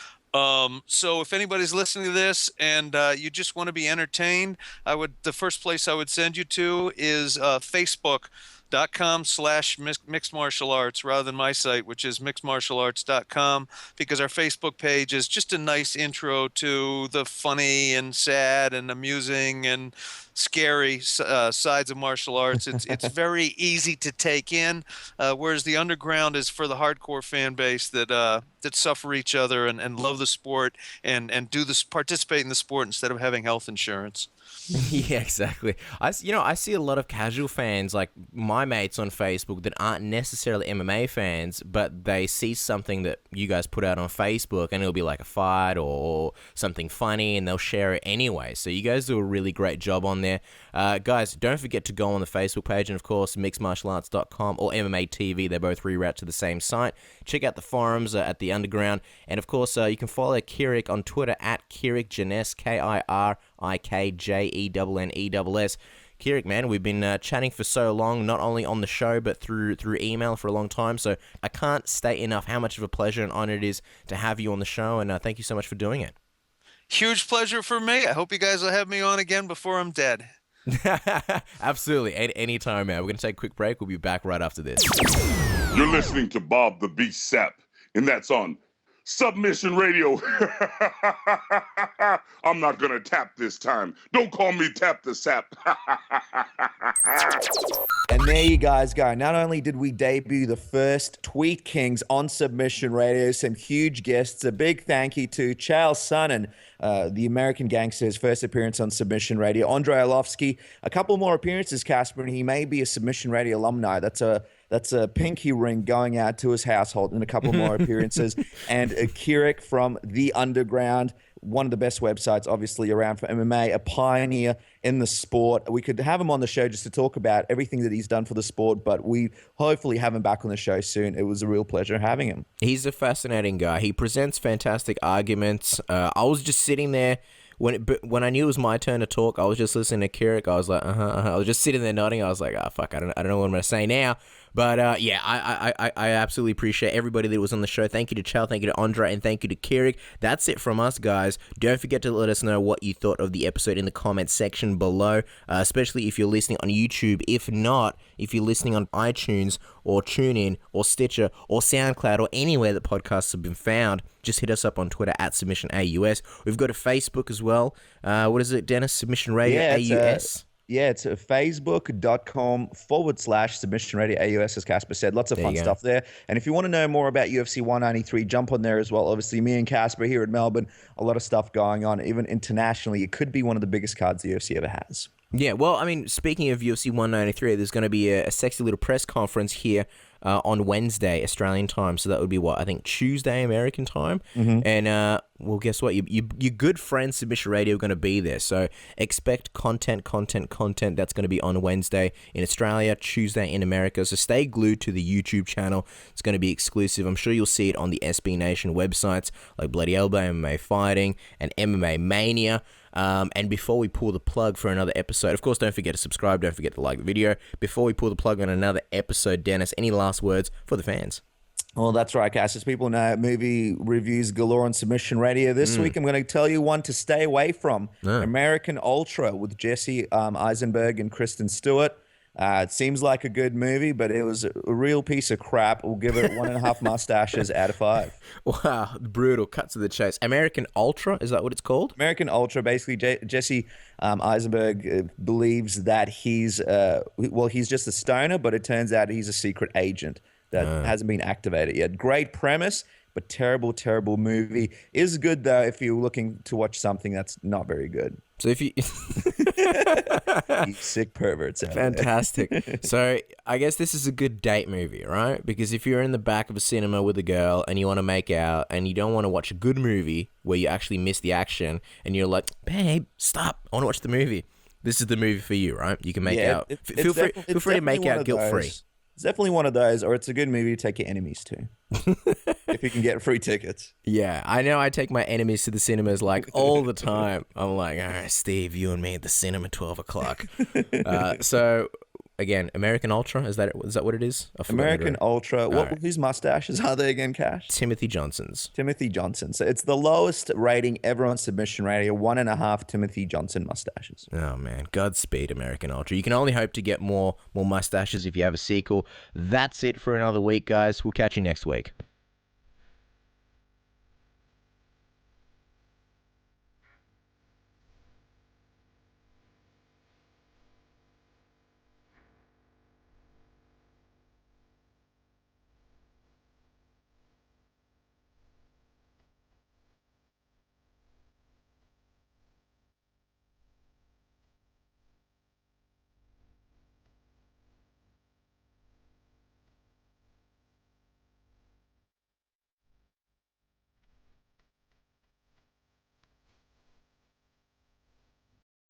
So if anybody's listening to this and you just want to be entertained, the first place I would send you to is Facebook.com/mixed martial arts rather than my site, which is mixedmartialarts.com, because our Facebook page is just a nice intro to the funny and sad and amusing and scary sides of martial arts. It's very easy to take in, whereas the Underground is for the hardcore fan base that suffer each other and love the sport and participate in the sport instead of having health insurance. Yeah, exactly. I see a lot of casual fans, like my mates on Facebook, that aren't necessarily MMA fans, but they see something that you guys put out on Facebook, and it'll be like a fight or something funny, and they'll share it anyway. So you guys do a really great job on there. Guys, don't forget to go on the Facebook page, and of course, mixedmartialarts.com or MMA TV. They both reroute to the same site. Check out the forums at the Underground, and of course, you can follow Kirik on Twitter at Kirik Jenness, KirikJenness. Kirik, man, we've been chatting for so long, not only on the show, but through email for a long time. So I can't state enough how much of a pleasure and honor it is to have you on the show, and thank you so much for doing it. Huge pleasure for me. I hope you guys will have me on again before I'm dead. Absolutely. Anytime, man. We're going to take a quick break. We'll be back right after this. You're listening to Bob the Beast Sapp, and that's on Submission Radio. I'm not going to tap this time. Don't call me Tap the Sap. And there you guys go. Not only did we debut the first Tweet Kings on Submission Radio, some huge guests. A big thank you to Chael Sonnen, the American Gangster's first appearance on Submission Radio. Andrei Arlovski, a couple more appearances, Casper, and he may be a Submission Radio alumni. That's a That's a pinky ring going out to his household in a couple more appearances. And Kirik from The Underground, one of the best websites, obviously, around for MMA, a pioneer in the sport. We could have him on the show just to talk about everything that he's done for the sport, but we hopefully have him back on the show soon. It was a real pleasure having him. He's a fascinating guy. He presents fantastic arguments. I was just sitting there when I knew it was my turn to talk. I was just listening to Kirik. I was like, I was just sitting there nodding. I was like, oh fuck, I don't know what I'm gonna say now. But yeah, I absolutely appreciate everybody that was on the show. Thank you to Chael, thank you to Andrei, and thank you to Kirik. That's it from us, guys. Don't forget to let us know what you thought of the episode in the comments section below, especially if you're listening on YouTube. If not, if you're listening on iTunes or TuneIn or Stitcher or SoundCloud or anywhere that podcasts have been found, just hit us up on Twitter at SubmissionAUS. We've got a Facebook as well. What is it, Dennis? Submission Radio AUS? Yeah, it's facebook.com/Submission Radio AUS, as Casper said. Lots of fun stuff there. And if you want to know more about UFC 193, jump on there as well. Obviously, me and Casper here at Melbourne, a lot of stuff going on, even internationally. It could be one of the biggest cards the UFC ever has. Yeah, well, I mean, speaking of UFC 193, there's going to be a sexy little press conference here on Wednesday, Australian time. So that would be what? I think Tuesday, American time. Mm-hmm. And, well, guess what? Your good friends, Submission Radio, are going to be there. So expect content that's going to be on Wednesday in Australia, Tuesday in America. So stay glued to the YouTube channel. It's going to be exclusive. I'm sure you'll see it on the SB Nation websites like Bloody Elbow, MMA Fighting, and MMA Mania. And before we pull the plug for another episode, of course, don't forget to subscribe, don't forget to like the video. Before we pull the plug on another episode, Dennis, any last words for the fans? Well, that's right, Cass. As people know, movie reviews galore on Submission Radio. This week, I'm going to tell you one to stay away from. American Ultra with Jesse Eisenberg and Kristen Stewart. It seems like a good movie, but it was a real piece of crap. We'll give it 1.5 mustaches out of 5. Wow, brutal. Cut to the chase. American Ultra, is that what it's called? American Ultra. Basically, Jesse Eisenberg believes that he's just a stoner, but it turns out he's a secret agent that hasn't been activated yet. Great premise, but terrible, terrible movie. Is good, though, if you're looking to watch something that's not very good. So if you... You sick perverts. Fantastic. So I guess this is a good date movie, right? Because if you're in the back of a cinema with a girl and you want to make out and you don't want to watch a good movie where you actually miss the action and you're like, babe, stop, I want to watch the movie. This is the movie for you, right? You can make out. Feel free to make out guilt-free. It's definitely one of those, or it's a good movie to take your enemies to. If you can get free tickets. Yeah, I know I take my enemies to the cinemas like all the time. I'm like, all right, Steve, you and me at the cinema, 12 o'clock. So, again, American Ultra, is that what it is? American Ultra. Whose mustaches are they again, Cash? Timothy Johnson's. Timothy Johnson. So it's the lowest rating ever on Submission Radio, 1.5 Timothy Johnson mustaches. Oh, man. Godspeed, American Ultra. You can only hope to get more mustaches if you have a sequel. That's it for another week, guys. We'll catch you next week.